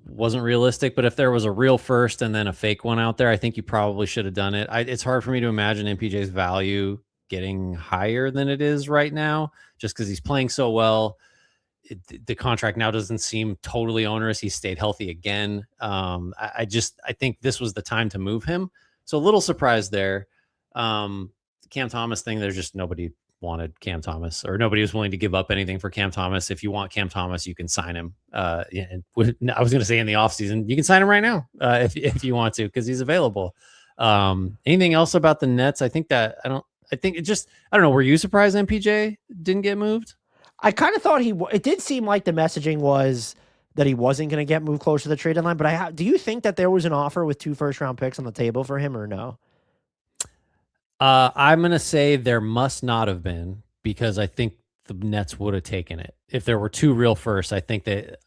wasn't realistic, but if there was a real first and then a fake one out there, I think you probably should have done it. It's hard for me to imagine MPJ's value getting higher than it is right now, just because he's playing so well. The contract now doesn't seem totally onerous. He stayed healthy again. I think this was the time to move him. So a little surprised there. Cam Thomas thing, there's just nobody wanted Cam Thomas, or nobody was willing to give up anything for Cam Thomas. If you want Cam Thomas, you can sign him. I was going to say in the offseason, you can sign him right now if you want to, because he's available. Anything else about the Nets? I don't know. Were you surprised MPJ didn't get moved? I kind of thought it did seem like the messaging was that he wasn't going to get moved close to the trade deadline. But do you think that there was an offer with 2 first-round picks on the table for him, or no? I'm going to say there must not have been, because I think the Nets would have taken it. If there were 2 real firsts, I think that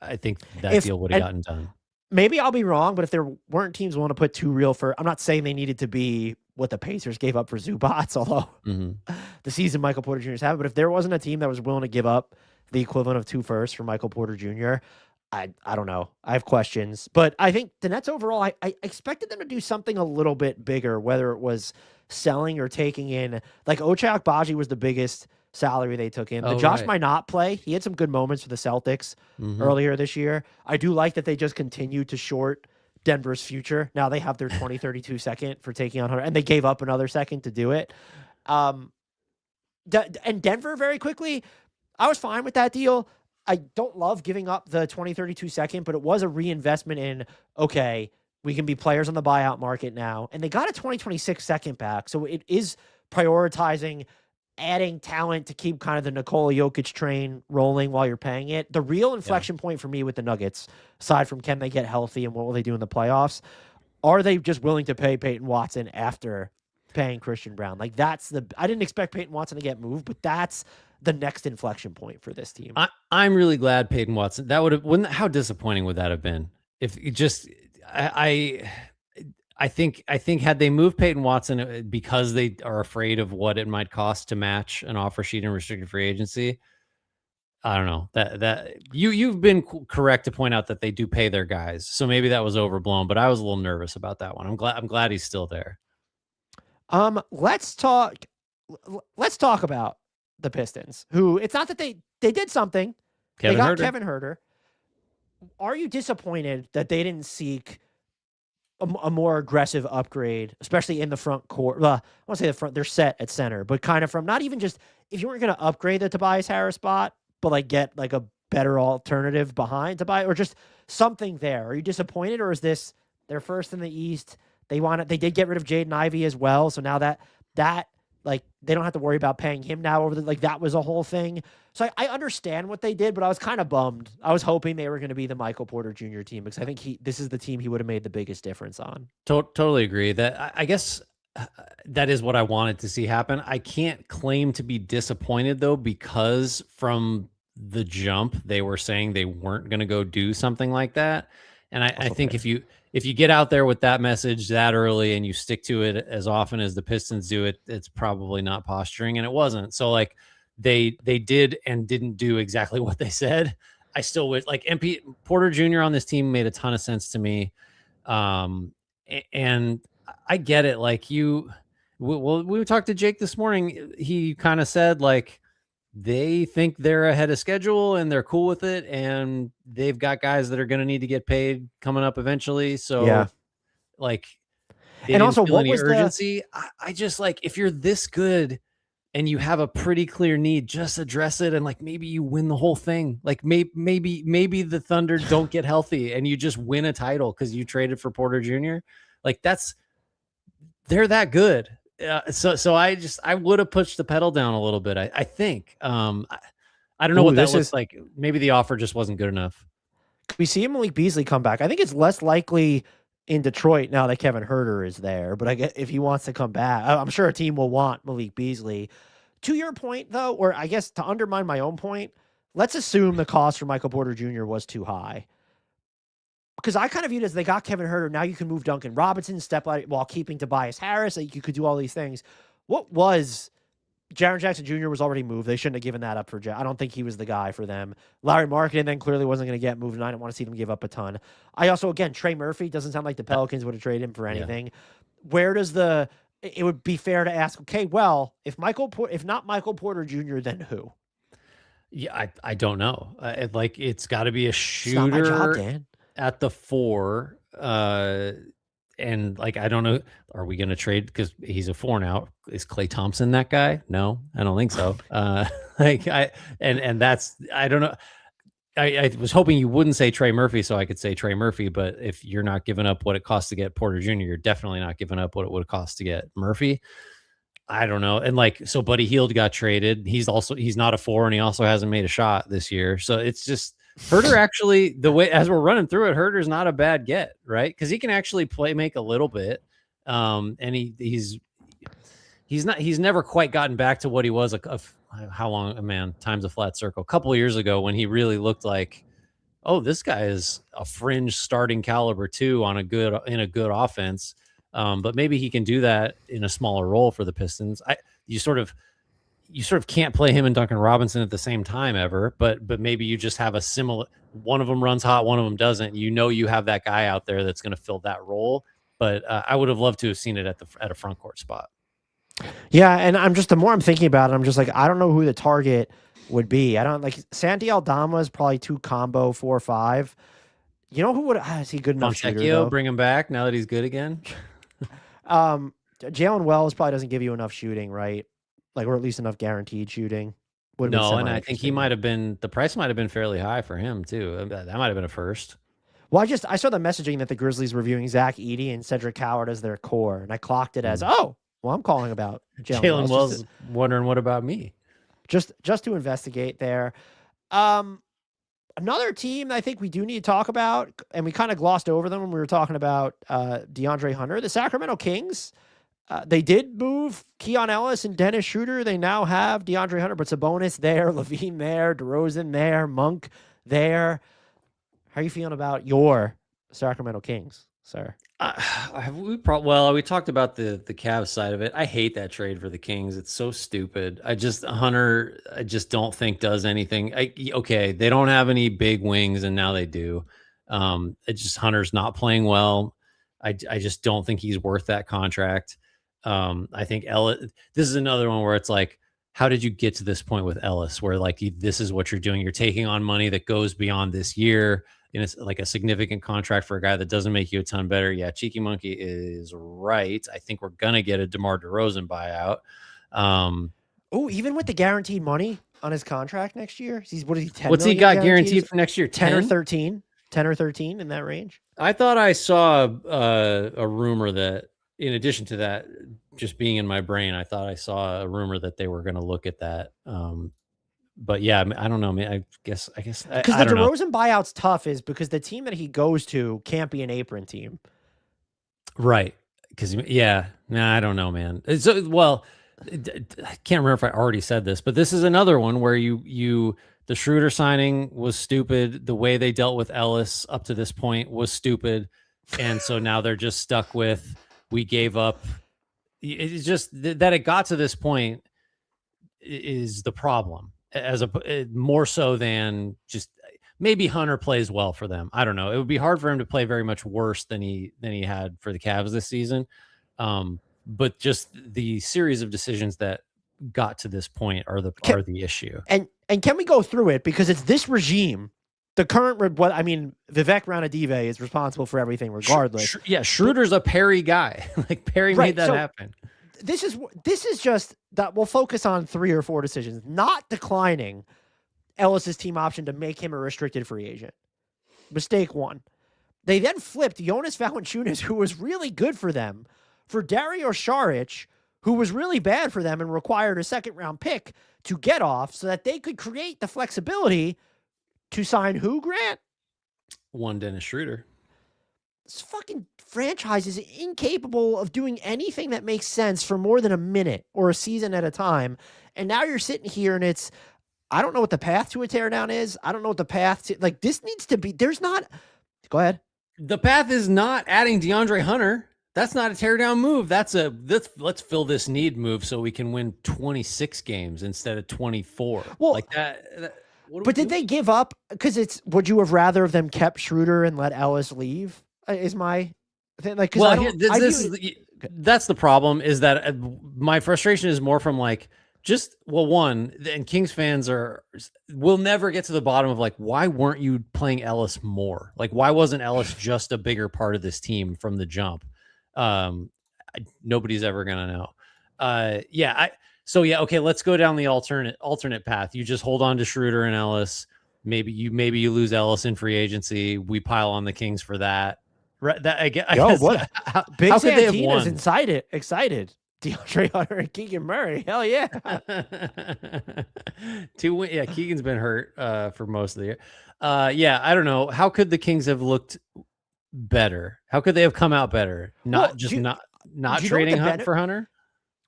deal would have gotten done. Maybe I'll be wrong, but if there weren't teams willing to put 2 real first, I'm not saying they needed to be what the Pacers gave up for Zubac, although the season Michael Porter Jr. is having. But if there wasn't a team that was willing to give up the equivalent of 2 firsts for Michael Porter Jr., I don't know. I have questions. But I think the Nets overall, I expected them to do something a little bit bigger, whether it was selling or taking in. Like Ochai Agbaji was the biggest salary they took in. The Josh Minot play, he had some good moments for the Celtics earlier this year. I do like that they just continued to short Denver's future. Now they have their 2032 second for taking on her, and they gave up another second to do it. And Denver, very quickly, I was fine with that deal. I don't love giving up the 2032 second, but it was a reinvestment in, okay, we can be players on the buyout market now. And they got a 2026 second back. So it is prioritizing adding talent to keep kind of the Nikola Jokic train rolling while you're paying it. The real inflection point for me with the Nuggets, aside from can they get healthy and what will they do in the playoffs, are they just willing to pay Peyton Watson after paying Christian Brown? Like I didn't expect Peyton Watson to get moved, but that's the next inflection point for this team. I'm really glad Peyton Watson, how disappointing would that have been? If it just, I think had they moved Peyton Watson because they are afraid of what it might cost to match an offer sheet in restricted free agency, I don't know. That you've been correct to point out that they do pay their guys, so maybe that was overblown. But I was a little nervous about that one. I'm glad he's still there. Let's talk about the Pistons, who it's not that they did something. They got Kevin Huerter. Are you disappointed that they didn't seek a more aggressive upgrade, especially in the front court? I want to say the front, they're set at center, but kind of from not even just, if you weren't going to upgrade the Tobias Harris spot, but like get like a better alternative behind Tobias, or just something there. Are you disappointed, or is this their first in the East? They did get rid of Jaden Ivey as well, so now that like they don't have to worry about paying him now that was a whole thing. So I understand what they did, but I was kind of bummed. I was hoping they were going to be the Michael Porter Jr. team, because I think this is the team he would have made the biggest difference on. Totally agree. That I guess that is what I wanted to see happen. I can't claim to be disappointed though, because from the jump they were saying they weren't going to go do something like that. And I think if you get out there with that message that early and you stick to it as often as the Pistons do, it's probably not posturing, and it wasn't. So like they did and didn't do exactly what they said. I still wish, like, MP Porter Jr. on this team made a ton of sense to me. And I get it. Like we talked to Jake this morning. He kind of said like, they think they're ahead of schedule and they're cool with it, and they've got guys that are going to need to get paid coming up eventually. So yeah, like, and also what was urgency? I just, like, if you're this good and you have a pretty clear need, just address it. And like, maybe you win the whole thing. Like maybe the Thunder don't get healthy and you just win a title because you traded for Porter Jr. Like they're that good. So I would have pushed the pedal down a little bit. I think. I don't know what that looks like. Maybe the offer just wasn't good enough. We see Malik Beasley come back. I think it's less likely in Detroit now that Kevin Huerter is there. But I guess if he wants to come back, I'm sure a team will want Malik Beasley. To your point, though, or I guess to undermine my own point, let's assume the cost for Michael Porter Jr. was too high. Because I kind of viewed it as they got Kevin Huerter. Now you can move Duncan Robinson, step out while keeping Tobias Harris. Like you could do all these things. What was Jaren Jackson Jr. was already moved. They shouldn't have given that up for I don't think he was the guy for them. Larry Markkinen then clearly wasn't going to get moved, and I don't want to see them give up a ton. I also, again, Trey Murphy doesn't sound like the Pelicans would have traded him for anything. Where does it would be fair to ask, okay, well, if not Michael Porter Jr., then who? Yeah, I don't know. It's got to be a shooter not my job, Dan. At the 4. And I don't know, are we going to trade because he's a 4 now? Is Klay Thompson that guy? No, I don't think so. And that's, I don't know. I was hoping you wouldn't say Trey Murphy so I could say Trey Murphy, but if you're not giving up what it costs to get Porter Jr., you're definitely not giving up what it would cost to get Murphy. I don't know. And so Buddy Hield got traded. He's not a 4, and he also hasn't made a shot this year. So it's just, Herter actually, the way as we're running through it, Herter's not a bad get, right? Because he can actually make a little bit, and he's never quite gotten back to what he was. How long, man? Time's a flat circle. A couple of years ago, when he really looked like, oh, this guy is a fringe starting caliber 2 in a good offense. But maybe he can do that in a smaller role for the Pistons. You sort of can't play him and Duncan Robinson at the same time ever, but maybe you just have a similar, one of them runs hot, one of them doesn't. You have that guy out there that's going to fill that role. But I would have loved to have seen it at a front court spot. Yeah, and the more I'm thinking about it, I'm just I don't know who the target would be. I don't Santi Aldama is probably 2 combo 4-5. You know who would is he good enough shooter, though? Bring him back now that he's good again. Jalen Wells probably doesn't give you enough shooting, right? Or at least enough guaranteed shooting. No, and I think the price might have been fairly high for him too. That might have been a first. Well, I saw the messaging that the Grizzlies were viewing Zach Edey and Cedric Howard as their core, and I clocked it as, I'm calling about Jalen Wells. Wondering what about me? Just to investigate there. Another team I think we do need to talk about, and we kind of glossed over them when we were talking about DeAndre Hunter, the Sacramento Kings. They did move Keon Ellis and Dennis Schroeder. They now have DeAndre Hunter, but Sabonis there, Levine there, DeRozan there, Monk there. How are you feeling about your Sacramento Kings, sir? We talked about the Cavs side of it. I hate that trade for the Kings. It's so stupid. Hunter, I just don't think does anything. They don't have any big wings, and now they do. Hunter's not playing well. I just don't think he's worth that contract. I think Ellis. This is another one where it's how did you get to this point with Ellis, where this is what you're doing? You're taking on money that goes beyond this year. And it's a significant contract for a guy that doesn't make you a ton better. Yeah, Cheeky Monkey is right. I think we're going to get a DeMar DeRozan buyout. Even with the guaranteed money on his contract next year? What's he got guaranteed for next year? 10 or 13? 10 or 13 in that range? I thought I saw a rumor that, in addition to that, just being in my brain, I thought I saw a rumor that they were going to look at that. But yeah, I don't know, man. I guess because the DeRozan buyout's tough is because the team that he goes to can't be an apron team, right? Because I don't know, man. I can't remember if I already said this, but this is another one where the Schroeder signing was stupid. The way they dealt with Ellis up to this point was stupid, and so now they're just stuck with we gave up. It's just that it got to this point is the problem. More so than just maybe Hunter plays well for them. I don't know. It would be hard for him to play very much worse than he had for the Cavs this season. But just the series of decisions that got to this point are the issue. And can we go through it, because it's this regime, the current Vivek Ranadive is responsible for everything regardless. Schroeder's a Perry guy. Perry made that happen. This is just that we'll focus on 3 or 4 decisions, not declining Ellis's team option to make him a restricted free agent. Mistake 1. They then flipped Jonas Valanciunas, who was really good for them, for Dario Saric, who was really bad for them and required a second-round pick to get off so that they could create the flexibility to sign who, Grant? One Dennis Schroeder. This fucking franchise is incapable of doing anything that makes sense for more than a minute or a season at a time. And now you're sitting here and I don't know what the path to a teardown is. I don't know what the path to, this needs to be, go ahead. The path is not adding DeAndre Hunter. That's not a tear down move. Let's fill this need move so we can win 26 games instead of 24. Well, like that. But did they give up? Because would you have rather of them kept Schroeder and let Ellis leave? Is my thing. Like, well, that's the problem, is that my frustration is more from like, one, and Kings fans will never get to the bottom of like, why weren't you playing Ellis more? Like, why wasn't Ellis just a bigger part of this team from the jump? Nobody's ever gonna know. Okay, let's go down the alternate path. You just hold on to Schroeder and Ellis. Maybe you lose Ellis in free agency. We pile on the Kings for that. Right? What? Big Santina's excited. DeAndre Hunter and Keegan Murray. Hell yeah. Keegan's been hurt for most of the year. I don't know. How could the Kings have looked better? How could they have come out better? Not trading Hunt for Hunter?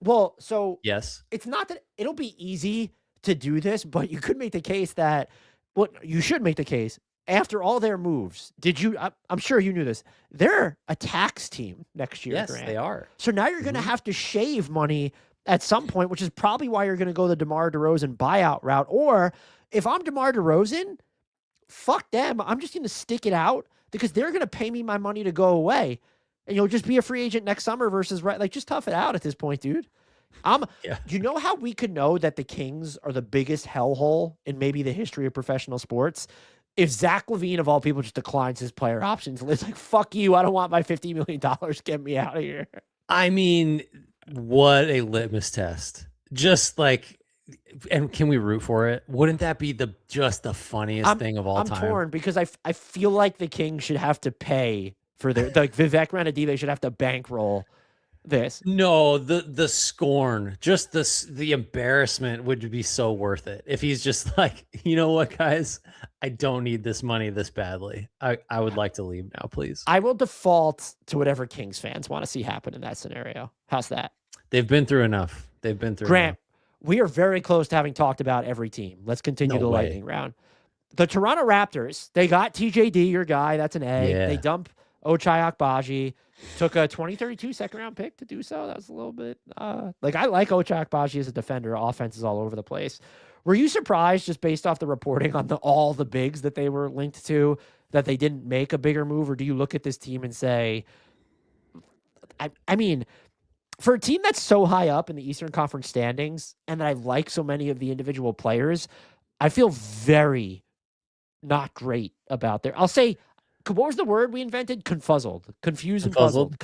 Well, so yes, it's not that it'll be easy to do this, but you could make the case that, you should make the case after all their moves. I'm sure you knew this. They're a tax team next year. Yes, Grant. they are. So now you're going to have to shave money at some point, which is probably why you're going to go the DeMar DeRozan buyout route. Or if I'm DeMar DeRozan, fuck them. I'm just going to stick it out because they're going to pay me my money to go away. And you'll just be a free agent next summer versus just tough it out at this point, dude. Do you know how we could know that the Kings are the biggest hellhole in maybe the history of professional sports? If Zach LaVine, of all people, just declines his player options, it's like, fuck you, I don't want my $50 million. Get me out of here. I mean, what a litmus test. Just like, and can we root for it? Wouldn't that be just the funniest thing of all time? I'm torn because I feel like the Kings should have to pay for their, like Vivek Ranadive should have to bankroll this. No, the scorn, just the embarrassment would be so worth it if he's just like, you know what, guys, I don't need this money this badly. I would like to leave now, please. I will default to whatever Kings fans want to see happen in that scenario. How's that? They've been through enough. Grant, we are very close to having talked about every team. Let's continue the lightning round. The Toronto Raptors, they got TJD, your guy. That's an A. Yeah. They dump Ochai Agbaji. Took a 2032 second-round pick to do so. That was a little bit I like Ochai Agbaji as a defender. Offense is all over the place. Were you surprised, just based off the reporting on all the bigs that they were linked to, that they didn't make a bigger move? Or do you look at this team and say, I mean, for a team that's so high up in the Eastern Conference standings and that I like so many of the individual players, I feel very not great about their, I'll say, what was the word we invented? Confuzzled. Confused and puzzled.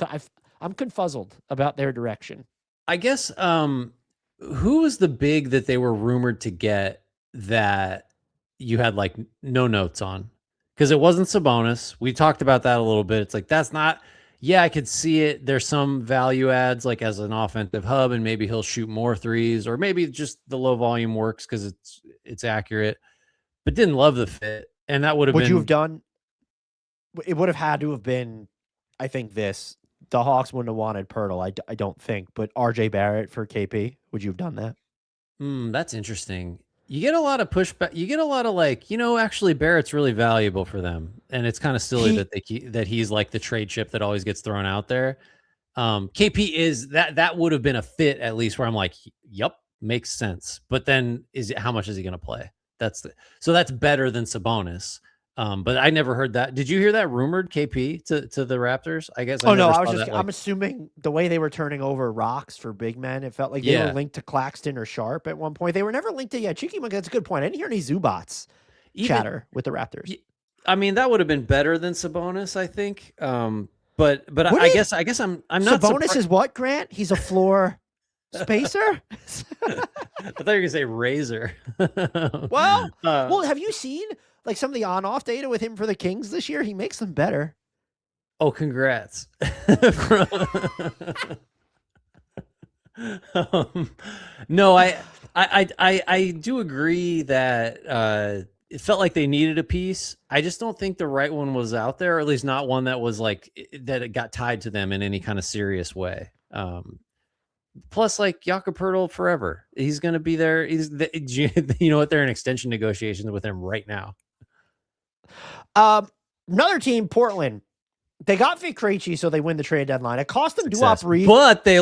I'm confuzzled about their direction. I guess, who was the big that they were rumored to get that you had like no notes on? Because it wasn't Sabonis. We talked about that a little bit. It's like, that's not, I could see it. There's some value adds like as an offensive hub, and maybe he'll shoot more threes, or maybe just the low volume works because it's accurate, but didn't love the fit. And that would have been. Would you have done? It would have had to have been, I think, the Hawks wouldn't have wanted Pirtle, I don't think, but RJ Barrett for KP, would you have done that? That's interesting. You get a lot of pushback. You get a lot of like, actually Barrett's really valuable for them. And it's kind of silly that he's like the trade chip that always gets thrown out there. KP is that would have been a fit, at least, where I'm like, yep, makes sense. But then how much is he going to play? So that's better than Sabonis. But I never heard that. Did you hear that rumored KP to the Raptors? I guess. I'm assuming the way they were turning over rocks for big men, it felt like they were linked to Claxton or Sharp at one point. They were never linked to Cheeky Monkey. That's a good point. I didn't hear any Zubats chatter with the Raptors. I mean, that would have been better than Sabonis, I think. But I guess I'm not. Sabonis is what, Grant? He's a floor spacer. I thought you were gonna say razor. Well, have you seen like some of the on-off data with him for the Kings this year? He makes them better. Oh, congrats. No, I do agree that it felt like they needed a piece. I just don't think the right one was out there, or at least not one that was like that it got tied to them in any kind of serious way. Plus, like Jakob Poeltl forever. He's going to be there. You know what? They're in extension negotiations with him right now. Another team, Portland. They got Vic Krejci, so they win the trade deadline. It cost them Success. Duop Reath. But they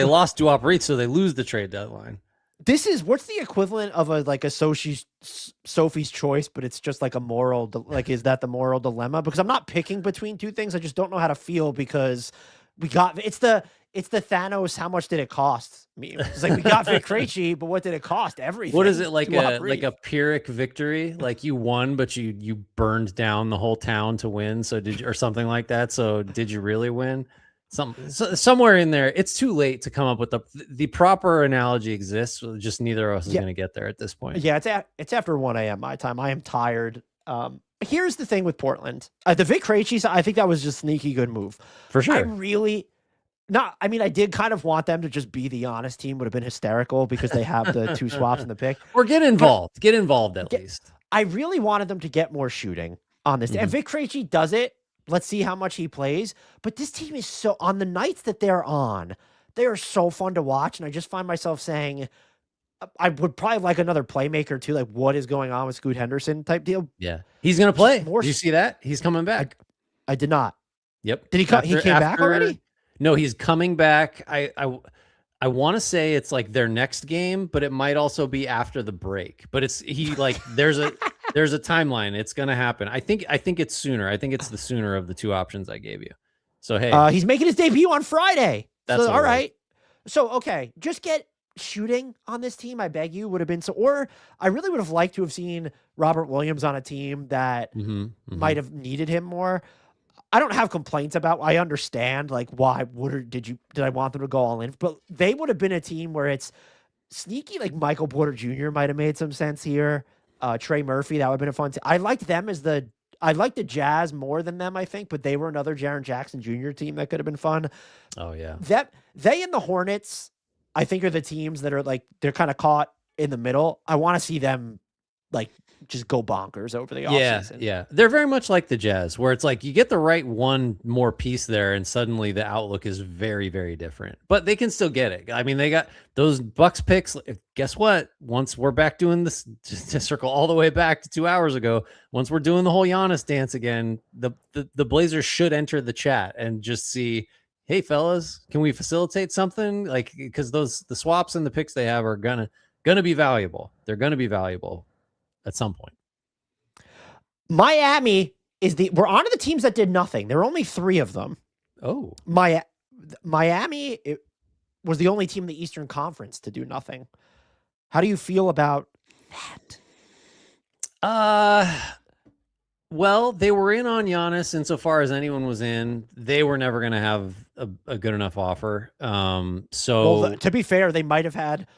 lost Duop Reath, so they lose the trade deadline. This is what's the equivalent of a Sophie's Choice, but it's just like a moral. Is that the moral dilemma? Because I'm not picking between two things. I just don't know how to feel because we got it's the Thanos. How much did it cost me? It's like we got Vic Krejci, but what did it cost? Everything. What is it like a Pyrrhic victory? Like you won, but you burned down the whole town to win. So did you, or something like that? So did you really win? Somewhere in there, it's too late to come up with the proper analogy exists. Just neither of us is going to get there at this point. Yeah, it's after 1 a.m. my time. I am tired. Here's the thing with Portland. The Vic Krejci, I think that was just sneaky good move. For sure. I did kind of want them to just be the honest team. Would have been hysterical because they have the 2 swaps in the pick. Or get involved. Get involved at least. I really wanted them to get more shooting on this. Mm-hmm. And Vic Krejci does it. Let's see how much he plays. But this team is so, on the nights that they're on, they are so fun to watch. And I just find myself saying, I would probably like another playmaker too. Like, what is going on with Scoot Henderson type deal? Yeah. He's going to play. Did you see that? He's coming back. I did not. Yep. Did he come? He came back already? No, he's coming back. I want to say it's like their next game, but it might also be after the break. But there's a timeline. It's going to happen. I think it's sooner. I think it's the sooner of the 2 options I gave you. So, hey. He's making his debut on Friday. That's all right. So, okay. Just get shooting on this team, I beg you, would have been so. Or I really would have liked to have seen Robert Williams on a team that might have needed him more. I don't have complaints about. I understand like why did I want them to go all in, but they would have been a team where it's sneaky. Like Michael Porter Jr. might have made some sense here. Trey Murphy, that would have been a fun. I liked them I liked the Jazz more than them, I think, but they were another Jaren Jackson Jr. team that could have been fun. Oh yeah, they and the Hornets, I think, are the teams that are like they're kind of caught in the middle. I want to see them like just go bonkers over the offseason. Yeah. They're very much like the Jazz, where it's like you get the right one more piece there, and suddenly the outlook is very, very different. But they can still get it. I mean, they got those Bucks picks. Guess what? Once we're back doing this, just to circle all the way back to 2 hours ago, once we're doing the whole Giannis dance again, the Blazers should enter the chat and just see, hey, fellas, can we facilitate something? Like, because the swaps and the picks they have are gonna be valuable. They're gonna be valuable at some point. Miami we're on to the teams that did nothing. There were only 3 of them. Oh, Miami was the only team in the Eastern Conference to do nothing. How do you feel about that? Well, they were in on Giannis insofar as anyone was in. They were never going to have a good enough offer. To be fair, they might have had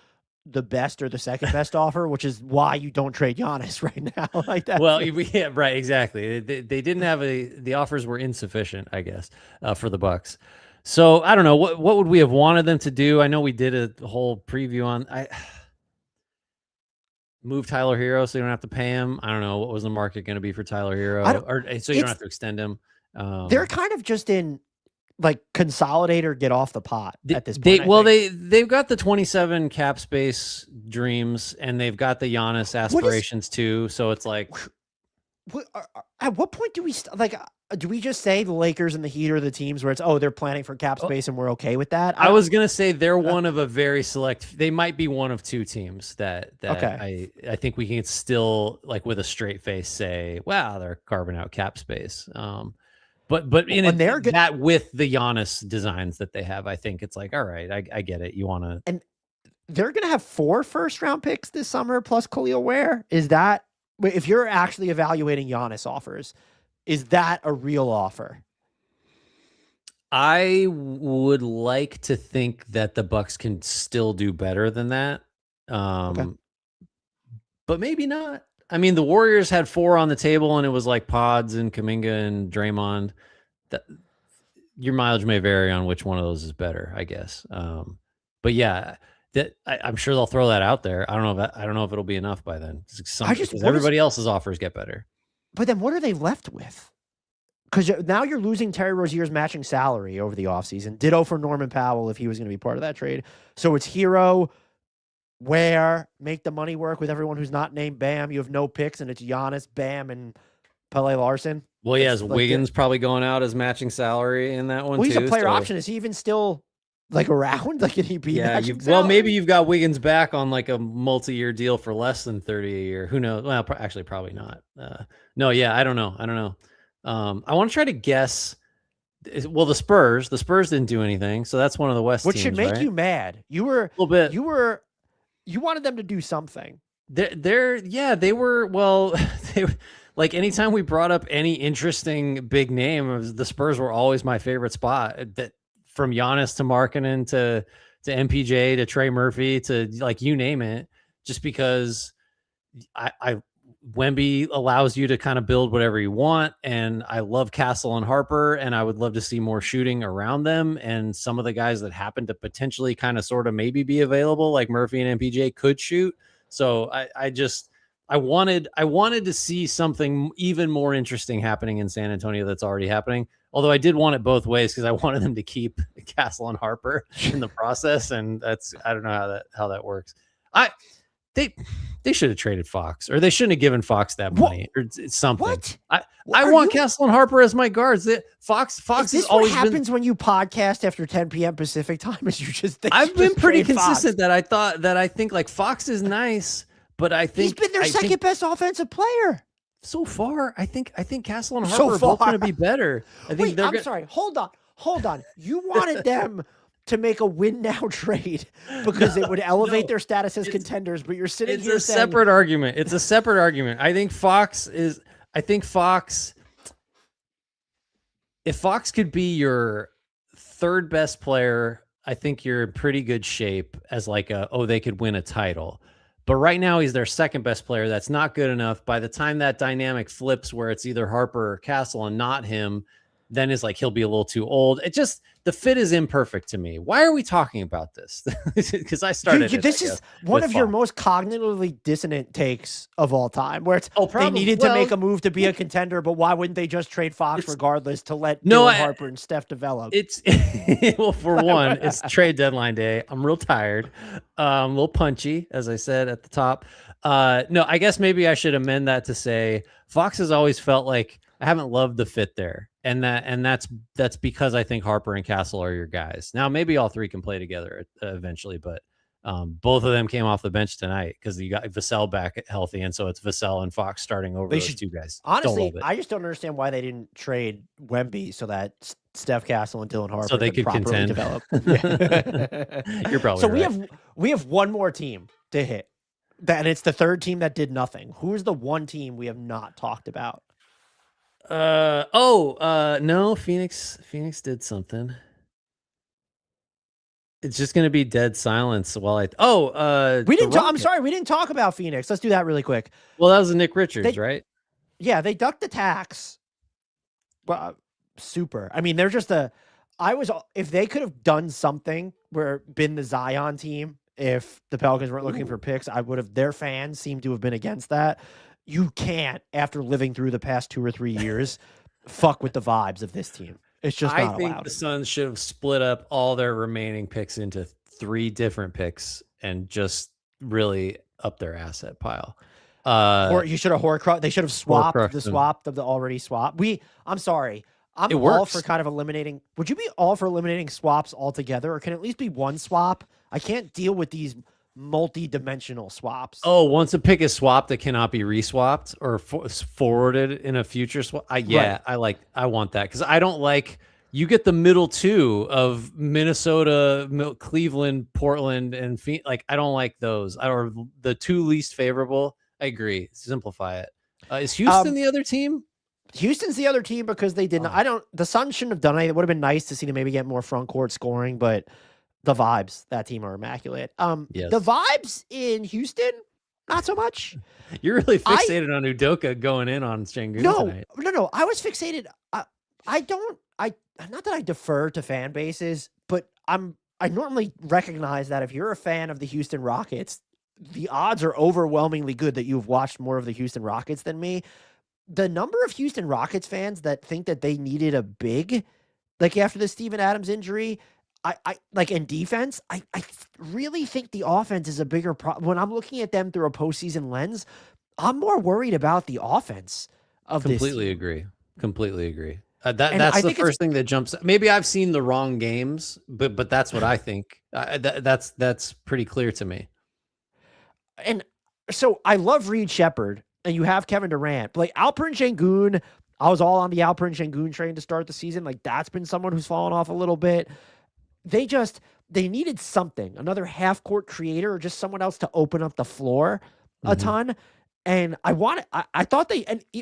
the best or the second best offer, which is why you don't trade Giannis right now like that. Well, yeah, right, exactly. They didn't have the offers were insufficient, I guess, for the Bucks. So I don't know what would we have wanted them to do. I know we did a whole preview on move Tyler Hero so you don't have to pay him. I don't know what was the market going to be for Tyler Hero, so you don't have to extend him. They're kind of just in like consolidate or get off the pot at this point. They've got the 27 cap space dreams, and they've got the Giannis aspirations too. So it's like, at what point do we do we just say the Lakers and the Heat are the teams where it's they're planning for cap space and we're okay with that? I was gonna say they're one of a very select. They might be one of 2 teams that okay. I think we can still like with a straight face say, wow, they're carving out cap space. But that with the Giannis designs that they have, I think it's like, all right, I get it. You want to, and they're going to have 4 first-round picks this summer plus Khalil Ware. Is that, if you're actually evaluating Giannis offers, is that a real offer? I would like to think that the Bucks can still do better than that. Okay. But maybe not. I mean, the Warriors had 4 on the table, and it was like Pods and Kuminga and Draymond. Your mileage may vary on which one of those is better, I guess. But yeah, I'm sure they'll throw that out there. I don't know if it'll be enough by then. Because everybody else's offers get better. But then what are they left with? Because now you're losing Terry Rozier's matching salary over the offseason. Ditto for Norman Powell if he was going to be part of that trade. So it's Hero, Where, make the money work with everyone who's not named Bam. You have no picks, and it's Giannis, Bam, and Pele Larson. Well, yeah, is like Wiggins probably going out as matching salary in that one well, he's too? a player option. Is he even still like around? Like, can he be matching salary? Well, maybe you've got Wiggins back on like a multi-year deal for less than 30 a year. Who knows? Well, actually, probably not. No, yeah, I don't know. I want to try to guess. Well, the Spurs didn't do anything, so that's one of the West Which teams, should make right? you mad. You were A little bit. You wanted them to do something. They were. Well, like anytime we brought up any interesting big name, the Spurs were always my favorite spot. That from Giannis to Markkanen to MPJ to Trey Murphy to like you name it, just because I Wemby allows you to kind of build whatever you want, and I love Castle and Harper, and I would love to see more shooting around them. And some of the guys that happen to potentially kind of sort of maybe be available, like Murphy and MPJ, could shoot. So I wanted to see something even more interesting happening in San Antonio that's already happening. Although I did want it both ways because I wanted them to keep Castle and Harper in the process, and I don't know how that works. They should have traded Fox, or they shouldn't have given Fox that money or something. What? I want Castle and Harper as my guards. Fox is this what happens when you podcast after 10 p.m. Pacific time? Is you just think I've been pretty consistent Fox. that I think like Fox is nice, but I think he's been their second best offensive player so far. I think Castle and Harper are both going to be better. I think Wait, I'm sorry. Hold on. You wanted them to make a win now trade because it would elevate their status as contenders, but you're sitting here saying separate argument. It's a separate argument. I think Fox, if Fox could be your third best player, I think you're in pretty good shape as like they could win a title. But right now he's their second best player. That's not good enough. By the time that dynamic flips where it's either Harper or Castle and not him, then it's like he'll be a little too old. It just, the fit is imperfect to me. Why are we talking about this? Because I started this is one of your most cognitively dissonant takes of all time, where it's they needed to make a move to be a contender, but why wouldn't they just trade Fox regardless to let Harper and Steph develop? It's well, for one, it's trade deadline day. I'm real tired, a little punchy, as I said at the top. No, I guess maybe I should amend that to say Fox has always felt like I haven't loved the fit there. And that's because I think Harper and Castle are your guys. Now, maybe all three can play together eventually, but both of them came off the bench tonight because you got Vassell back healthy. And so it's Vassell and Fox starting over those two guys. Honestly, I just don't understand why they didn't trade Wemby so that Steph Castle and Dylan Harper so they could contend. Develop. You're probably so right. we have one more team to hit. And it's the third team that did nothing. Who's the one team we have not talked about? No, Phoenix did something. It's just going to be dead silence while we didn't I'm sorry, we didn't talk about Phoenix. Let's do that really quick. Well, that was Nick Richards, right? Yeah, they ducked the tax. Well, super. I mean, they're just if they could have done something been the Zion team, if the Pelicans weren't looking for picks, their fans seem to have been against that. You can't, after living through the past 2 or 3 years, fuck with the vibes of this team. It's just not allowed. I think the Suns should have split up all their remaining picks into 3 different picks and just really up their asset pile. Or you should have they should have swapped of the already swap. I'm sorry. I'm all for kind of eliminating. Would you be all for eliminating swaps altogether, or can it at least be one swap? I can't deal with these multi-dimensional swaps. Once a pick is swapped, it cannot be reswapped or forwarded in a future swap. I want that because I don't like you get the middle two of Minnesota, Cleveland, Portland, and Phoenix. Like I don't like those. Or the 2 least favorable. I agree. Simplify it. Is Houston the other team? Houston's the other team because they didn't. The Suns shouldn't have done anything. It would have been nice to see them maybe get more front court scoring, but the vibes, that team are immaculate. Yes. The vibes in Houston, not so much. You're really fixated on Udoka going in on Şengün tonight. No. I was fixated. Not that I defer to fan bases, but I normally recognize that if you're a fan of the Houston Rockets, the odds are overwhelmingly good that you've watched more of the Houston Rockets than me. The number of Houston Rockets fans that think that they needed a big, like after the Steven Adams injury, I like in defense, I really think the offense is a bigger problem. When I'm looking at them through a postseason lens, I'm more worried about the offense of this. Completely agree. Completely agree. That's the first thing that jumps. Maybe I've seen the wrong games, but that's what I think. That's pretty clear to me. And so I love Reed Shepherd, and you have Kevin Durant, but like Alperen Sengun, I was all on the Alperen Sengun train to start the season. Like that's been someone who's fallen off a little bit. They needed something, another half court creator or just someone else to open up the floor a ton. And I thought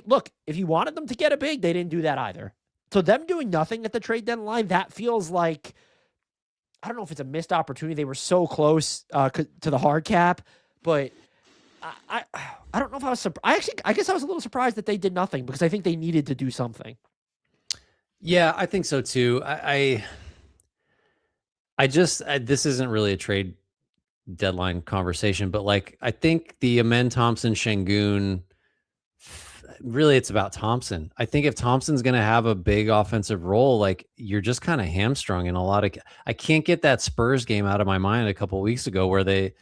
look, if you wanted them to get a big, they didn't do that either. So them doing nothing at the trade deadline, that feels like, I don't know if it's a missed opportunity. They were so close to the hard cap, but I don't know if I was surprised. I guess I was a little surprised that they did nothing because I think they needed to do something. Yeah, I think so too. This isn't really a trade deadline conversation, but like I think the Amen Thompson Sengun, really it's about Thompson. I think if Thompson's going to have a big offensive role, like you're just kind of hamstrung in a lot of. I can't get that Spurs game out of my mind a couple of weeks ago where the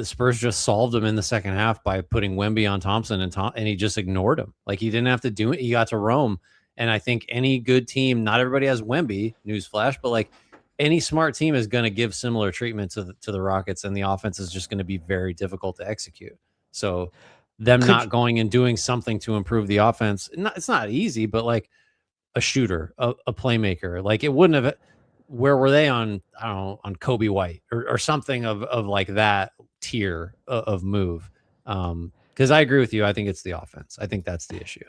Spurs just solved them in the second half by putting Wemby on Thompson and he just ignored him. Like he didn't have to do it. He got to roam. And I think any good team, not everybody has Wemby, newsflash, but like any smart team is going to give similar treatment to the Rockets, and the offense is just going to be very difficult to execute. So them not going and doing something to improve the offense, it's not easy, but like a shooter, a playmaker, like it wouldn't have. Where were they on, I don't know, on Kobe White or something of like that tier of move? Because I agree with you. I think it's the offense. I think that's the issue.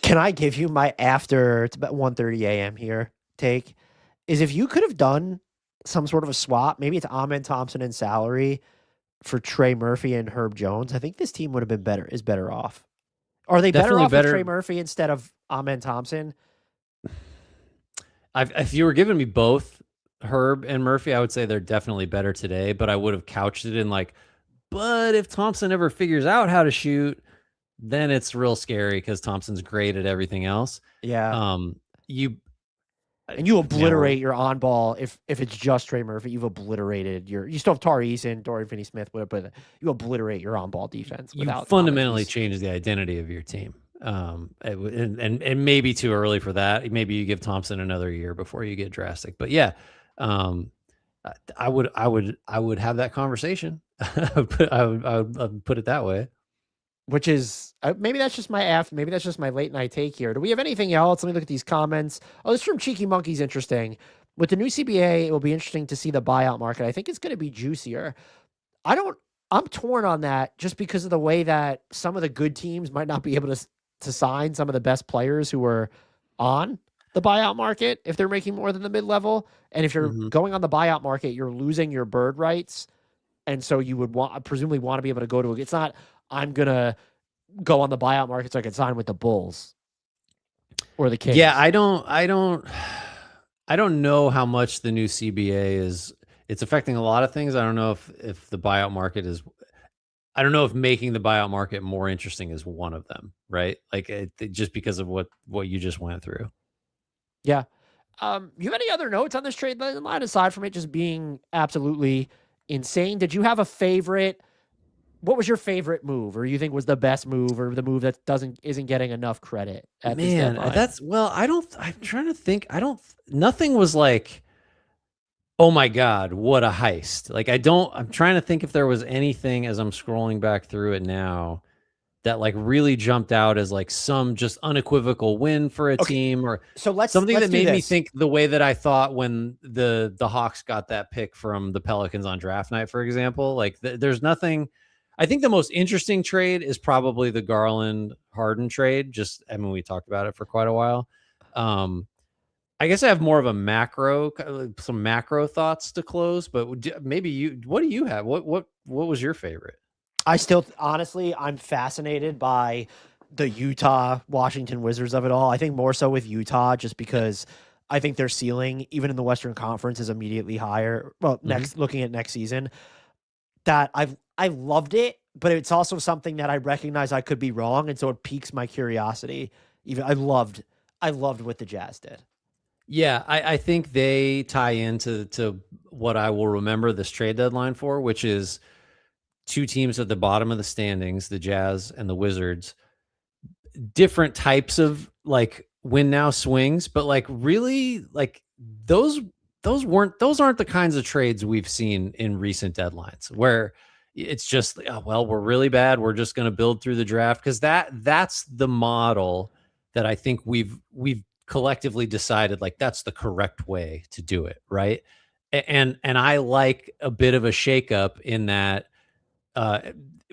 Can I give you my it's about 1:30 a.m. here take? Is if you could have done some sort of a swap, maybe it's Amen Thompson in salary for Trey Murphy and Herb Jones, I think this team would have been better off. Are they better off with Trey Murphy instead of Amen Thompson? If you were giving me both Herb and Murphy, I would say they're definitely better today, but I would have couched it in like, but if Thompson ever figures out how to shoot, then it's real scary because Thompson's great at everything else. Yeah. You obliterate your on ball if it's just Trey Murphy. You've obliterated you still have Tari Eason, Dorian Finney-Smith, but you obliterate your on ball defense. You fundamentally change the identity of your team. And maybe too early for that. Maybe you give Thompson another year before you get drastic. But yeah, I would have that conversation. I would put it that way. Which is maybe that's just maybe that's just my late night take here. Do we have anything else? Let me look at these comments. Oh, this from Cheeky Monkey's interesting. With the new CBA, it will be interesting to see the buyout market. I think it's going to be juicier. I'm torn on that just because of the way that some of the good teams might not be able to sign some of the best players who are on the buyout market if they're making more than the mid-level. And if you're going on the buyout market, you're losing your bird rights. And so you would presumably want to be able to go to it's not I'm going to go on the buyout market so I can sign with the Bulls or the Kings. Yeah, I don't know how much the new CBA it's affecting a lot of things. I don't know if the buyout market I don't know if making the buyout market more interesting is one of them, right? Like just because of what you just went through. Yeah. You have any other notes on this trade line aside from it just being absolutely insane? Did you have a favorite? What was your favorite move, or you think was the best move, or the move that isn't getting enough credit at this deadline? I'm trying to think. Nothing was like, oh my God, what a heist. Like I'm trying to think if there was anything as I'm scrolling back through it now that like really jumped out as like some just unequivocal win for a team, or something that made me think the way that I thought when the Hawks got that pick from the Pelicans on draft night, for example. Like there's nothing. I think the most interesting trade is probably the Garland Harden trade. We talked about it for quite a while. I guess I have more of some macro thoughts to close, but maybe what do you have? What was your favorite? Honestly, I'm fascinated by the Utah Washington Wizards of it all. I think more so with Utah, just because I think their ceiling, even in the Western Conference, is immediately higher. Well, looking at next season, that I loved it, but it's also something that I recognize I could be wrong, and so it piques my curiosity. Even I loved what the Jazz did. Yeah, I think they tie into what I will remember this trade deadline for, which is two teams at the bottom of the standings, the Jazz and the Wizards. different types of like win now swings, but like really like those aren't the kinds of trades we've seen in recent deadlines where it's just, oh, well, we're really bad, we're just going to build through the draft, because that's the model that I think we've collectively decided like that's the correct way to do it, right? And I like a bit of a shakeup in that.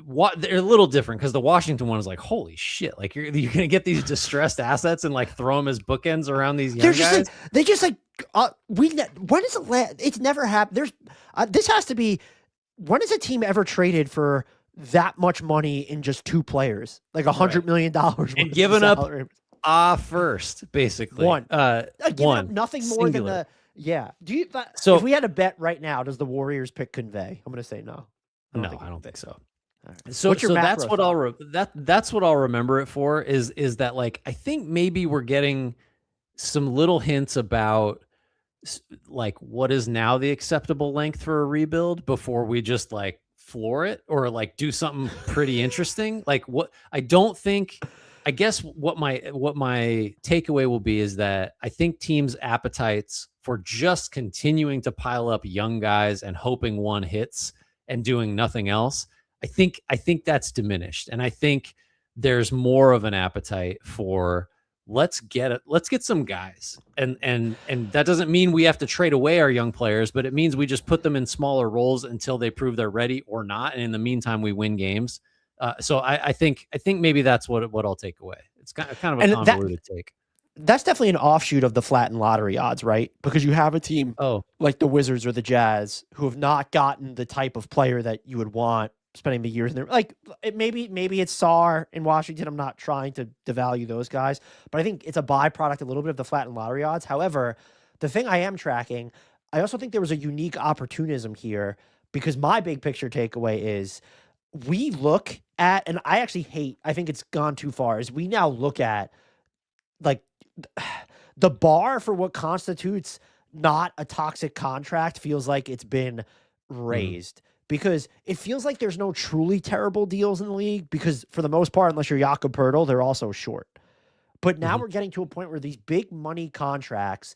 What they're a little different because the Washington one is like, holy shit, like you're gonna get these distressed assets and like throw them as bookends around these young guys. They just like when is it? It's never happened. There's this has to be. When has a team ever traded for that much money in just 2 players, like $100 million, and given up first, basically one, one nothing more singular. than the yeah. Do you? So if we had a bet right now, does the Warriors pick Convey? I'm gonna say no. I don't think so. Right. So that's what that's what I'll remember it for is that like I think maybe we're getting some little hints about like what is now the acceptable length for a rebuild before we just like floor it or like do something pretty interesting. Like what I guess what my takeaway will be is that I think teams' appetites for just continuing to pile up young guys and hoping one hits and doing nothing else, I think that's diminished. And I think there's more of an appetite for let's get some guys. And that doesn't mean we have to trade away our young players, but it means we just put them in smaller roles until they prove they're ready or not. And in the meantime, we win games. So I think maybe that's what I'll take away. It's kind of a convoluted take. That's definitely an offshoot of the flattened lottery odds, right? Because you have a team like the Wizards or the Jazz who have not gotten the type of player that you would want spending the years in there. Like maybe it's Sarr in Washington. I'm not trying to devalue those guys, but I think it's a byproduct a little bit of the flattened lottery odds. However, the thing I am tracking, I also think there was a unique opportunism here because my big picture takeaway is we look at, and I think it's gone too far, is we now look at like the bar for what constitutes not a toxic contract feels like it's been raised. Because it feels like there's no truly terrible deals in the league because for the most part, unless you're Jakob Poeltl, they're also short. But now we're getting to a point where these big money contracts,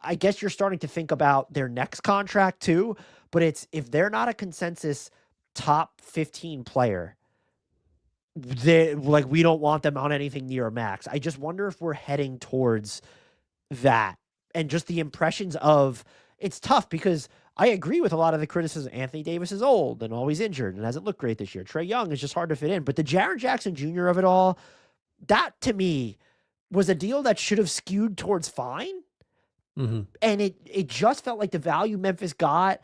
I guess you're starting to think about their next contract too, but it's if they're not a consensus top 15 player, we don't want them on anything near a max. I just wonder if we're heading towards that and just the impressions of it's tough because I agree with a lot of the criticism. Anthony Davis is old and always injured and hasn't looked great this year. Trae Young is just hard to fit in. But the Jaren Jackson Jr. of it all, that to me was a deal that should have skewed towards fine. And it just felt like the value Memphis got,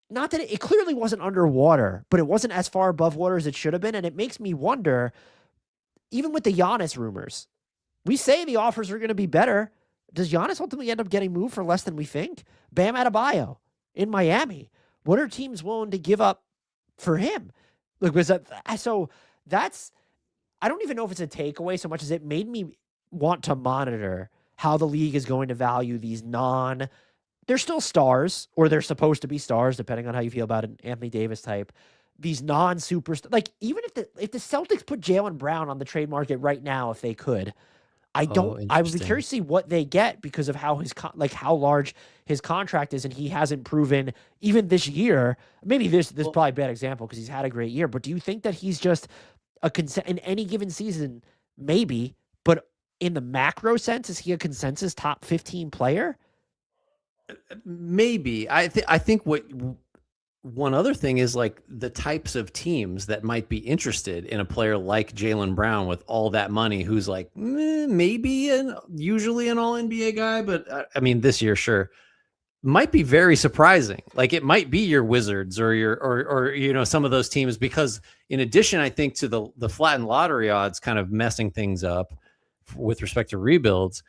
not that it clearly wasn't underwater, but it wasn't as far above water as it should have been. And it makes me wonder, even with the Giannis rumors, we say the offers are going to be better. Does Giannis ultimately end up getting moved for less than we think? Bam Adebayo in Miami. What are teams willing to give up for him? Like, that's, I don't even know if it's a takeaway so much as it made me want to monitor how the league is going to value these they're still stars, or they're supposed to be stars, depending on how you feel about an Anthony Davis type. These non-superstars, like even if the Celtics put Jaylen Brown on the trade market right now, if they could, I would be curious to see what they get because of how how large his contract is, and he hasn't proven even this year. Maybe this is probably a bad example because he's had a great year. But do you think that he's just in any given season? Maybe, but in the macro sense, is he a consensus top 15 player? Maybe. I think what one other thing is like the types of teams that might be interested in a player like Jaylen Brown with all that money, who's like maybe usually an all NBA guy, but I mean this year, sure, might be very surprising. Like it might be your Wizards or your some of those teams, because in addition, I think to the flattened lottery odds kind of messing things up with respect to rebuilds.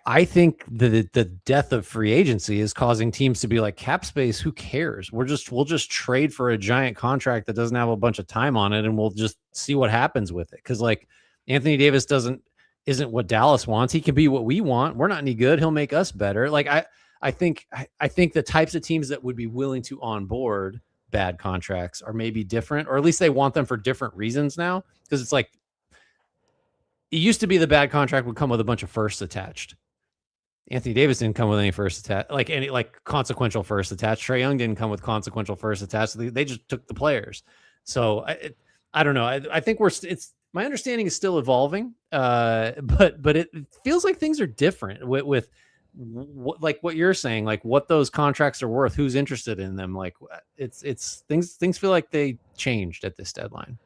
I think the death of free agency is causing teams to be like, cap space, who cares? We'll just trade for a giant contract that doesn't have a bunch of time on it, and we'll just see what happens with it. Because like Anthony Davis isn't what Dallas wants. He can be what we want. We're not any good. He'll make us better. Like I think the types of teams that would be willing to onboard bad contracts are maybe different, or at least they want them for different reasons now. Because it's like it used to be the bad contract would come with a bunch of firsts attached. Anthony Davis didn't come with any first attached, like any like consequential first attached. Trae Young didn't come with consequential first attached. They just took the players. So I don't know. I think it's my understanding is still evolving, but it feels like things are different with like what you're saying, like what those contracts are worth, who's interested in them. Like it's things feel like they changed at this deadline.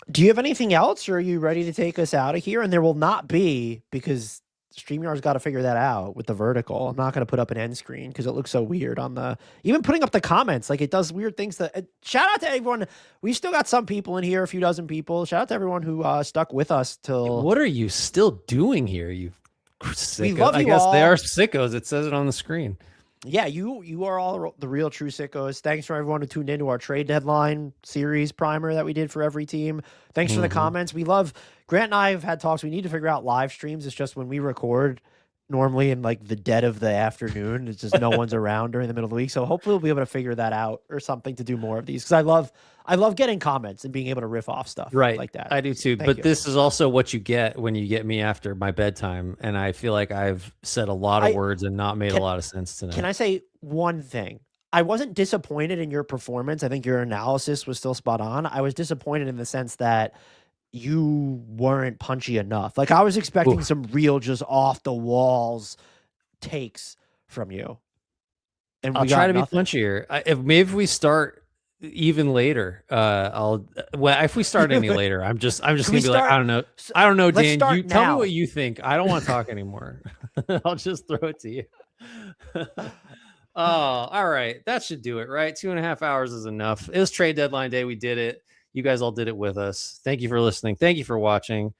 Do you have anything else, or are you ready to take us out of here? And there will not be, because StreamYard's got to figure that out with the vertical. I'm not going to put up an end screen because it looks so weird on the, even putting up the comments, like it does weird things. That shout out to everyone. We've still got some people in here, a few dozen people. Shout out to everyone who stuck with us till. What are you still doing here? You sicko. We love you I guess all. they are sickos. It says it on the screen. Yeah, you are all the real true sickos. Thanks for everyone who tuned into our trade deadline series primer that we did for every team. Thanks for the comments. We love, Grant and I have had talks. We need to figure out live streams. It's just when we record normally in like the dead of the afternoon, it's just no one's around during the middle of the week. So hopefully we'll be able to figure that out or something to do more of these. Cause I love getting comments and being able to riff off stuff like that. I do too. Thank but you. This is also what you get when you get me after my bedtime. And I feel like I've said a lot of words and not made a lot of sense tonight. Can I say one thing? I wasn't disappointed in your performance. I think your analysis was still spot on. I was disappointed in the sense that you weren't punchy enough. Like I was expecting some real just off the walls takes from you. And I'll try to be punchier. If we start even later, if we start any later, I'm just gonna be like, I don't know, Dan. You tell me what you think. I don't want to talk anymore. I'll just throw it to you. Oh, all right. That should do it, right? 2.5 hours is enough. It was trade deadline day. We did it. You guys all did it with us. Thank you for listening. Thank you for watching.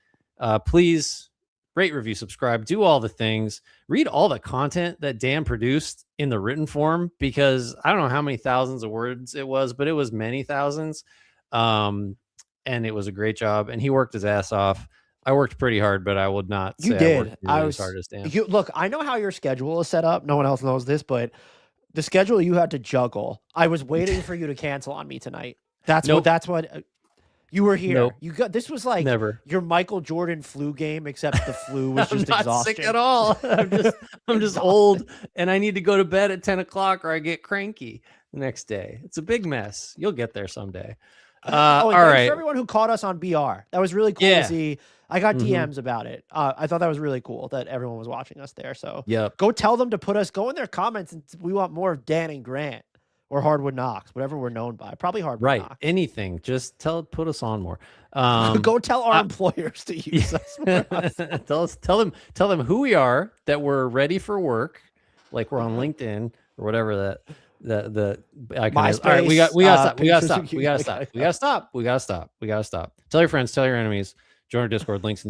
Please rate, review, subscribe, do all the things. Read all the content that Dan produced in the written form, because I don't know how many thousands of words it was, but it was many thousands. And it was a great job. And he worked his ass off. I worked pretty hard, but I would not say I worked really as hard as Dan. Look, I know how your schedule is set up. No one else knows this, but the schedule you had to juggle. I was waiting for you to cancel on me tonight. That's what you were here. Nope. You got, this was like your Michael Jordan flu game, except the flu was just I'm not sick at all. I'm just old, and I need to go to bed at 10 o'clock or I get cranky the next day. It's a big mess. You'll get there someday. All right. For everyone who caught us on BR, that was really cool to see. I got DMs about it. I thought that was really cool that everyone was watching us there. So go tell them to go in their comments, and we want more of Dan and Grant or HardwoodKnocks, whatever we're known by. Probably HardwoodKnocks. Anything. Just put us on more. Go tell our employers to use us more. Tell them who we are, that we're ready for work, like we're on LinkedIn or whatever the icon is. All right, we gotta stop. Tell your friends, tell your enemies, join our Discord, links in the